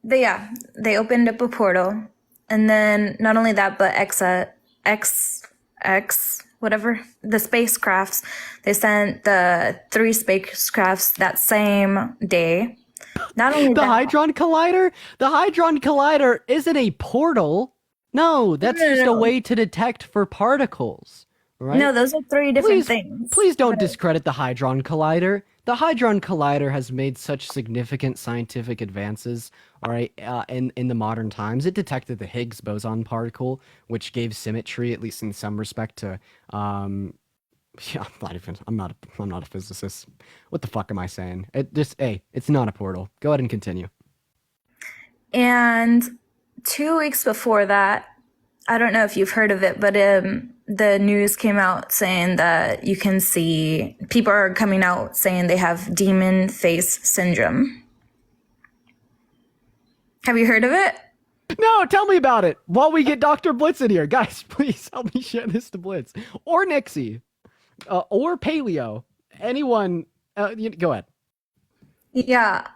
They opened up a portal. And then not only that, but whatever, the spacecrafts, they sent the 3 spacecrafts that same day. Not only the Hadron Collider? The Hadron Collider isn't a portal. No, that's just a way to detect for particles, right? No, those are 3 different things. Please don't discredit the Hadron Collider. The Hadron Collider has made such significant scientific advances, all right, in the modern times. It detected the Higgs boson particle, which gave symmetry, at least in some respect, to yeah, I'm not a physicist. What the fuck am I saying? It's not a portal. Go ahead and continue. And 2 weeks before that, I don't know if you've heard of it, but the news came out saying that you can see people are coming out saying they have demon face syndrome. Have you heard of it? No, tell me about it. While we get Dr. Blitz in here, guys, please help me share this to Blitz or Nixie, or Paleo. Anyone? Go ahead. Yeah.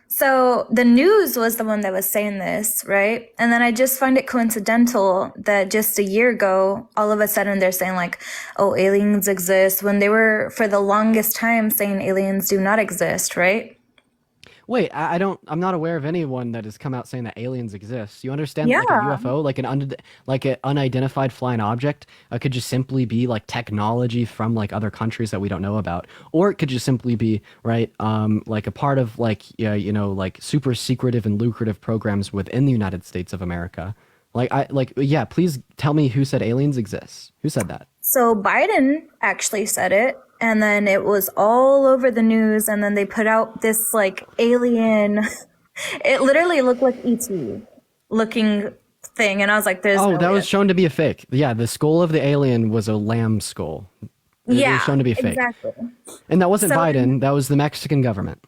So the news was the one that was saying this, right? And then I just find it coincidental that just a year ago, all of a sudden they're saying like, oh, aliens exist, when they were for the longest time saying aliens do not exist, right? Wait, I'm not aware of anyone that has come out saying that aliens exist. You understand that, like a UFO, like an unidentified flying object, could just simply be like technology from like other countries that we don't know about, or it could just simply be like a part of like like super secretive and lucrative programs within the United States of America. Please tell me who said aliens exist. Who said that? So Biden actually said it, and then it was all over the news, and then they put out this like alien, it literally looked like E.T. looking thing, and I was like, that was shown to be a fake. Yeah, the skull of the alien was a lamb skull. It was shown to be fake. Exactly. And that wasn't Biden, that was the Mexican government.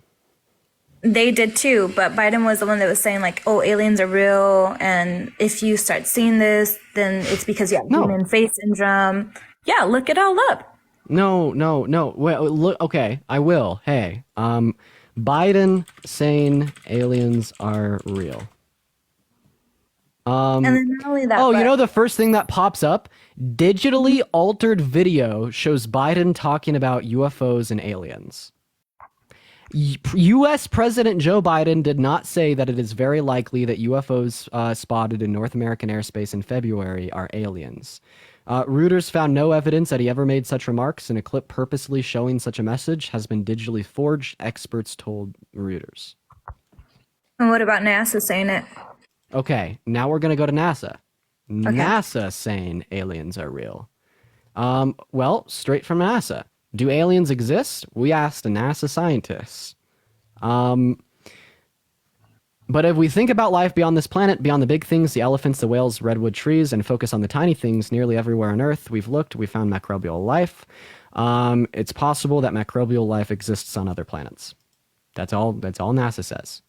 They did too, but Biden was the one that was saying like, oh, aliens are real, and if you start seeing this, then it's because you have demon face syndrome. Yeah, look it all up. No. Well, look, okay, I will. Hey, Biden saying aliens are real. And then not only that, you know the first thing that pops up? Digitally altered video shows Biden talking about UFOs and aliens. U.S. President Joe Biden did not say that it is very likely that UFOs spotted in North American airspace in February are aliens. Reuters found no evidence that he ever made such remarks, and a clip purposely showing such a message has been digitally forged, experts told Reuters. And what about NASA saying it? Okay, now we're going to go to NASA. NASA saying aliens are real. Well, straight from NASA. Do aliens exist? We asked a NASA scientist. But if we think about life beyond this planet, beyond the big things, the elephants, the whales, redwood trees, and focus on the tiny things, nearly everywhere on Earth we've looked, we found microbial life. It's possible that microbial life exists on other planets. That's all NASA says.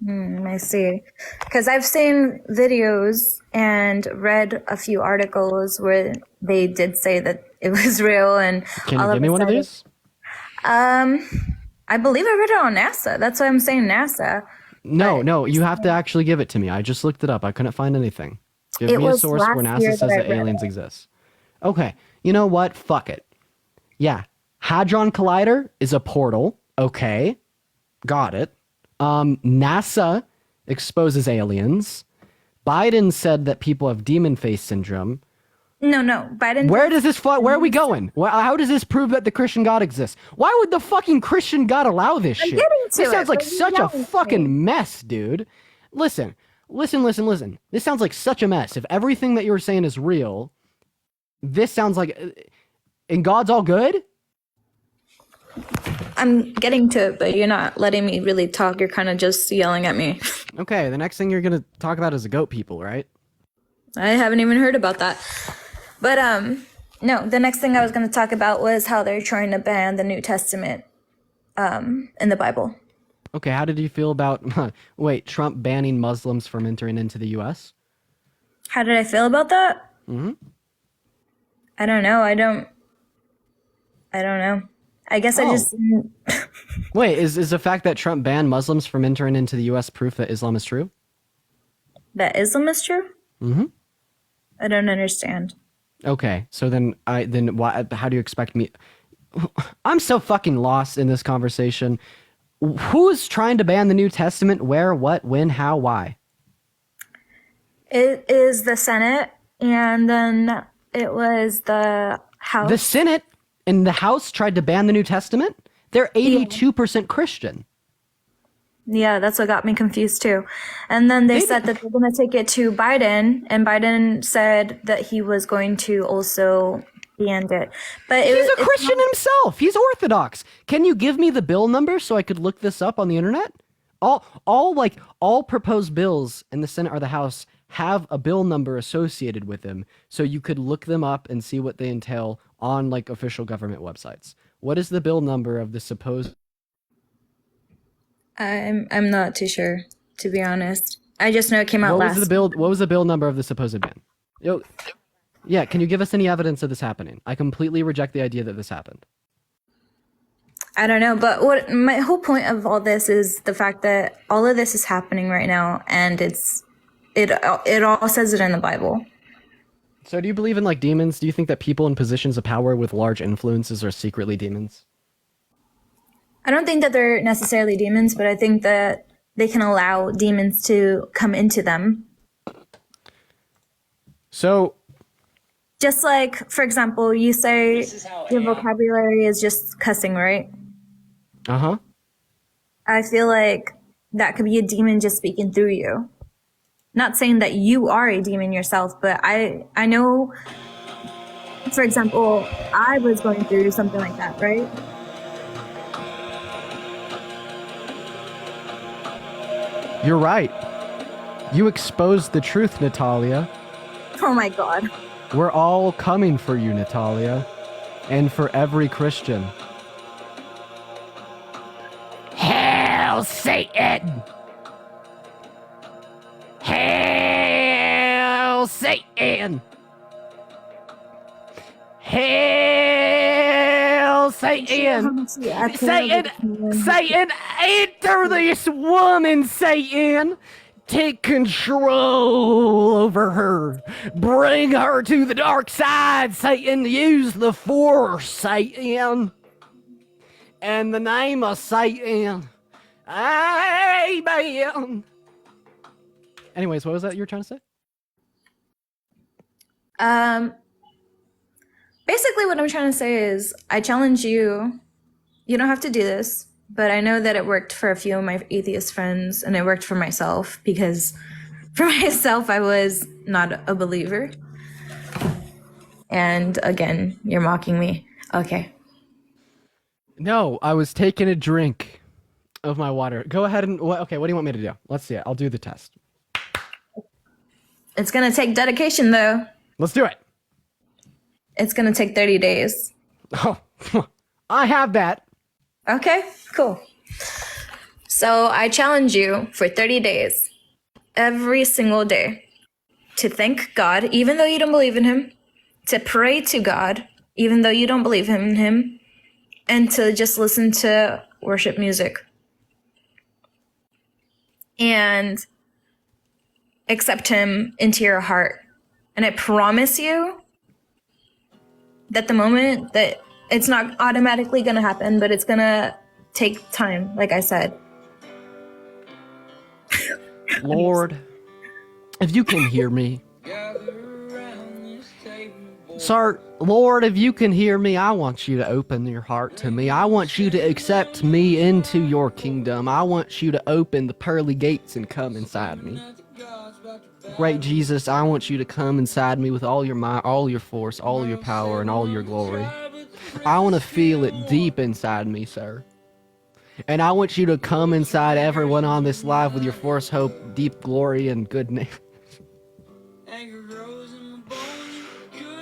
I see. Because I've seen videos and read a few articles where they did say that it was real. And can you give me one of these? I believe I read it on NASA. That's why I'm saying NASA. No, you have to actually give it to me. I just looked it up. I couldn't find anything. Give me a source where NASA says that aliens exist. Okay, you know what? Fuck it. Yeah, Hadron Collider is a portal. Okay, got it. NASA exposes aliens. Biden said that people have demon face syndrome. No, Biden. Where does this where are we going? How does this prove that the Christian God exists? Why would the fucking Christian God allow this shit? This sounds like such a fucking mess, dude. Listen. This sounds like such a mess. If everything that you're saying is real, this sounds like, and God's all good? I'm getting to it, but you're not letting me really talk. You're kind of just yelling at me. Okay, the next thing you're going to talk about is the goat people, right? I haven't even heard about that. But no, the next thing I was going to talk about was how they're trying to ban the New Testament in the Bible. Okay, how did you feel about Trump banning Muslims from entering into the US? How did I feel about that? Mm-hmm. I don't know. I don't know. I guess I just... Wait, is the fact that Trump banned Muslims from entering into the U.S. proof that Islam is true? That Islam is true? Mm-hmm. I don't understand. Okay, so then why? How do you expect me... I'm so fucking lost in this conversation. Who's trying to ban the New Testament? Where, what, when, how, why? It is the Senate, and then it was the House. The Senate and the House tried to ban the New Testament? They're 82% Christian. Yeah, that's what got me confused too. And then they said that they're going to take it to Biden, and Biden said that he was going to also ban it. But he's a Christian himself. He's Orthodox. Can you give me the bill number so I could look this up on the internet? All proposed bills in the Senate or the House have a bill number associated with them, so you could look them up and see what they entail on like official government websites. What is the bill number of the supposed? I'm not too sure, to be honest. I just know it came out last. What was the bill number of the supposed ban? Yeah, can you give us any evidence of this happening? I completely reject the idea that this happened. I don't know, but what my whole point of all this is the fact that all of this is happening right now, and it all says it in the Bible. So do you believe in like demons? Do you think that people in positions of power with large influences are secretly demons? I don't think that they're necessarily demons, but I think that they can allow demons to come into them. So, just like, for example, you say your vocabulary is just cussing, right? Uh-huh. I feel like that could be a demon just speaking through you. Not saying that you are a demon yourself, but I know, for example, I was going through something like that, right? You're right. You exposed the truth, Natalia. Oh my God. We're all coming for you, Natalia. And for every Christian. Hail Satan! Hail Satan! Hail Satan! Satan, enter this woman, Satan! Take control over her. Bring her to the dark side, Satan. Use the force, Satan. In the name of Satan. Amen. Anyways, what was that you were trying to say? Basically what I'm trying to say is I challenge you. You don't have to do this, but I know that it worked for a few of my atheist friends, and it worked for myself because for myself, I was not a believer. And again, you're mocking me. Okay. No, I was taking a drink of my water. Go ahead and okay, what do you want me to do? Let's see it. I'll do the test. It's going to take dedication, though. Let's do it. It's going to take 30 days. Oh, I have that. Okay, cool. So I challenge you for 30 days, every single day, to thank God, even though you don't believe in him, to pray to God, even though you don't believe in him, and to just listen to worship music. And accept him into your heart. And I promise you that the moment that it's not automatically going to happen, but it's going to take time, like I said. Lord, if you can hear me. Sir, Lord, if you can hear me, I want you to open your heart to me. I want you to accept me into your kingdom. I want you to open the pearly gates and come inside me. Great Jesus, I want you to come inside me with all your might, all your force, all your power, and all your glory. I want to feel it deep inside me, sir. And I want you to come inside everyone on this live with your force, hope, deep glory, and goodness.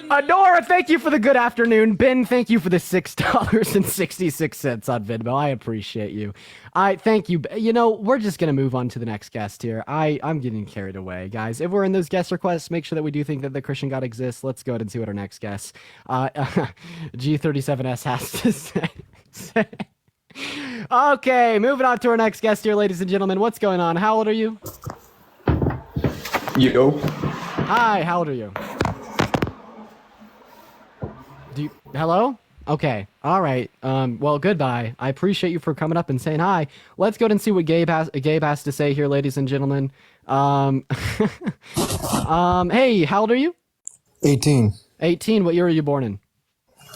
Adora, thank you for the good afternoon. Ben, thank you for the $6.66 on Venmo. I appreciate you. I thank you. You know, we're just going to move on to the next guest here. I'm getting carried away, guys. If we're in those guest requests, make sure that we do think that the Christian God exists. Let's go ahead and see what our next guest, G37S, has to say. Okay, moving on to our next guest here, ladies and gentlemen. What's going on? How old are you? Yo. Hi, how old are you? Hello? Okay. All right. Well, goodbye. I appreciate you for coming up and saying hi. Let's go ahead and see what Gabe has to say here, ladies and gentlemen. Hey, how old are you? 18. 18. What year were you born in?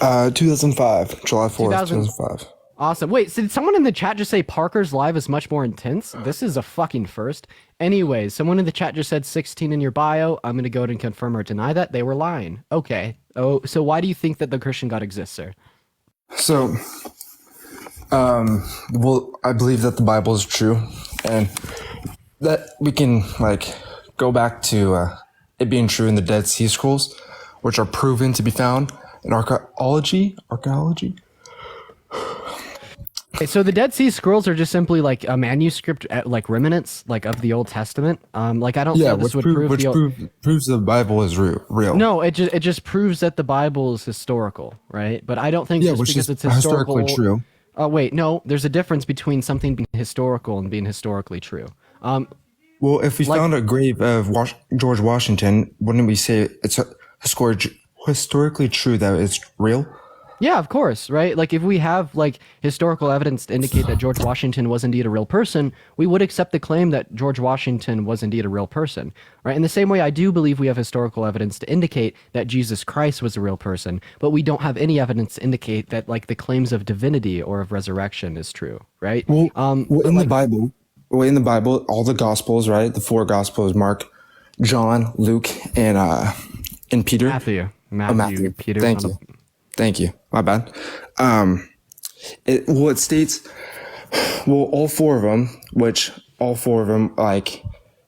2005. July 4th, 2005. Awesome. Wait, so did someone in the chat just say Parker's live is much more intense? This is a fucking first. Anyways, someone in the chat just said 16 in your bio. I'm going to go ahead and confirm or deny that. They were lying. Okay. Oh, so why do you think that the Christian God exists, sir? So, well, I believe that the Bible is true, and that we can, like, go back to it being true in the Dead Sea Scrolls, which are proven to be found in archaeology. Okay, so the Dead Sea Scrolls are just simply like a manuscript, like remnants, like of the Old Testament. Like I don't think this would proves the Bible is real. No, it just proves that the Bible is historical, right? But I don't think just because it's historically true. Oh wait, no, there's a difference between something being historical and being historically true. Well, if we found a grave of George Washington, wouldn't we say it's historically true that it's real? Yeah, of course, right? Like if we have like historical evidence to indicate that George Washington was indeed a real person, we would accept the claim that George Washington was indeed a real person, right? In the same way, I do believe we have historical evidence to indicate that Jesus Christ was a real person, but we don't have any evidence to indicate that like the claims of divinity or of resurrection is true, right? Well, in the Bible, all the Gospels, right? The four Gospels: Mark, John, Luke, and Peter. Matthew, Peter. Thank you. My bad. It states, all four of them, like,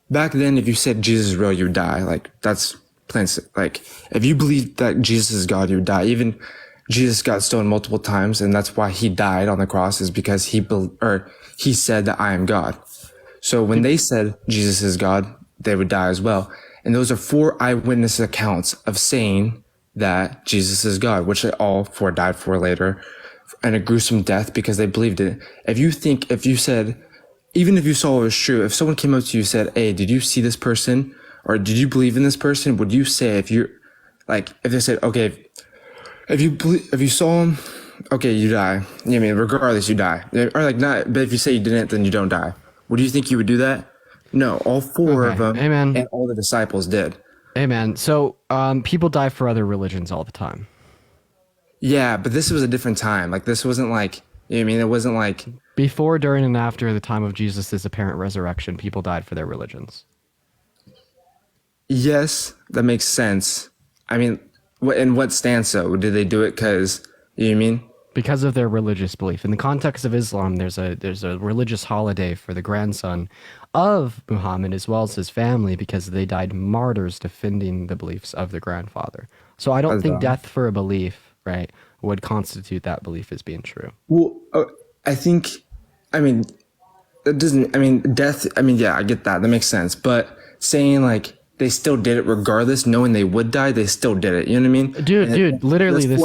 back then, if you said Jesus is real, you would die. Like, that's plain, like, if you believe that Jesus is God, you would die. Even Jesus got stoned multiple times, and that's why he died on the cross, is because he said that I am God. So when they said Jesus is God, they would die as well. And those are four eyewitness accounts of saying that Jesus is God, which they all four died for later, and a gruesome death because they believed it. If you said, even if you saw it was true, if someone came up to you and said, hey, did you see this person? Or did you believe in this person? Would you say, if they said, okay, if you saw him, okay, you die. I mean, regardless, you die. Or like not, but if you say you didn't, then you don't die. Would you think you would do that? No, all four of them Amen. and all the disciples did. Amen. So people die for other religions all the time. Yeah, but this was a different time. Like this wasn't like, you know what I mean? It wasn't like before, during, and after the time of Jesus' apparent resurrection, people died for their religions. Yes, that makes sense. I mean, in what stance though? Did they do it because, you know what I mean? Because of their religious belief. In the context of Islam, there's a religious holiday for the grandson of Muhammad as well as his family because they died martyrs defending the beliefs of the grandfather. So I don't think death for a belief, right, would constitute that belief as being true. Well, I think, I mean, it doesn't, I mean, death, I mean, yeah, I get that. That makes sense. But saying like they still did it regardless, knowing they would die, they still did it. You know what I mean? Dude, literally this,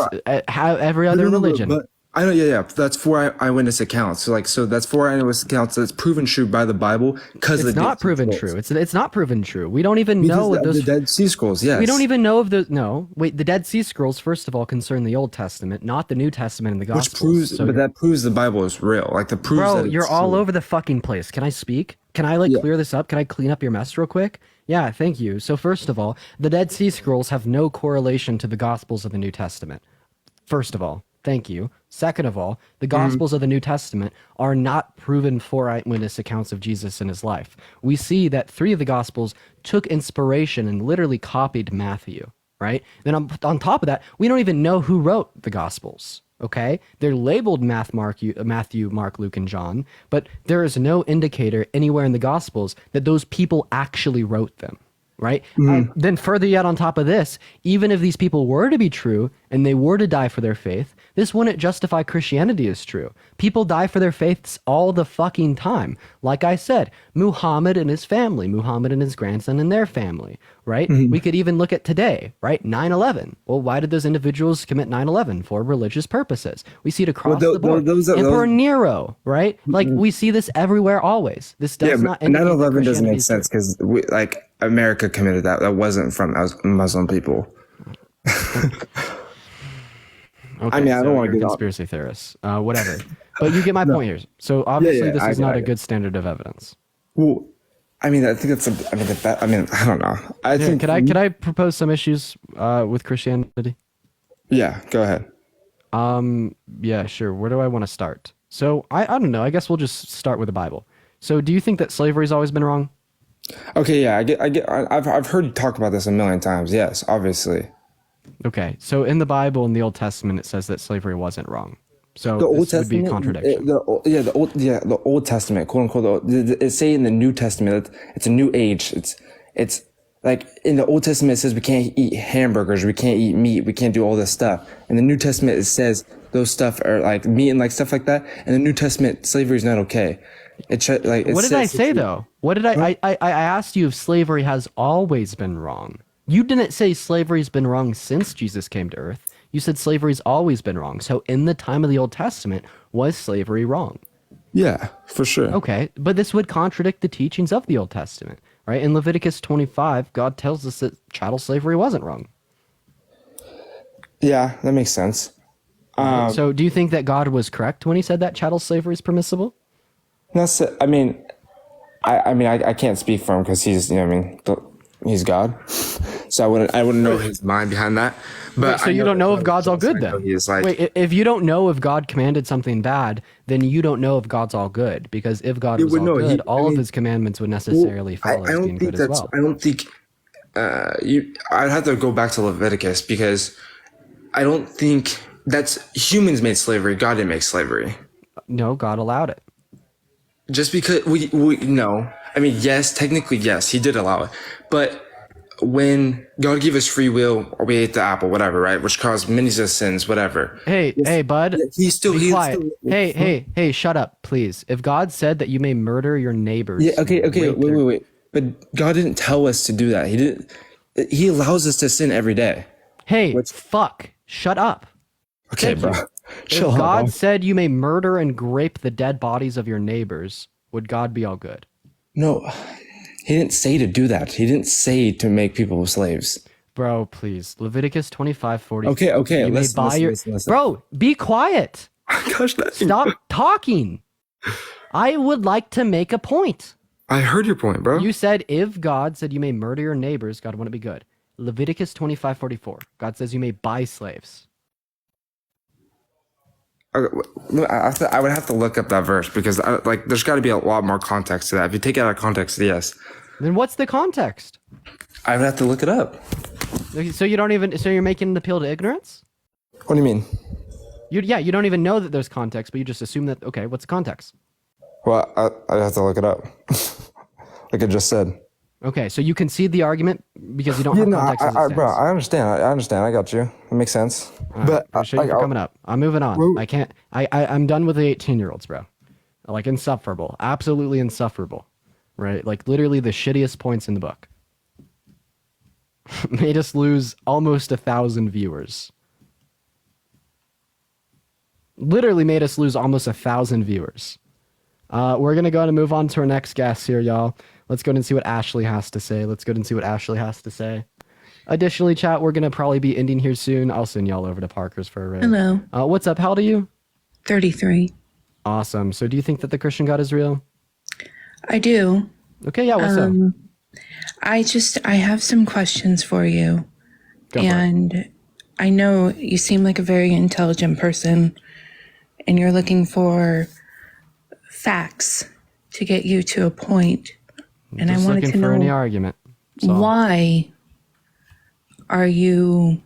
how every other religion. But I know, yeah. That's four eyewitness accounts. So that's four eyewitness accounts that's proven true by the Bible because it's not proven true. It's not proven true. We don't even know what those the Dead Sea Scrolls. Yes, we don't even know of the the Dead Sea Scrolls. First of all, concern the Old Testament, not the New Testament and the Gospels. Which proves, but that proves the Bible is real. Like the proves. Bro, that you're all over the fucking place. Can I speak? Can I clear this up? Can I clean up your mess real quick? Yeah, thank you. So first of all, the Dead Sea Scrolls have no correlation to the Gospels of the New Testament. First of all, thank you. Second of all, the Gospels of the New Testament are not proven four eyewitness accounts of Jesus in his life. We see that 3 of the Gospels took inspiration and literally copied Matthew, right? Then on top of that, we don't even know who wrote the Gospels, okay? They're labeled Matthew, Mark, Luke, and John, but there is no indicator anywhere in the Gospels that those people actually wrote them. Right? Then further yet on top of this, even if these people were to be true and they were to die for their faith, this wouldn't justify Christianity as true. People die for their faiths all the fucking time. Like I said, Muhammad and his family, Muhammad and his grandson and their family, right? We could even look at today, right? 9/11. Well, why did those individuals commit 9/11? For religious purposes. We see it across the board. Emperor Nero, right? Like we see this everywhere always. This does not indicate 9/11 doesn't make sense because like America committed that. That wasn't from Muslim people. Okay, I mean, I don't want to get conspiracy theorists, whatever. But you get my point here. So obviously, this is not a good standard of evidence. Well, I mean, I think that's. I mean, I don't know. I think. Could I propose some issues with Christianity? Yeah, go ahead. Yeah, sure. Where do I want to start? So I don't know. I guess we'll just start with the Bible. So do you think that slavery's always been wrong? Okay, yeah, I've heard you talk about this a million times. Yes, obviously. Okay, so in the Bible, in the Old Testament, it says that slavery wasn't wrong. So the Old this would Testament be a contradiction. The Old Testament, quote unquote. It say in the New Testament, it's a new age. It's like in the Old Testament, it says we can't eat hamburgers, we can't eat meat, we can't do all this stuff. In the New Testament, it says those stuff are like meat and like stuff like that. In the New Testament, slavery is not okay. What did I say though? What did I asked you if slavery has always been wrong. You didn't say slavery's been wrong since Jesus came to earth. You said slavery's always been wrong. So in the time of the Old Testament, was slavery wrong? Yeah, for sure. Okay, but this would contradict the teachings of the Old Testament, right? In Leviticus 25, God tells us that chattel slavery wasn't wrong. Yeah, that makes sense. So do you think that God was correct when he said that chattel slavery is permissible? I mean, I can't speak for him because he's, you know what I mean, he's God. So I wouldn't know his mind behind that. But so you don't know if God's all good then? Wait, if you don't know if God commanded something bad, then you don't know if God's all good. Because if God was all good, all of his commandments would necessarily follow as being good as well. I don't think I'd have to go back to Leviticus because I don't think that's humans made slavery. God didn't make slavery. No, God allowed it. Just because we no. I mean, yes, technically, yes, he did allow it. But when God gave us free will, or we ate the apple, whatever, right? Which caused many sins, whatever. Hey, bud. He's still quiet. Hey, shut up, please. If God said that you may murder your neighbors. Yeah, okay, wait. But God didn't tell us to do that. He didn't. He allows us to sin every day. Hey, fuck. Shut up. Okay, bro. Chill out. If God said you may murder and grape the dead bodies of your neighbors, would God be all good? No, he didn't say to do that. He didn't say to make people slaves. Bro, please. Leviticus 25:40. Okay. You may Listen, buy listen, your listen. Bro, be quiet. Gosh, Stop talking. I would like to make a point. I heard your point, bro. You said if God said you may murder your neighbors, God wouldn't be good. Leviticus 25:44. God says you may buy slaves. I would have to look up that verse because there's got to be a lot more context to that. If you take it out of context, yes. Then what's the context? I would have to look it up. So you're making an appeal to ignorance? What do you mean? You don't even know that there's context, but you just assume that, okay, what's the context? Well, I'd have to look it up. Like I just said. Okay, so you concede the argument because you don't have context as it stands. Bro, I understand. I got you. It makes sense. But appreciate you for coming up. I'm moving on. Well, I'm done with the 18-year-olds, bro. Like insufferable. Absolutely insufferable. Right? Like literally the shittiest points in the book. Made us lose almost 1,000 viewers. Literally made us lose almost 1,000 viewers. We're going to go ahead and move on to our next guest here, y'all. Let's go and see what Ashley has to say. Additionally, chat, we're going to probably be ending here soon. I'll send y'all over to Parker's for a raid. Hello. What's up? How old are you? 33. Awesome. So do you think that the Christian God is real? I do. Okay, yeah, what's up? I have some questions for you. Go for it. I know you seem like a very intelligent person and you're looking for facts to get you to a point. And Just I wanted looking to for know any argument. So, why are you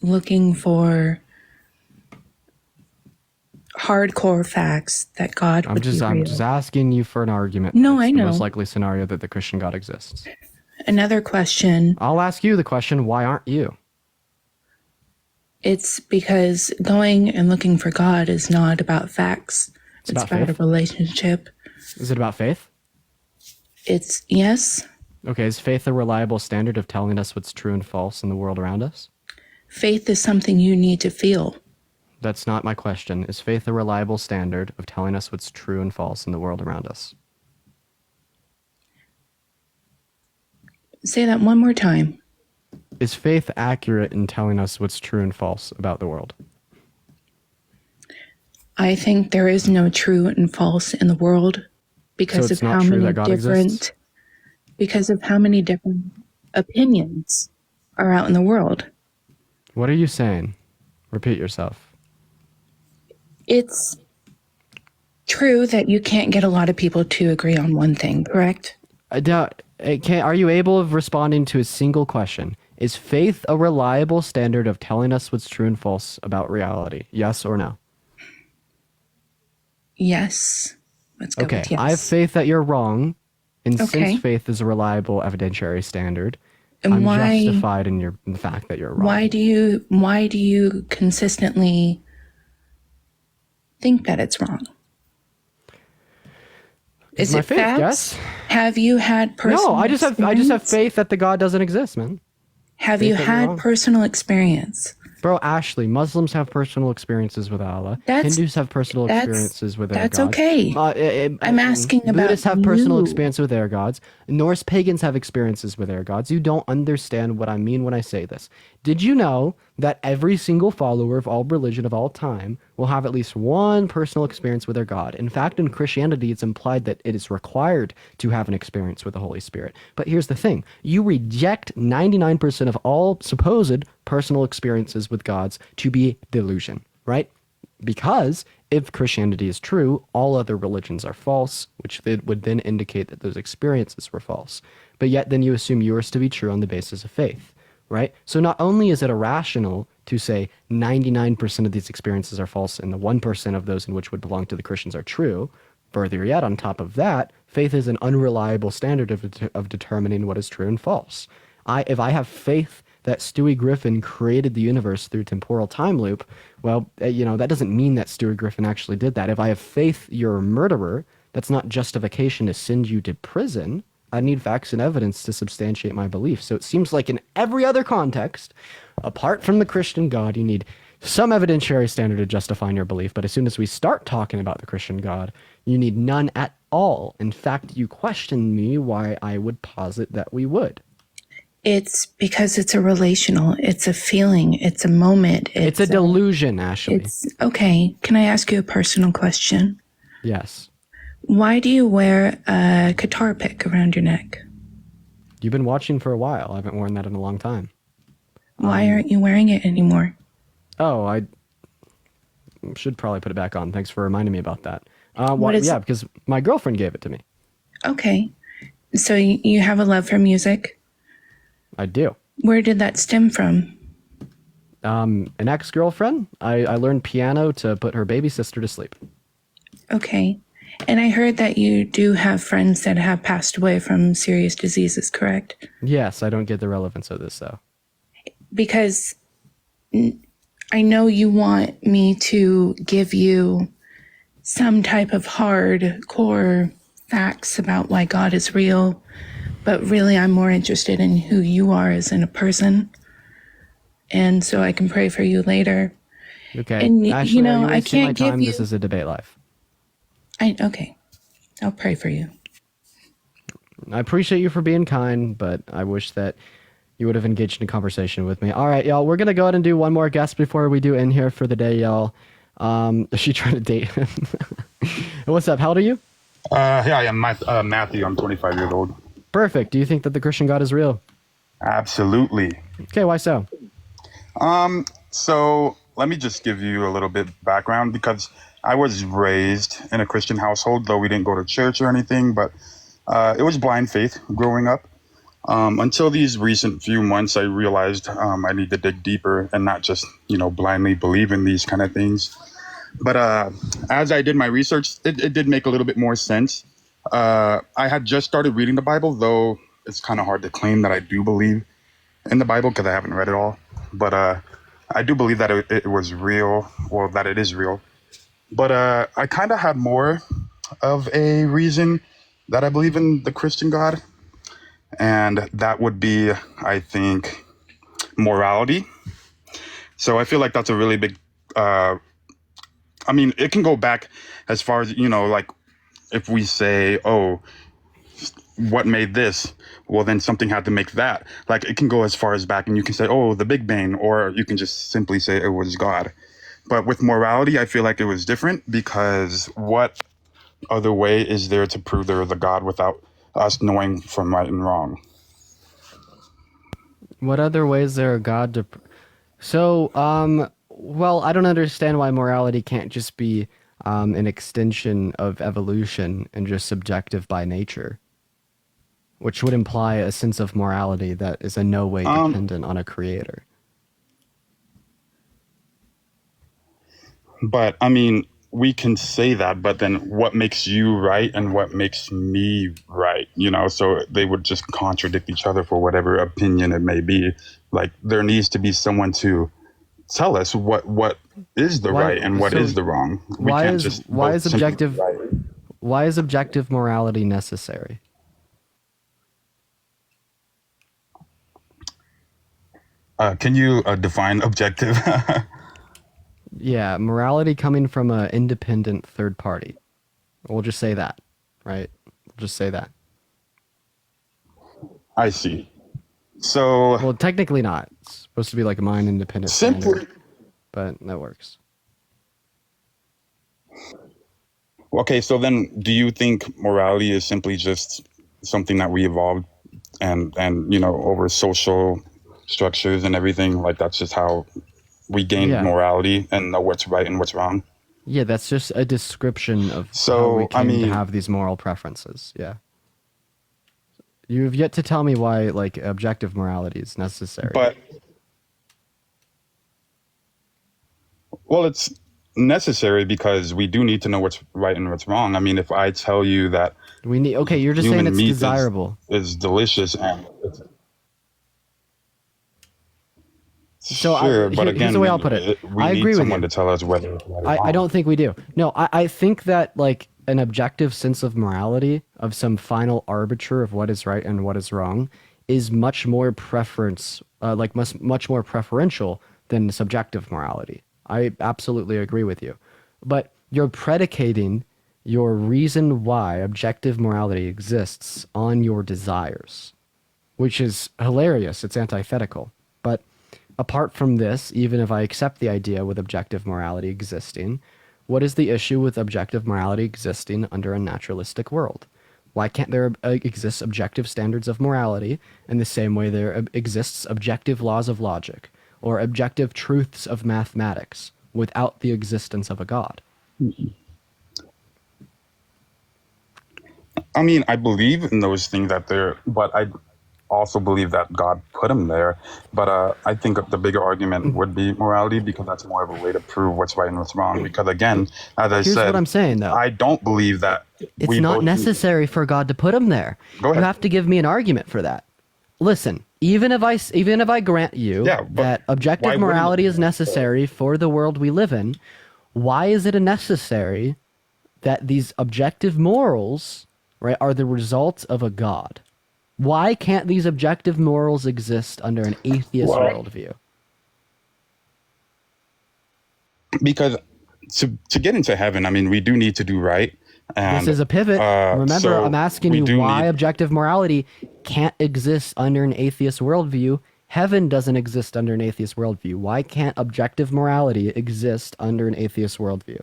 looking for hardcore facts that God would be real? I'm just asking you for an argument. No, It's I the know. most likely scenario that the Christian God exists. Another question. I'll ask you the question, why aren't you? It's because going and looking for God is not about facts. It's about about faith? a relationship. Is it about faith? It's yes. Okay, is faith a reliable standard of telling us what's true and false in the world around us? Faith is something you need to feel. That's not my question. Is faith a reliable standard of telling us what's true and false in the world around us? Say that one more time. Is faith accurate in telling us what's true and false about the world? I think there is no true and false in the world because So it's of not how true many that God different exists? because of how many different opinions are out in the world. What are you saying? Repeat yourself. It's true that you can't get a lot of people to agree on one thing, correct? I doubt. Are you able of responding to a single question? Is faith a reliable standard of telling us what's true and false about reality? Yes or no? Yes. Let's go Okay, with yes. I have faith that you're wrong, and Okay. since faith is a reliable evidentiary standard, And I'm why- justified in the fact that you're wrong. Why do you consistently think that it's wrong? Is Is my it faith, facts? yes? Have you had personal No, I just have experience? faith that the God doesn't exist, man. Have faith you that you're had wrong. personal experience? Bro, Ashley, Muslims have personal experiences with Allah. That's- Hindus have personal that's- experiences with their that's gods. okay. I'm asking about Buddhists have personal you. experience with their gods. Norse pagans have experiences with their gods. You don't understand what I mean when I say this. Did you know that every single follower of all religion of all time will have at least one personal experience with their God? In fact, in Christianity, it's implied that it is required to have an experience with the Holy Spirit. But here's the thing. You reject 99% of all supposed personal experiences with gods to be delusion, right? Because if Christianity is true, all other religions are false, which would then indicate that those experiences were false. But yet then you assume yours to be true on the basis of faith, right? So not only is it irrational to say 99% of these experiences are false and the 1% of those in which would belong to the Christians are true, further yet, on top of that, faith is an unreliable standard of determining what is true and false. If I have faith that Stewie Griffin created the universe through temporal time loop, well, that doesn't mean that Stewie Griffin actually did that. If I have faith you're a murderer, that's not justification to send you to prison. I need facts and evidence to substantiate my belief. So it seems like in every other context, apart from the Christian God, you need some evidentiary standard to justify your belief. But as soon as we start talking about the Christian God, you need none at all. In fact, you question me why I would posit that we would. It's because it's a relational, it's a feeling, it's a moment. It's a delusion, Ashley. It's okay. Can I ask you a personal question? Yes. Why do you wear a guitar pick around your neck? You've been watching for a while. I haven't worn that in a long time. Why aren't you wearing it anymore? Oh, I should probably put it back on. Thanks for reminding me about that. What is yeah, it? because my girlfriend gave it to me. Okay. So you have a love for music? I do. Where did that stem from? An ex-girlfriend. I learned piano to put her baby sister to sleep. Okay. And I heard that you do have friends that have passed away from serious diseases, correct? Yes, I don't get the relevance of this, though. Because I know you want me to give you some type of hardcore facts about why God is real, but really I'm more interested in who you are as in a person. And so I can pray for you later. Okay. And Ashley, you know, are you I wasting can't my time? give you. This is a debate live. Okay. I'll pray for you. I appreciate you for being kind, but I wish that you would have engaged in a conversation with me. All right, y'all. We're gonna go ahead and do one more guest before we do end here for the day, y'all. Is she trying to date him? What's up? How old are you? Yeah, I'm Matthew. I'm 25 years old. Perfect. Do you think that the Christian God is real? Absolutely. Okay, why so? So let me just give you a little bit background because I was raised in a Christian household, though we didn't go to church or anything, but it was blind faith growing up. Until these recent few months, I realized I need to dig deeper and not just, blindly believe in these kind of things. But as I did my research, it did make a little bit more sense. I had just started reading the Bible, though it's kind of hard to claim that I do believe in the Bible because I haven't read it all. But I do believe that it was real, or that it is real. But I kind of had more of a reason that I believe in the Christian God. And that would be, I think, morality. So I feel like that's a really big, it can go back as far as, like if we say, oh, what made this? Well, then something had to make that. Like it can go as far as back and you can say, oh, the Big Bang, or you can just simply say it was God. But with morality, I feel like it was different because what other way is there to prove there is a God without us knowing from right and wrong? What other ways there are God to... So, well, I don't understand why morality can't just be an extension of evolution and just subjective by nature, which would imply a sense of morality that is in no way dependent on a creator. But, we can say that, but then what makes you right and what makes me right, so they would just contradict each other for whatever opinion it may be. Like there needs to be someone to tell us what is the right and what is the wrong. We can't just why is simply objective right. why is objective morality necessary? Can you define objective? Yeah, morality coming from an independent third party. We'll just say that, right? We'll just say that. I see. So... Well, technically not. It's supposed to be like a mind independent standard, but that works. Okay, so then do you think morality is simply just something that we evolved and over social structures and everything? Like that's just how we gain morality and know what's right and what's wrong? Yeah, that's just a description of how we came to have these moral preferences. Yeah. You've yet to tell me why, like, objective morality is necessary. But, well, it's necessary because we do need to know what's right and what's wrong. If I tell you that we need, okay, you're just saying it's desirable. Is delicious and it's, so sure, but again, here's the way I'll put it. I agree with you. We need someone to tell us whether it's right or wrong. I don't think we do. No, I think that like an objective sense of morality, of some final arbiter of what is right and what is wrong, is much more much more preferential than subjective morality. I absolutely agree with you. But you're predicating your reason why objective morality exists on your desires. which is hilarious. It's antithetical. But apart from this, even if I accept the idea with objective morality existing, what is the issue with objective morality existing under a naturalistic world? Why can't there exist objective standards of morality in the same way there exists objective laws of logic or objective truths of mathematics without the existence of a God? I mean, I believe in those things that they're, but I also believe that God put them there. But I think the bigger argument would be morality, because that's more of a way to prove what's right and what's wrong. Because again, as I Here's said, what I'm saying, though. I don't believe that It's we not both- necessary for God to put him there. Go ahead. You have to give me an argument for that. Listen, even if I grant you that why objective wouldn't morality it is necessary for the world we live in, why is it necessary that these objective morals, right, are the result of a God? Why can't these objective morals exist under an atheist worldview? Because to get into heaven, I mean, we do need to do right. And, This is a pivot. Remember, so I'm asking we you do why need- objective morality can't exist under an atheist worldview. Heaven doesn't exist under an atheist worldview. Why can't objective morality exist under an atheist worldview?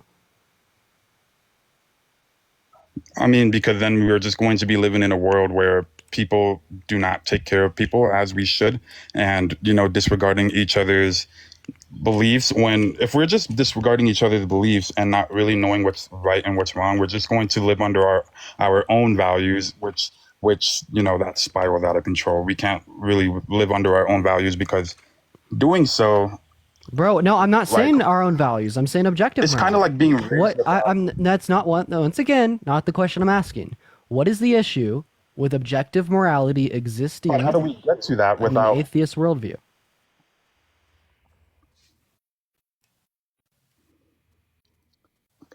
I mean, because then we're just going to be living in a world where people do not take care of people as we should, and disregarding each other's beliefs. If we're just disregarding each other's beliefs and not really knowing what's right and what's wrong, we're just going to live under our own values, which that spirals out of control. We can't really live under our own values, because doing so, Bro, no, I'm not saying our own values. I'm saying objective. it's kind of like being raised what without- I'm. That's not what. No, once again, not the question I'm asking. What is the issue with objective morality existing? How do we get to that in without an atheist worldview?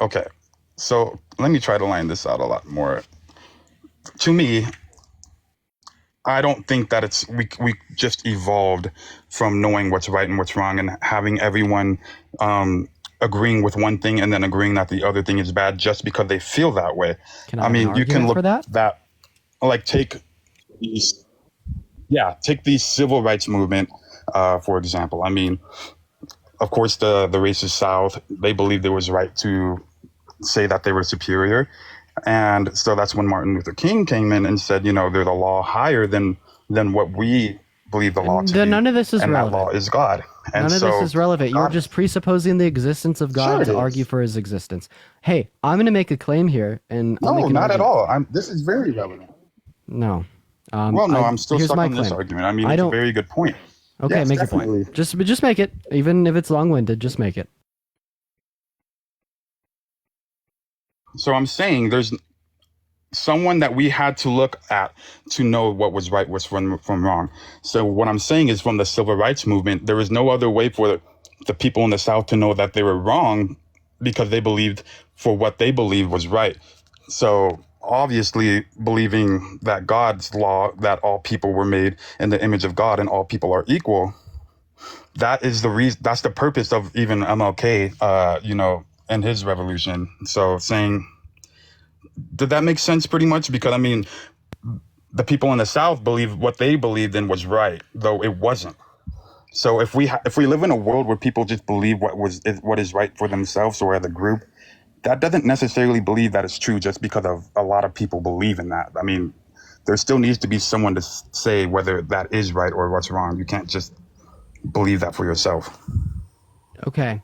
Okay, so let me try to line this out a lot more. To me, I don't think that we just evolved from knowing what's right and what's wrong and having everyone agreeing with one thing and then agreeing that the other thing is bad just because they feel that way. Can I have an mean, you can argument look for that? that like take the civil rights movement for example. I mean, of course, the racist South, they believed it was right to say that they were superior. And so that's when Martin Luther King came in and said, they're the law higher than what we believe the law to be. None of this is and relevant. that law is God. And None of so this is relevant. You're God- just presupposing the existence of God Sure it to is. argue for his existence. Hey, I'm going to make a claim here, and I'll No, make an not at argument. all. This is very relevant. No. I'm still here's stuck my on this claim. argument. I mean, I it's a don't- very good point. Okay, Yes, make definitely. your point. Just make it. Even if it's long-winded, just make it. So I'm saying there's someone that we had to look at to know what was right, what's from wrong. So what I'm saying is, from the civil rights movement, there was no other way for the people in the South to know that they were wrong, because they believed for what they believed was right. So obviously, believing that God's law, that all people were made in the image of God and all people are equal, that is the reason. That's the purpose of even MLK, and his revolution. So saying, did that make sense? Pretty much, because I mean, the people in the South believe what they believed in was right, though it wasn't. So if we live in a world where people just believe what is right for themselves or as a group, that doesn't necessarily believe that it's true just because of a lot of people believe in that. I mean, there still needs to be someone to say whether that is right or what's wrong. You can't just believe that for yourself. Okay.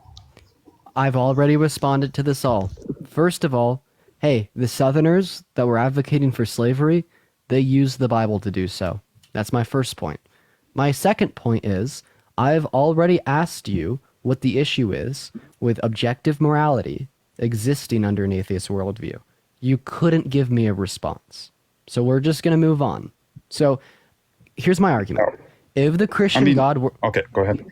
I've already responded to this all. First of all, hey, the Southerners that were advocating for slavery, they used the Bible to do so. That's my first point. My second point is, I've already asked you what the issue is with objective morality existing under an atheist worldview. You couldn't give me a response. So we're just going to move on. So here's my argument. If the Christian God were... Okay, go ahead.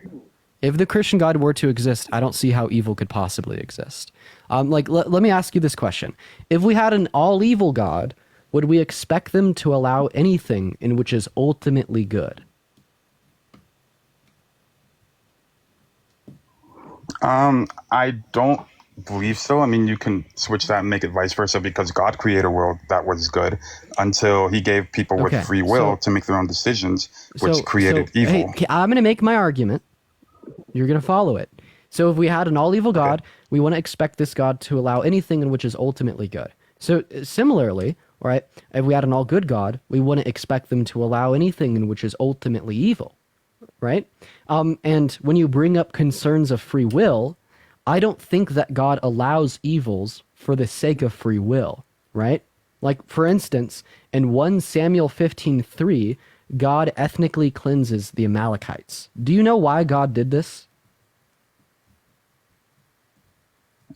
If the Christian God were to exist, I don't see how evil could possibly exist. Let me ask you this question. If we had an all-evil God, would we expect them to allow anything in which is ultimately good? I don't believe so. I mean, you can switch that and make it vice versa because God created a world that was good until he gave people with Okay, free will so to make their own decisions, which so created evil. hey, I'm going to make my argument. You're going to follow it. So if we had an all evil God, we want to expect this God to allow anything in which is ultimately good. So similarly, right, if we had an all good God, we wouldn't expect them to allow anything in which is ultimately evil, right? And when you bring up concerns of free will, I don't think that God allows evils for the sake of free will, right? Like, for instance, in 1 Samuel 15:3, God ethnically cleanses the Amalekites. Do you know why God did this?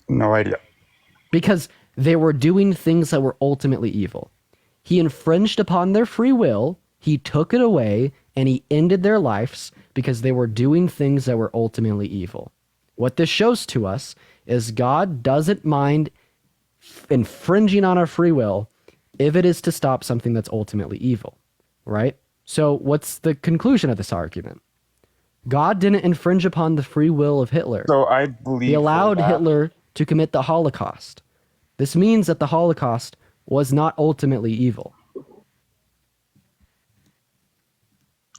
No idea. Because they were doing things that were ultimately evil. He infringed upon their free will, he took it away, and he ended their lives because they were doing things that were ultimately evil. What this shows to us is God doesn't mind infringing on our free will if it is to stop something that's ultimately evil, right? So what's the conclusion of this argument? God didn't infringe upon the free will of Hitler. So I believe He allowed that. Hitler to commit the Holocaust. This means that the Holocaust was not ultimately evil.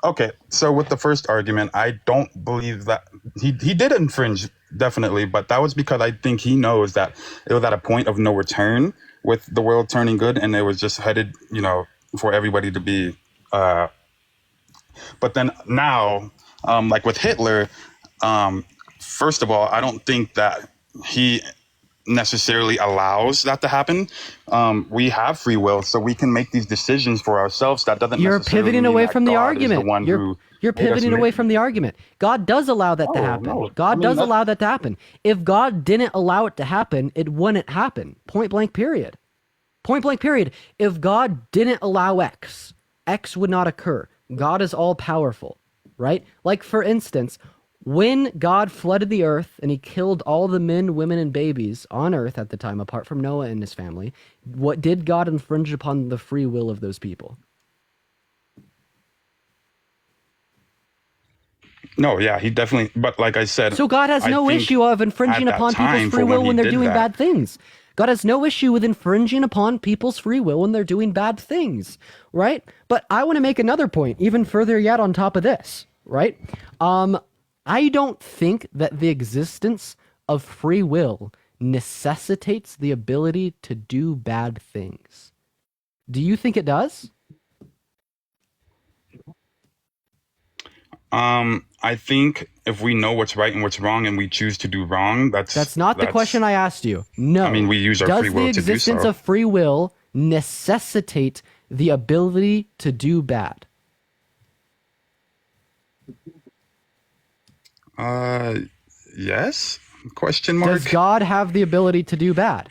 Okay, so with the first argument, I don't believe that he did infringe, definitely, but that was because I think he knows that it was at a point of no return with the world turning good, and it was just headed, for everybody to be. But then now, like with Hitler, first of all, I don't think that he necessarily allows that to happen. We have free will, so we can make these decisions for ourselves. That doesn't You're necessarily pivoting mean away that from the God is argument. the one who You're made us pivoting away from the argument. God does allow that to happen. no. God I mean, does that- allow that to happen. If God didn't allow it to happen, it wouldn't happen. Point blank period. Point blank period. If God didn't allow X, X would not occur. God is all powerful, right? Like, for instance, when God flooded the earth and he killed all the men, women, and babies on earth at the time, apart from Noah and his family, what did God infringe upon the free will of those people? No, yeah, he definitely. But like I said, So God has I no think issue of infringing at that upon people's time free for will he when they're did doing that- bad things. God has no issue with infringing upon people's free will when they're doing bad things, right? But I want to make another point, even further yet on top of this, right? I don't think that the existence of free will necessitates the ability to do bad things. Do you think it does? I think if we know what's right and what's wrong, and we choose to do wrong, That's not the question I asked you. No. I mean, we use our Does free will the to do existence so. of free will necessitate the ability to do bad? Yes? Question mark. Does God have the ability to do bad?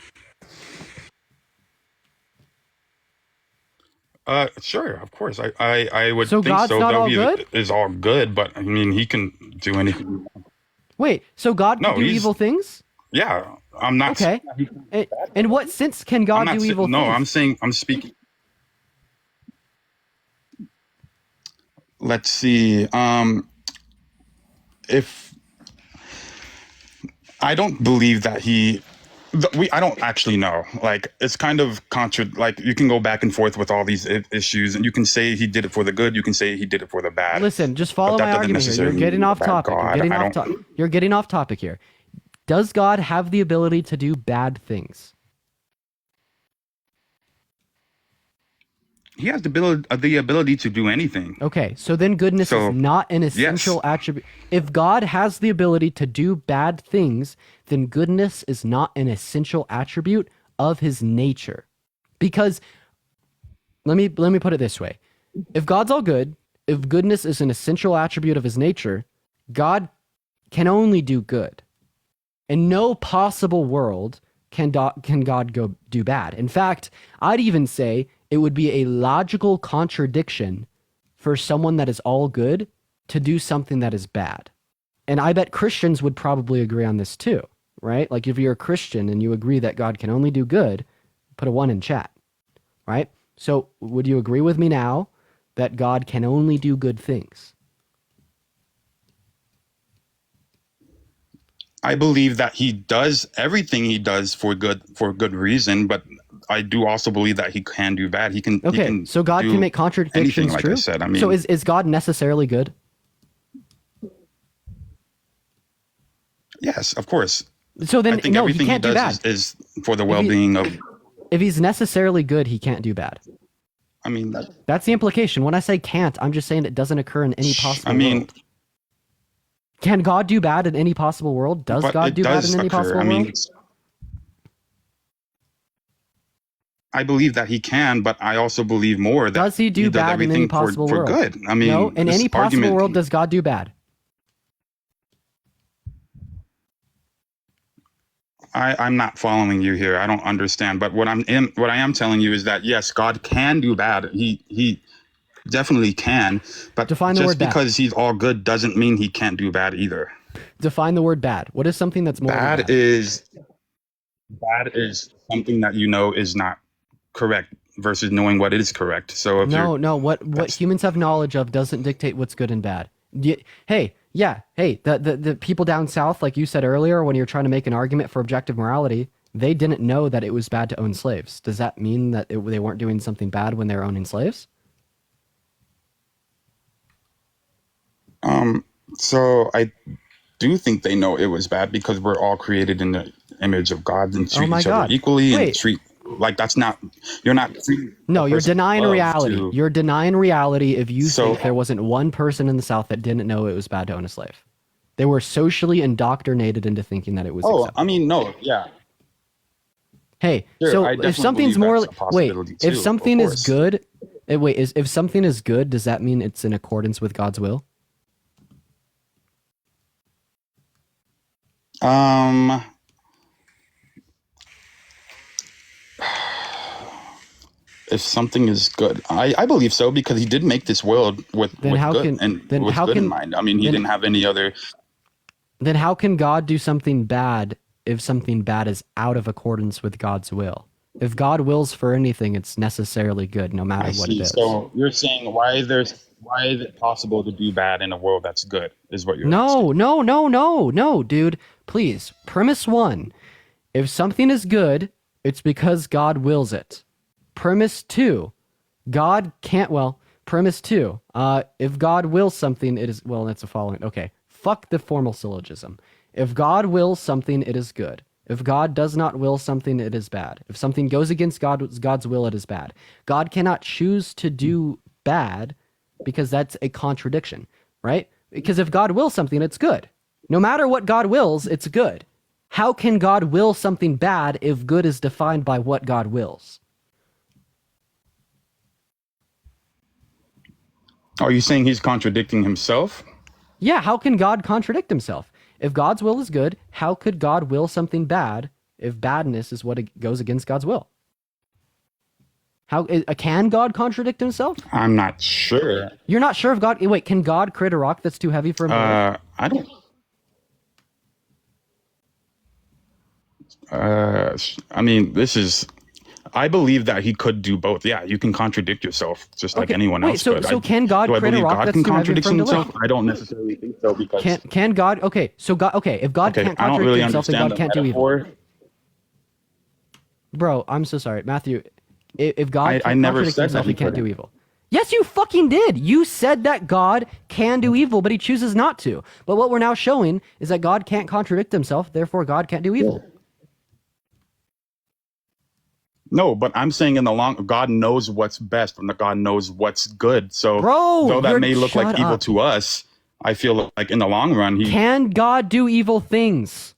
Sure, of course. I would So think God's so. not Though all he good? is all good, but I mean, he can do anything. Wait, so God can No, do he's evil things? yeah. I'm not. Okay. In what sense can I'm God not. do evil No, things? I'm saying. I'm speaking. Let's see. If I don't believe that he. I don't actually know. Like, it's kind of like, you can go back and forth with all these issues, and you can say he did it for the good. You can say he did it for the bad. Listen, just but follow that my doesn't argument here. You're necessarily mean getting he's a off bad topic. You're God. getting I off don't. topic. You're getting off topic here. Does God have the ability to do bad things? He has the ability to do anything. Okay, so then goodness So, is not an yes. essential attribute. If God has the ability to do bad things, then goodness is not an essential attribute of his nature. Because let me put it this way. If God's all good, if goodness is an essential attribute of his nature, God can only do good. In no possible world can God go do bad. In fact, I'd even say it would be a logical contradiction for someone that is all good to do something that is bad. And I bet Christians would probably agree on this too, right? Like, if you're a Christian and you agree that God can only do good, put a 1 in chat, right? So would you agree with me now that God can only do good things? I believe that he does everything he does for good reason, but I do also believe that he can do bad. He can. Okay, He can so God do can make contradictions anything, like true? I said. I mean, so is God necessarily good? yes, of course. So then, I think no, he everything can't do does bad. is for the well-being of. If he's necessarily good, he can't do bad. I mean, That's the implication. When I say can't, I'm just saying it doesn't occur in any possible I mean, world. Can God do bad in any possible world? Does but God it do bad does in any occur. possible I mean, world? I believe that he can, but I also believe more that Does he do does bad in any everything possible for world? good. I mean, no, in this any possible argument, world, does God do bad? I'm not following you here. I don't understand. But what I am telling you is that yes, God can do bad. He definitely can. But Define the just word bad. because he's all good doesn't mean he can't do bad either. Define the word bad. What is something that's morally bad? Bad is something that you know is not correct versus knowing what is correct. So if No, what humans have knowledge of doesn't dictate what's good and bad. Hey, the people down south, like you said earlier, when you're trying to make an argument for objective morality, they didn't know that it was bad to own slaves. Does that mean that they weren't doing something bad when they were owning slaves? So I do think they know it was bad because we're all created in the image of God and treat each other equally and treat like that's not you're not treating No, a you're person denying with love reality. to- You're denying reality if you So- think there wasn't one person in the South that didn't know it was bad to own a slave. They were socially indoctrinated into thinking that it was acceptable. I mean, no, yeah. Hey, Sure, so I if definitely something's believe morally that's a wait, possibility if too, of something is course. good, if something is good, does that mean it's in accordance with God's will? If something is good, I believe so because he did make this world with how good can- then with how good in can- mind. I mean, he then- didn't have any other. Then how can God do something bad if something bad is out of accordance with God's will? If God wills for anything, it's necessarily good, no matter I what see. it is. So you're saying why is it possible to do bad in a world that's good? Is what you're No, dude. Please. Premise 1. If something is good, it's because God wills it. Premise 2. God can't, premise 2. If God wills something, it is, that's the following. Okay. Fuck the formal syllogism. If God wills something, it is good. If God does not will something, it is bad. If something goes against God's will, it is bad. God cannot choose to do bad because that's a contradiction, right? Because if God wills something, it's good. No matter what God wills, it's good. How can God will something bad if good is defined by what God wills? Are you saying he's contradicting himself? Yeah, how can God contradict himself? If God's will is good, how could God will something bad if badness is what goes against God's will? How can God contradict himself? I'm not sure. You're not sure if God... Wait, can God create a rock that's too heavy for him to lift? I don't. I mean, this is. I believe that he could do both. Yeah, you can contradict yourself just like anyone else could. So can God do I create a believe rock God that's can too heavy contradict for him to himself? lift? I don't necessarily think so because Can God... Okay, so God... Okay, if God can't I don't contradict really himself, then understand God the can't do evil. metaphor. Bro, I'm so sorry. Matthew, if God I can't never contradict said himself, that he he can't do couldn't. evil. Yes, you fucking did. You said that God can do evil, but he chooses not to. But what we're now showing is that God can't contradict himself, therefore God can't do evil. No, but I'm saying in the long, God knows what's best, and God knows what's good. So, though that may look like evil to us, I feel like in the long run, he Can God do evil things?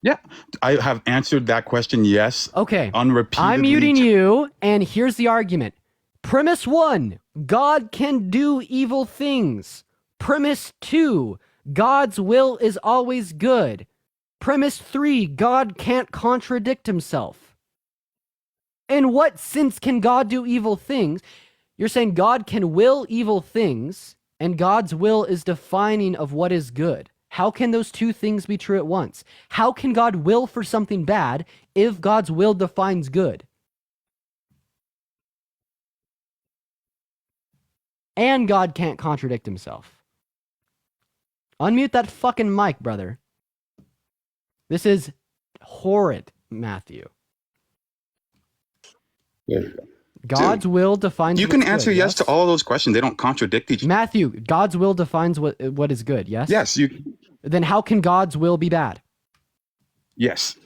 Yeah, I have answered that question. Yes. Okay. Unrepeatedly. I'm muting you, and here's the argument. Premise 1, God can do evil things. Premise 2, God's will is always good. Premise 3, God can't contradict himself. In what sense can God do evil things? You're saying God can will evil things, and God's will is defining of what is good. How can those two things be true at once? How can God will for something bad if God's will defines good? And God can't contradict himself. Unmute that fucking mic, brother. This is horrid, Matthew. Yeah. God's will defines. You can what's answer good, yes to all of those questions. They don't contradict each other. Matthew, God's will defines what is good. Yes. Yes. Then how can God's will be bad? Yes.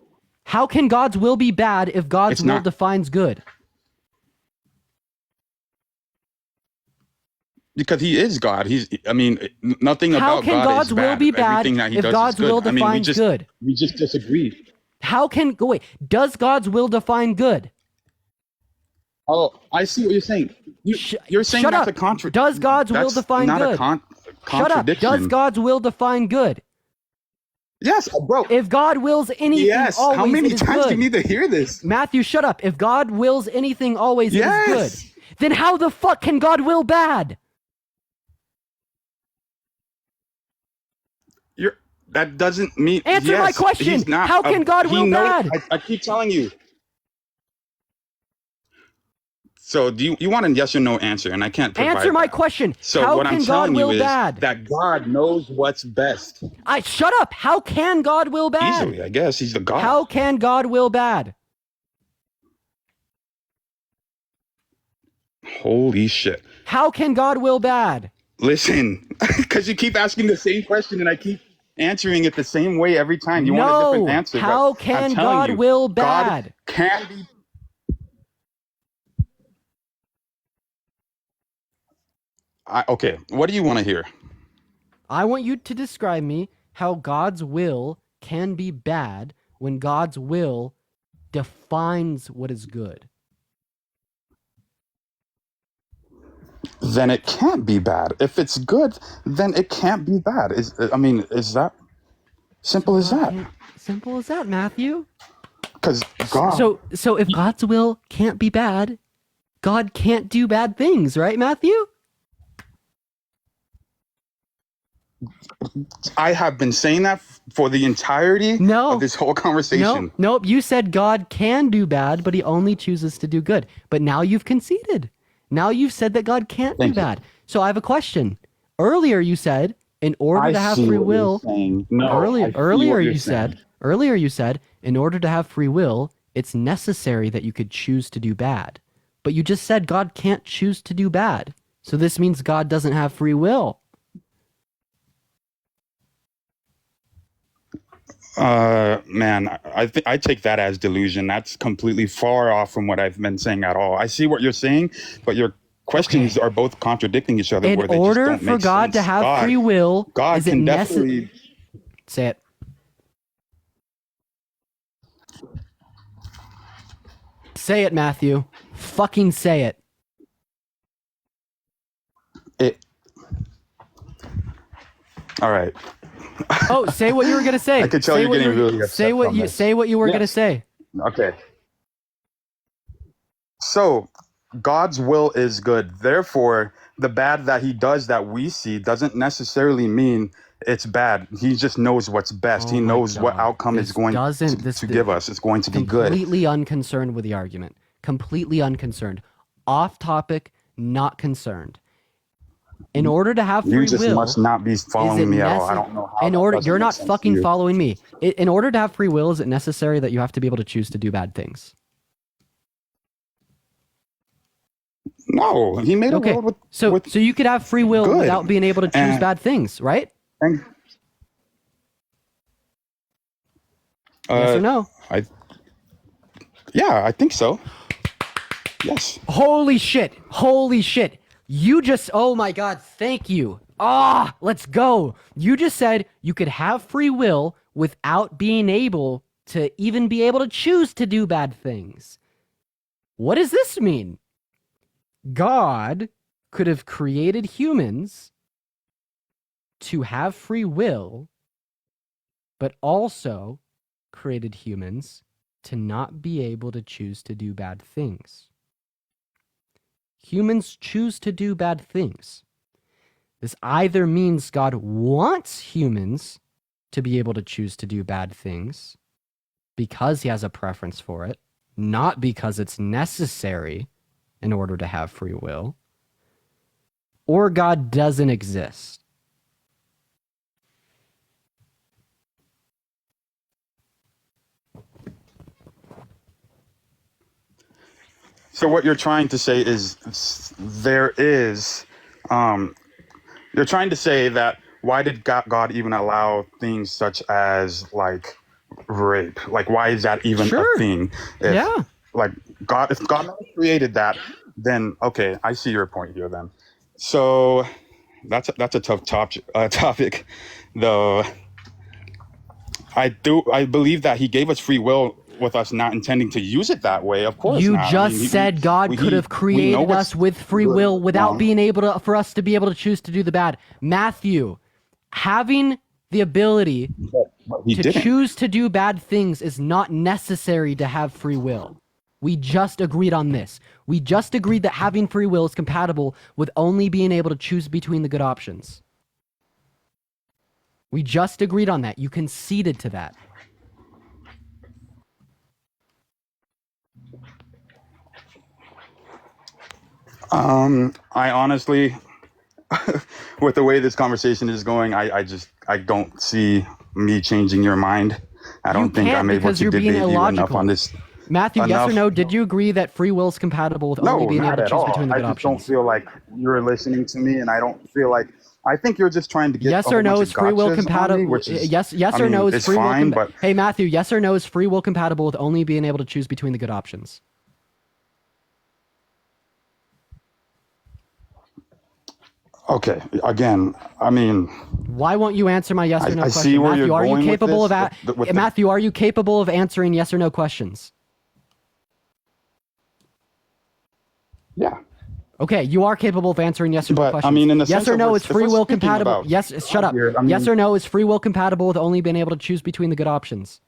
How can God's will be bad if God's It's will not. defines good? Because he is God. Nothing How about can God God's is will bad. be bad Everything that he if does God's is good. will defines good? We just disagree. How can wait? Does God's will define good? Oh, I see what you're saying. You're saying Shut that's up. a contradiction. Does God's will define not good? a Shut up. contradiction. Does God's will define good? Yes, bro. If God wills anything, Yes. always How many it is times good. do you need to hear this? Matthew, shut up. If God wills anything, always it is Yes. good. Then how the fuck can God will bad? That doesn't mean. Answer my yes, question. he's not How can God will bad? I keep telling you. So do you want a yes or no answer? And I can't provide Answer my that. question. So How what can I'm God telling you will is bad? that God knows what's best. Shut up. How can God will bad? Easily, I guess. He's the God. How can God will bad? Holy shit. How can God will bad? Listen, because you keep asking the same question and I keep answering it the same way every time. You want a different answer. How but can I'm telling God you, will bad? God can be. Okay, what do you want to hear? I want you to describe me how God's will can be bad when God's will defines what is good. Then it can't be bad. If it's good, then it can't be bad. Is that simple as that? Simple as that, Matthew. Because God. So if God's will can't be bad, God can't do bad things, right, Matthew? I have been saying that for the entirety of this whole conversation. Nope. You said God can do bad, but he only chooses to do good. But now you've conceded. Now you've said that God can't do bad. So I have a question. Earlier you said, in order to have free will, earlier you said, in order to have free will, it's necessary that you could choose to do bad. But you just said God can't choose to do bad. So this means God doesn't have free will. Man, I take that as delusion. That's completely far off from what I've been saying at all. I see what you're saying, but your questions are both contradicting each other. In where they order just don't for make God to sense. have free will, God is it can necessary? definitely. Say it. Say it, Matthew. Fucking say it. All right. Oh, say what you were gonna say. I could tell Say you're what getting you were- really upset say what from you this. say what you were gonna Yes. say. Okay. So, God's will is good. Therefore, the bad that he does that we see doesn't necessarily mean it's bad. He just knows what's best. He knows what outcome is going to give us. It's going to be good. Completely unconcerned with the argument. Completely unconcerned. Off topic, not concerned. In order to have free You will, just must not be is following it me at all. I don't know how. In that order, doesn't you're make not sense to fucking you. following me. In order to have free will, is it necessary that you have to be able to choose to do bad things? No, he made a world with. So you could have free will good. without being able to choose And- bad things, right? Yes or no? Yeah, I think so. Yes. Holy shit. Holy shit. You just, oh my God, thank you. Let's go. You just said you could have free will without being able to even be able to choose to do bad things. What does this mean? God could have created humans to have free will, but also created humans to not be able to choose to do bad things. Humans choose to do bad things. This either means God wants humans to be able to choose to do bad things because he has a preference for it, not because it's necessary in order to have free will, or God doesn't exist. So what you're trying to say is there is, you're trying to say that why did God even allow things such as like rape? Like, why is that even a thing? If, like if God never created that, then okay, I see your point here. Then, so that's a tough topic, though. I believe that He gave us free will with us not intending to use it that way. Of course, You not. just said God could have created us with free will without being able to, for us to be able to choose to do the bad. Matthew, having the ability to choose to do bad things is not necessary to have free will. We just agreed on this. We just agreed that having free will is compatible with only being able to choose between the good options. We just agreed on that. You conceded to that. I honestly, with the way this conversation is going, I don't see me changing your mind. I don't think I'm able to debate you enough on this. Matthew, yes or no? Did you agree that free will is compatible with only being able to choose between the good I just options? don't feel like you're listening to me, and I don't feel like. I think you're just trying to get. Yes or no is free will compatible? Yes or no is free will compatible? Hey Matthew, yes or no is free will compatible with only being able to choose between the good options? Okay, again, I mean, why won't you answer my yes or no I question? see where Matthew, you're are you going with capable this, of Matthew, are you capable of answering yes or no questions? Yeah. Okay, you are capable of answering yes or no questions. I mean, in the yes sense or of no we're- is if free we're will speaking compatible? about Yes, shut up. here, I Yes mean- or no is free will compatible with only being able to choose between the good options?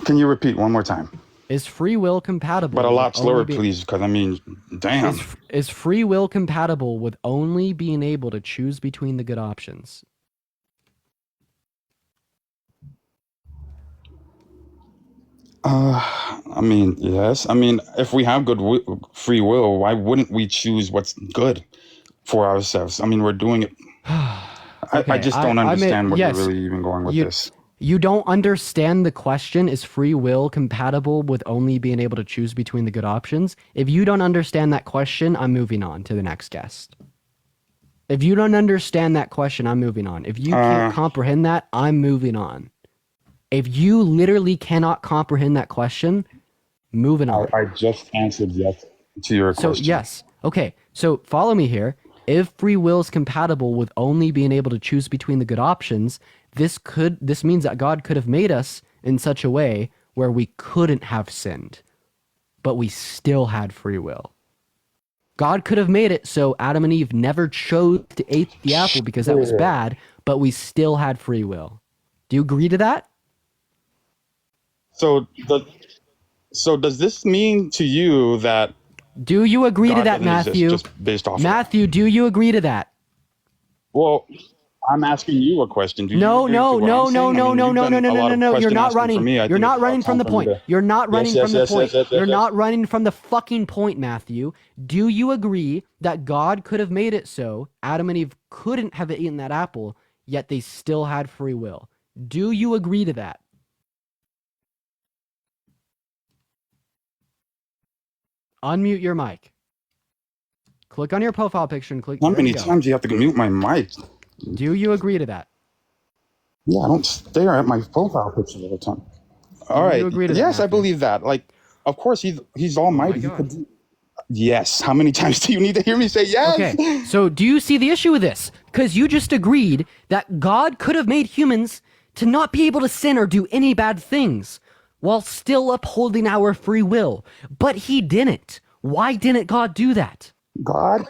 Can you repeat one more time? Is free will compatible? But a lot with only slower, be- please, because I mean, damn. Is free will compatible with only being able to choose between the good options? I mean, yes. I mean, if we have good free will, why wouldn't we choose what's good for ourselves? I mean, we're doing it. I just don't understand what you're really even going with this. You don't understand the question, is free will compatible with only being able to choose between the good options? If you don't understand that question, I'm moving on to the next guest. If you don't understand that question, I'm moving on. If you can't comprehend that, I'm moving on. If you literally cannot comprehend that question, moving on. I just answered yes to your question. So yes. Okay. So follow me here. If free will is compatible with only being able to choose between the good options, this means that God could have made us in such a way where we couldn't have sinned, but we still had free will. God could have made it so Adam and Eve never chose to eat the apple because that was bad, but we still had free will. Do you agree to that? So does this mean to you that? Do you agree to God that, doesn't exist Matthew? just based off. Matthew, do you agree to that? Well, I'm asking you a question. Do you No. agree to what I'm saying? I mean, You're not question running. asking for me. I You're think not it's running about from the time for point. me to- You're not running Yes, from the yes, point. yes, You're yes. not running from the fucking point, Matthew. Do you agree that God could have made it so Adam and Eve couldn't have eaten that apple, yet they still had free will? Do you agree to that? Unmute your mic. Click on your profile picture and click. How there many you go. times do you have to mute my mic? Do you agree to that? Yeah, I don't stare at my profile picture all the time. All right. agree to that, Yes, I Matthew? believe that. Like, of course, he's almighty. He could do. Yes. How many times do you need to hear me say yes? Okay, so do you see the issue with this? Because you just agreed that God could have made humans to not be able to sin or do any bad things while still upholding our free will. But he didn't. Why didn't God do that? God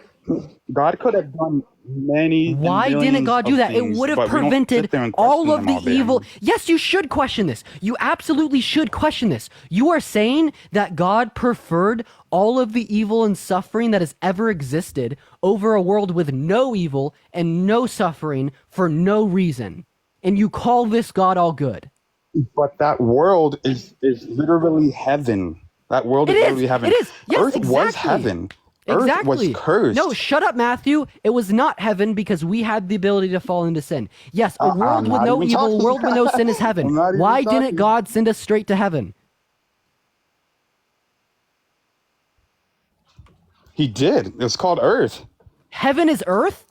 could have done many. Why didn't God do that? It would have prevented all of the evil. Yes, you should question this. You absolutely should question this. You are saying that God preferred all of the evil and suffering that has ever existed over a world with no evil and no suffering for no reason. And you call this God all good. But that world is literally heaven. That world is literally heaven. It is. Yes, Earth was exactly. heaven. Exactly. was cursed. No, shut up, Matthew. It was not heaven because we had the ability to fall into sin. Yes, a world with not no even evil, a talking. world with no sin is I'm heaven. not even Why talking. didn't God send us straight to heaven? He did. It's called Earth. Heaven is earth?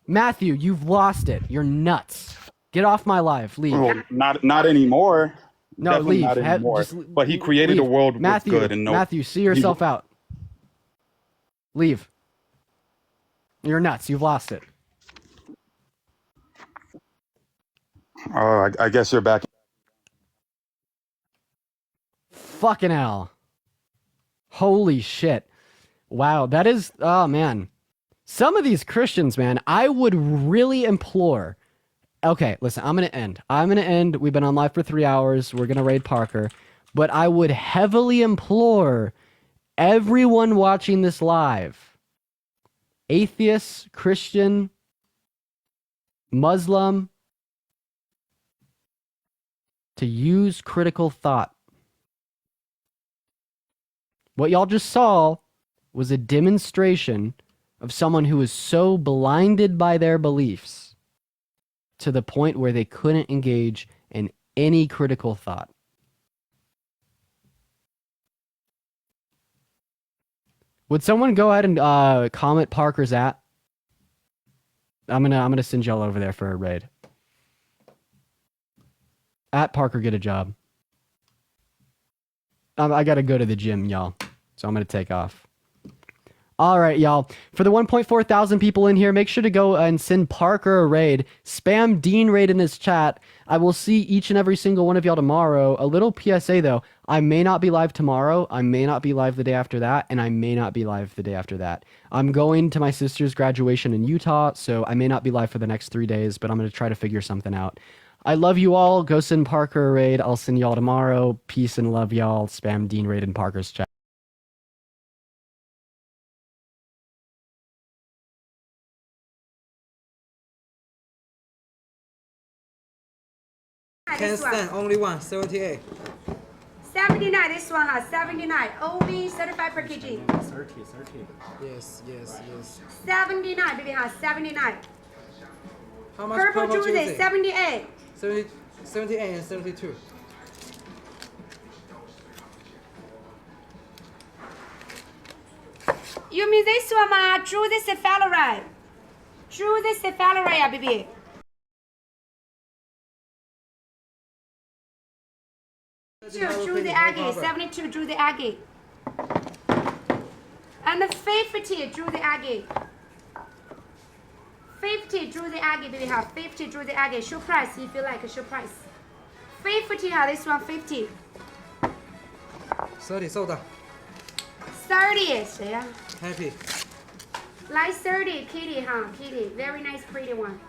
Matthew, you've lost it. You're nuts. Get off my live. Leave. Well, not anymore. No, Definitely leave. not anymore. But he created a leave. world Matthew, with good and no. Matthew, see yourself out. Leave. You're nuts. You've lost it. Oh, I guess you're back. Fucking hell. Holy shit. Wow, that is, oh man. Some of these Christians, man, I would really implore. Okay, listen, I'm going to end. We've been on live for 3 hours. We're going to raid Parker. But I would heavily implore everyone watching this live, atheist, Christian, Muslim, to use critical thought. What y'all just saw was a demonstration of someone who was so blinded by their beliefs to the point where they couldn't engage in any critical thought. Would someone go ahead and comment Parker's at? I'm gonna send y'all over there for a raid. At Parker, get a job. I gotta go to the gym, y'all. So I'm gonna take off. All right, y'all. For the 1.4 thousand people in here, make sure to go and send Parker a raid. Spam Dean raid in his chat. I will see each and every single one of y'all tomorrow. A little PSA though. I may not be live tomorrow. I may not be live the day after that. And I may not be live the day after that. I'm going to my sister's graduation in Utah. So I may not be live for the next 3 days, but I'm going to try to figure something out. I love you all. Go send Parker a raid. I'll send y'all tomorrow. Peace and love, y'all. Spam Dean raid in Parker's chat. Can stand, only one, 78. 79, this one has 79. OB certified per kg. 30. Yes. 79, baby has 79. How much Purple promo Tuesday, Tuesday? 78. 78 and 72. You mean this one, ma? Drew the cephalorai. Drew the cephalorai, baby. Drew the Aggie, 72 Drew the Aggie. And the 50 Drew the Aggie. 50 Drew the Aggie, baby, have 50 Drew the Aggie. Show price if you like, show price. 50, this one 50. 30 sold out. 30 yeah. Happy. Like 30, Kitty, huh? Kitty, very nice, pretty one.